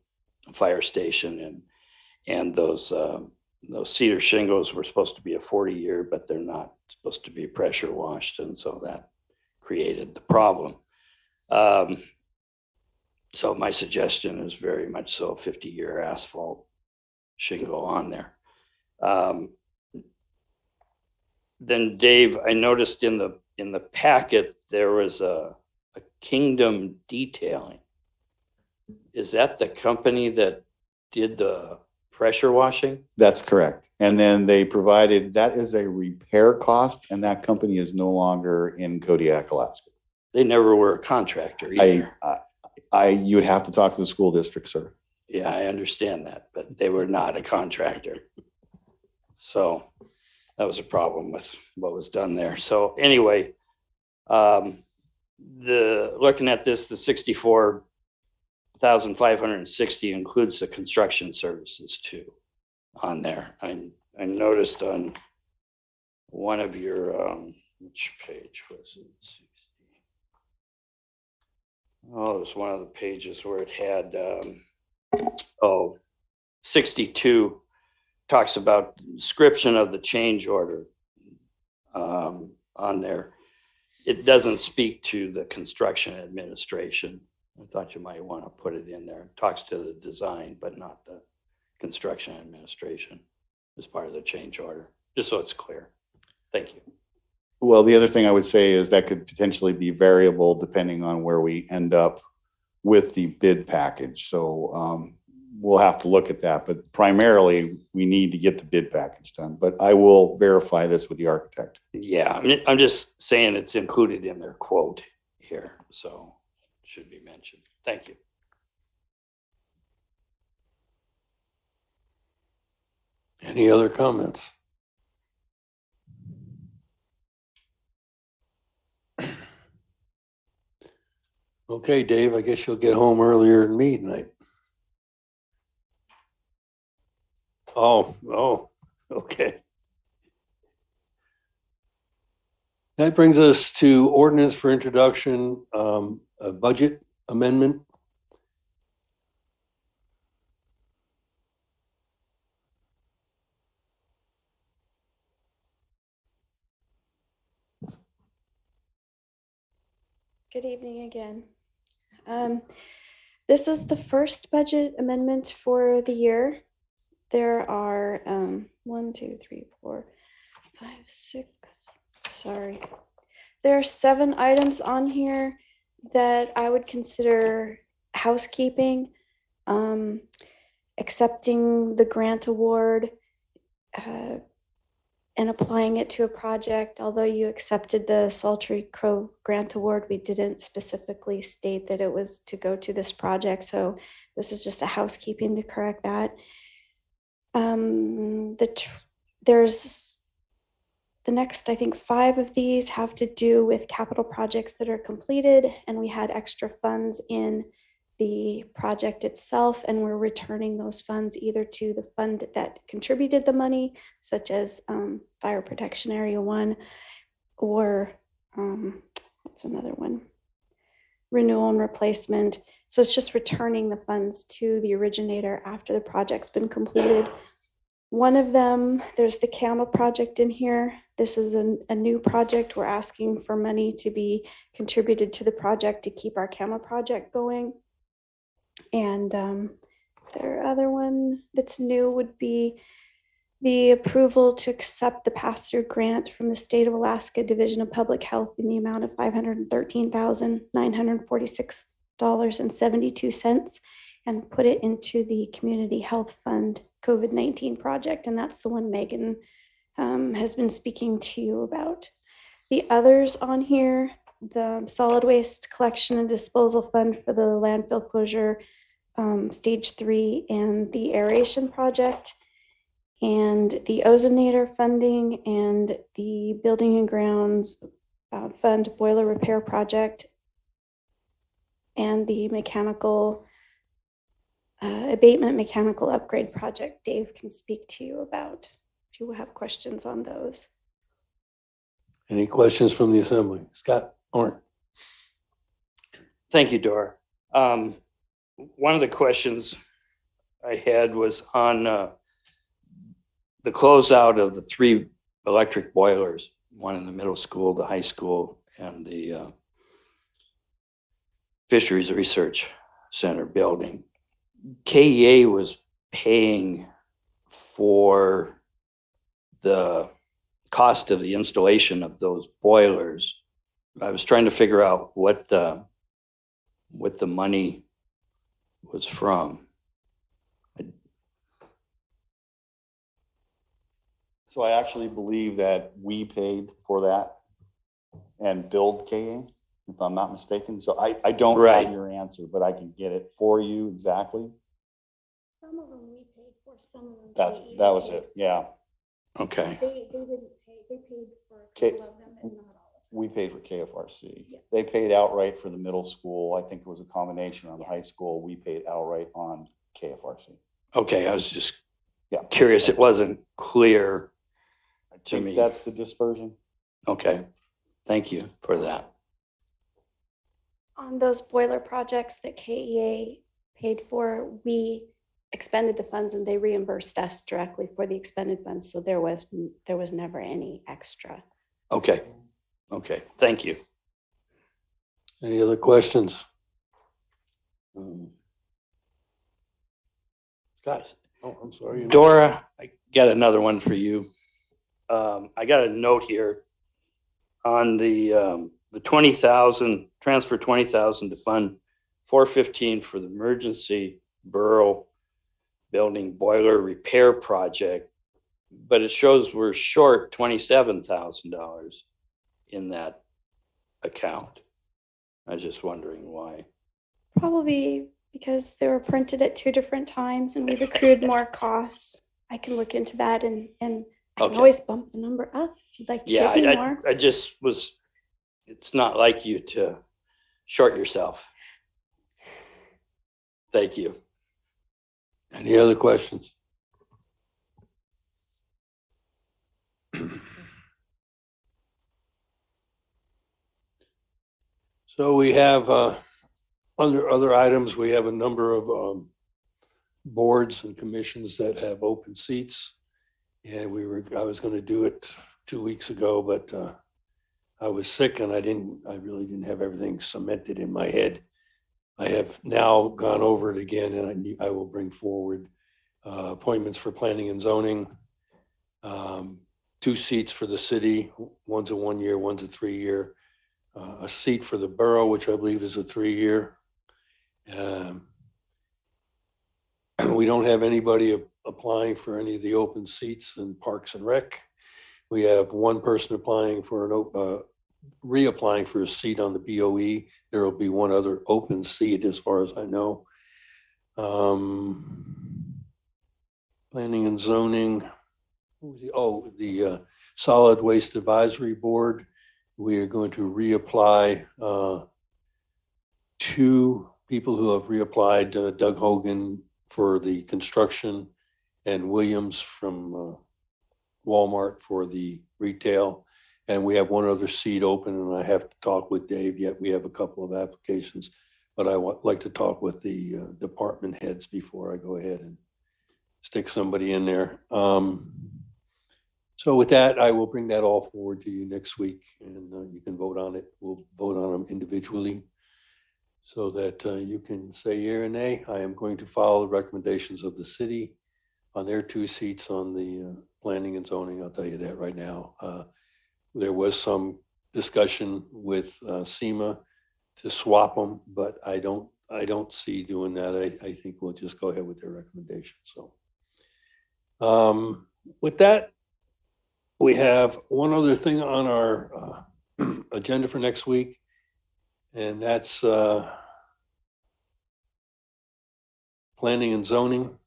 E: Fire Station. And those cedar shingles were supposed to be a 40-year, but they're not supposed to be pressure washed. And so that created the problem. So my suggestion is very much so 50-year asphalt shingle on there. Then Dave, I noticed in the packet, there was a Kingdom Detailing. Is that the company that did the pressure washing?
L: That's correct. And then they provided, that is a repair cost, and that company is no longer in Kodiak, Alaska.
E: They never were a contractor either.
L: You would have to talk to the school district, sir.
E: Yeah, I understand that, but they were not a contractor. So that was a problem with what was done there. So anyway, looking at this, the 64,560 includes the construction services too on there. I noticed on one of your, which page was it? Oh, it was one of the pages where it had, 62 talks about the description of the change order on there. It doesn't speak to the construction administration. I thought you might want to put it in there. It talks to the design, but not the construction administration as part of the change order, just so it's clear. Thank you.
L: Well, the other thing I would say is that could potentially be variable depending on where we end up with the bid package. So we'll have to look at that, but primarily we need to get the bid package done. But I will verify this with the architect.
E: Yeah, I'm just saying it's included in their quote here, so it should be mentioned. Thank you.
A: Any other comments? Okay, Dave, I guess you'll get home earlier than me tonight. Oh, okay. That brings us to ordinance for introduction, a budget amendment.
B: Good evening again. This is the first budget amendment for the year. There are 1, 2, 3, 4, 5, 6. Sorry. There are 7 items on here that I would consider housekeeping, accepting the grant award, and applying it to a project. Although you accepted the Sultry Crow Grant Award, we didn't specifically state that it was to go to this project. So this is just a housekeeping to correct that. There's the next, I think 5 of these have to do with capital projects that are completed, and we had extra funds in the project itself, and we're returning those funds either to the fund that contributed the money, such as Fire Protection Area 1, or what's another one? Renewal and replacement. So it's just returning the funds to the originator after the project's been completed. One of them, there's the CAMA project in here. This is a new project. We're asking for money to be contributed to the project to keep our CAMA project going. And their other one that's new would be the approval to accept the pass-through grant from the State of Alaska Division of Public Health in the amount of $513,946.72 and put it into the Community Health Fund COVID-19 project. And that's the one Megan has been speaking to you about. The others on here, the Solid Waste Collection and Disposal Fund for the landfill closure, stage 3, and the aeration project, and the ozonator funding, and the building and grounds fund boiler repair project, and the mechanical abatement mechanical upgrade project. Dave can speak to you about if you have questions on those.
A: Any questions from the assembly? Scott Orn.
E: Thank you, Dora. One of the questions I had was on the closeout of the 3 electric boilers, one in the middle school, the high school, and the Fisheries Research Center building. KEA was paying for the cost of the installation of those boilers. I was trying to figure out what the money was from.
L: So I actually believe that we paid for that and billed KA, if I'm not mistaken. So I don't
E: Right.
L: have your answer, but I can get it for you exactly.
B: Some of them we paid for, some of them.
L: That was it. Yeah.
E: Okay.
B: They didn't pay, they paid for a
L: Okay.
B: couple of them, but not all of them.
L: We paid for KFRC.
B: Yeah.
L: They paid outright for the middle school. I think it was a combination on the
B: Yeah.
L: high school. We paid outright on KFRC.
E: Okay, I was just
L: Yeah.
E: curious. It wasn't clear
L: I
E: to
L: think
E: me.
L: that's the dispersion.
E: Okay, thank you for that.
B: On those boiler projects that KEA paid for, we expended the funds and they reimbursed us directly for the expended funds. So there was never any extra.
E: Okay, thank you.
A: Any other questions? Scott? Oh, I'm sorry.
E: Dora, I got another one for you. I got a note here on the 20,000, transfer 20,000 to fund 415 for the emergency borough building boiler repair project, but it shows we're short $27,000 in that account. I was just wondering why.
B: Probably because they were printed at 2 different times and we've accrued more costs. I can look into that and I can
E: Okay.
B: always bump the number up if you'd like to
E: Yeah,
B: give me more.
E: I just was, it's not like you to short yourself. Thank you.
A: Any other questions? So we have, under other items, we have a number of boards and commissions that have open seats. And I was going to do it 2 weeks ago, but I was sick and I really didn't have everything cemented in my head. I have now gone over it again and I will bring forward appointments for planning and zoning, 2 seats for the city, one's a 1-year, one's a 3-year, a seat for the borough, which I believe is a 3-year. We don't have anybody applying for any of the open seats in Parks and Rec. We have one person applying for reapplying for a seat on the BOE. There will be one other open seat as far as I know. Planning and zoning. The Solid Waste Advisory Board. We are going to reapply 2 people who have reapplied, Doug Hogan for the construction and Williams from Walmart for the retail. And we have 1 other seat open, and I have to talk with Dave yet. We have a couple of applications, but I would like to talk with the department heads before I go ahead and stick somebody in there. So with that, I will bring that all forward to you next week, and you can vote on it. We'll vote on them individually so that you can say yea or nay. I am going to follow the recommendations of the city on their 2 seats on the planning and zoning. I'll tell you that right now. There was some discussion with SEMA to swap them, but I don't see doing that. I think we'll just go ahead with their recommendation. So with that, we have one other thing on our agenda for next week, and that's planning and zoning.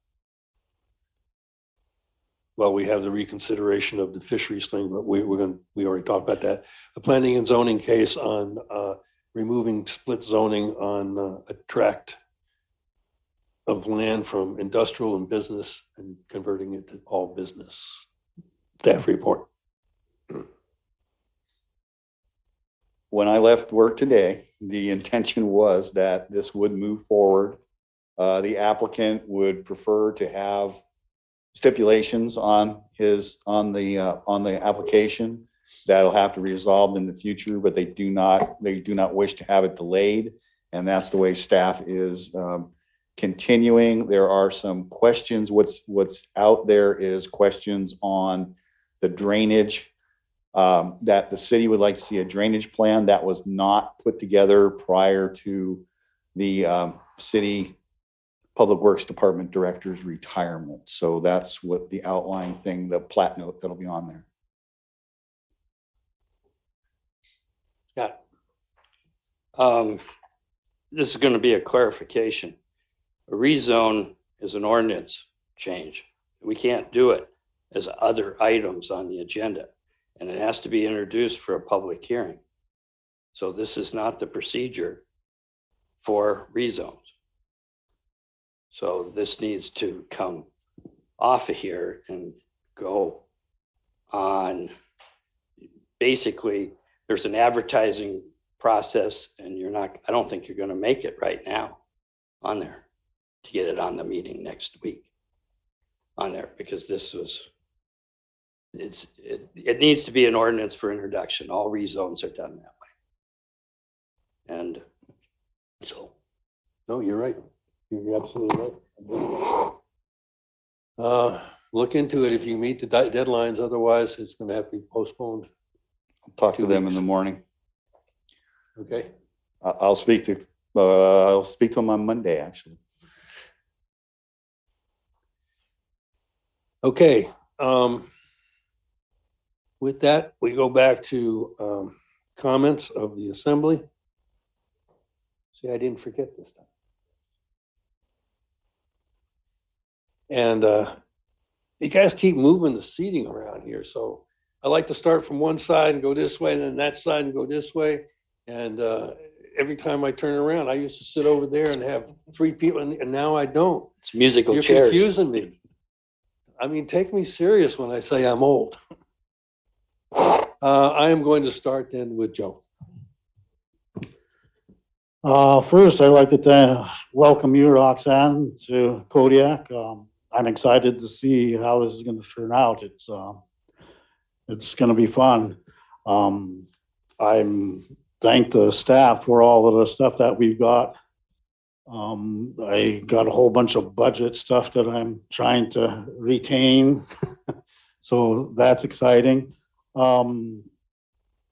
A: Well, we have the reconsideration of the fisheries thing, but we already talked about that. The planning and zoning case on removing split zoning on a tract of land from industrial and business and converting it to all business. Staff report.
L: When I left work today, the intention was that this would move forward. The applicant would prefer to have stipulations on the application that'll have to be resolved in the future, but they do not wish to have it delayed. And that's the way staff is continuing. There are some questions. What's out there is questions on the drainage, that the city would like to see a drainage plan that was not put together prior to the city Public Works Department Director's retirement. So that's what the outline thing, the plat note that'll be on there.
E: Yeah. This is going to be a clarification. A rezone is an ordinance change. We can't do it as other items on the agenda, and it has to be introduced for a public hearing. So this is not the procedure for rezones. So this needs to come off of here and go on. Basically, there's an advertising process, and I don't think you're going to make it right now on there to get it on the meeting next week on there, because it needs to be an ordinance for introduction. All rezones are done that way. And so.
A: No, you're right. You're absolutely right. Look into it if you meet the deadlines. Otherwise, it's going to have to be postponed.
L: I'll talk to them in the morning.
A: Okay.
L: I'll speak to them on Monday, actually.
A: Okay. With that, we go back to comments of the assembly. See, I didn't forget this time. And you guys keep moving the seating around here. So I like to start from one side and go this way, and then that side and go this way. And every time I turn around, I used to sit over there and have 3 people, and now I don't.
E: It's musical
A: You're
E: chairs.
A: confusing me. I mean, take me serious when I say I'm old. I am going to start then with Joe.
F: First, I'd like to welcome you, Roxanne, to Kodiak. I'm excited to see how this is going to turn out. It's going to be fun. I'm thank the staff for all of the stuff that we've got. I got a whole bunch of budget stuff that I'm trying to retain. So that's exciting.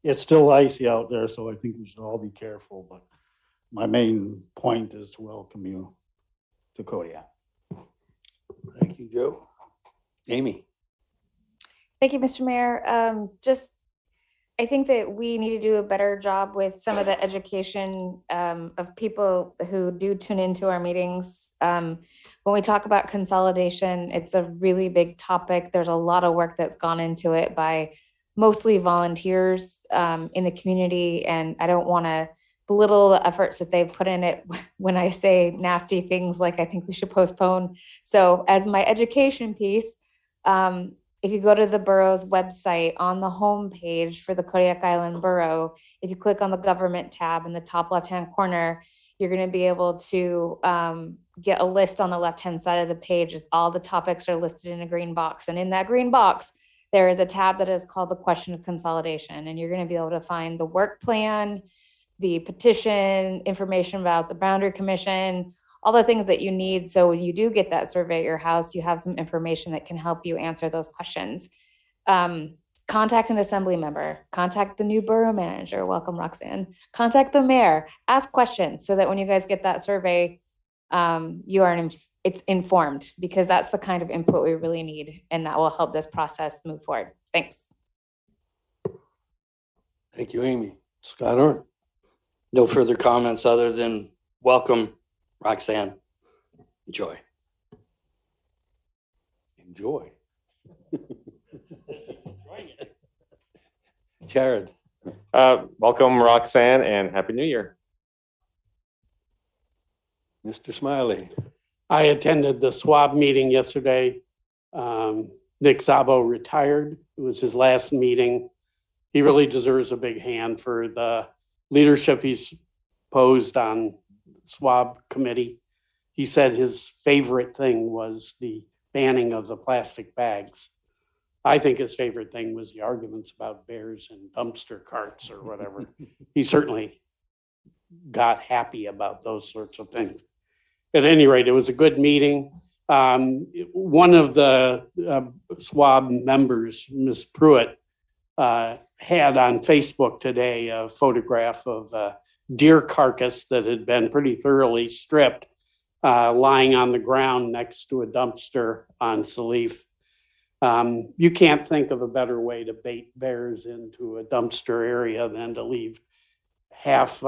F: It's still icy out there, so I think we should all be careful, but my main point is to welcome you to Kodiak.
A: Thank you, Joe. Amy.
K: Thank you, Mr. Mayor. I think that we need to do a better job with some of the education of people who do tune into our meetings. When we talk about consolidation, it's a really big topic. There's a lot of work that's gone into it by mostly volunteers in the community. And I don't want to belittle the efforts that they've put in it when I say nasty things like I think we should postpone. So as my education piece, if you go to the borough's website on the home page for the Kodiak Island Borough, if you click on the government tab in the top left-hand corner, you're going to be able to get a list on the left-hand side of the page as all the topics are listed in a green box. And in that green box, there is a tab that is called the question of consolidation. And you're going to be able to find the work plan, the petition, information about the boundary commission, all the things that you need. So when you do get that survey at your house, you have some information that can help you answer those questions. Contact an assembly member, contact the new borough manager. Welcome, Roxanne. Contact the mayor, ask questions so that when you guys get that survey, it's informed, because that's the kind of input we really need. And that will help this process move forward. Thanks.
A: Thank you, Amy. Scott Orn.
E: No further comments other than welcome, Roxanne. Enjoy.
A: Enjoy. Jared.
J: Welcome, Roxanne, and Happy New Year.
A: Mr. Smiley.
D: I attended the SWAB meeting yesterday. Nick Szabo retired. It was his last meeting. He really deserves a big hand for the leadership he's posed on SWAB committee. He said his favorite thing was the banning of the plastic bags. I think his favorite thing was the arguments about bears and dumpster carts or whatever. He certainly got happy about those sorts of things. At any rate, it was a good meeting. One of the SWAB members, Ms. Pruitt, had on Facebook today a photograph of a deer carcass that had been pretty thoroughly stripped, lying on the ground next to a dumpster on Salif. You can't think of a better way to bait bears into a dumpster area than to leave half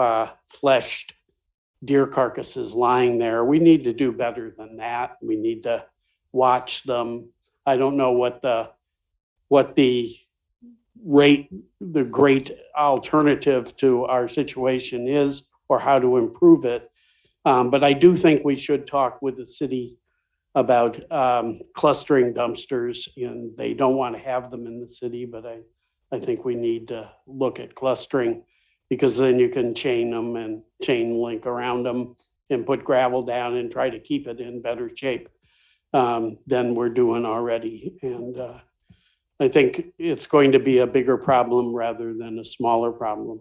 D: fleshed deer carcasses lying there. We need to do better than that. We need to watch them. I don't know what the great alternative to our situation is or how to improve it. But I do think we should talk with the city about clustering dumpsters, and they don't want to have them in the city, but I think we need to look at clustering, because then you can chain them and chain link around them and put gravel down and try to keep it in better shape than we're doing already. And I think it's going to be a bigger problem rather than a smaller problem.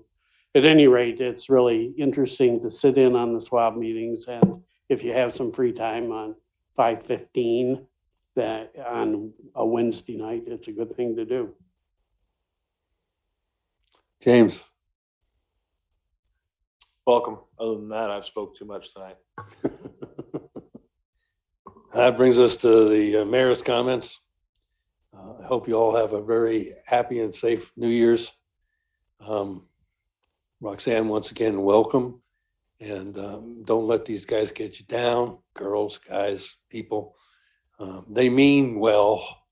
D: At any rate, it's really interesting to sit in on the SWAB meetings, and if you have some free time on 5:15 that on a Wednesday night, it's a good thing to do.
A: James.
C: Welcome. Other than that, I've spoke too much tonight.
A: That brings us to the mayor's comments. I hope you all have a very happy and safe New Year's. Roxanne, once again, welcome. And don't let these guys get you down, girls, guys, people. They mean well.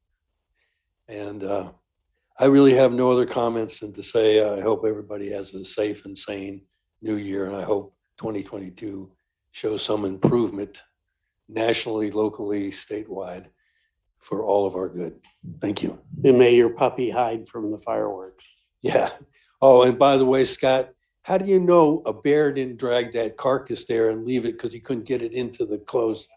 A: And I really have no other comments than to say I hope everybody has a safe and sane New Year. And I hope 2022 shows some improvement nationally, locally, statewide for all of our good. Thank you.
D: And may your puppy hide from the fireworks.
A: Yeah. Oh, and by the way, Scott, how do you know a bear didn't drag that carcass there and leave it because he couldn't get it into the closed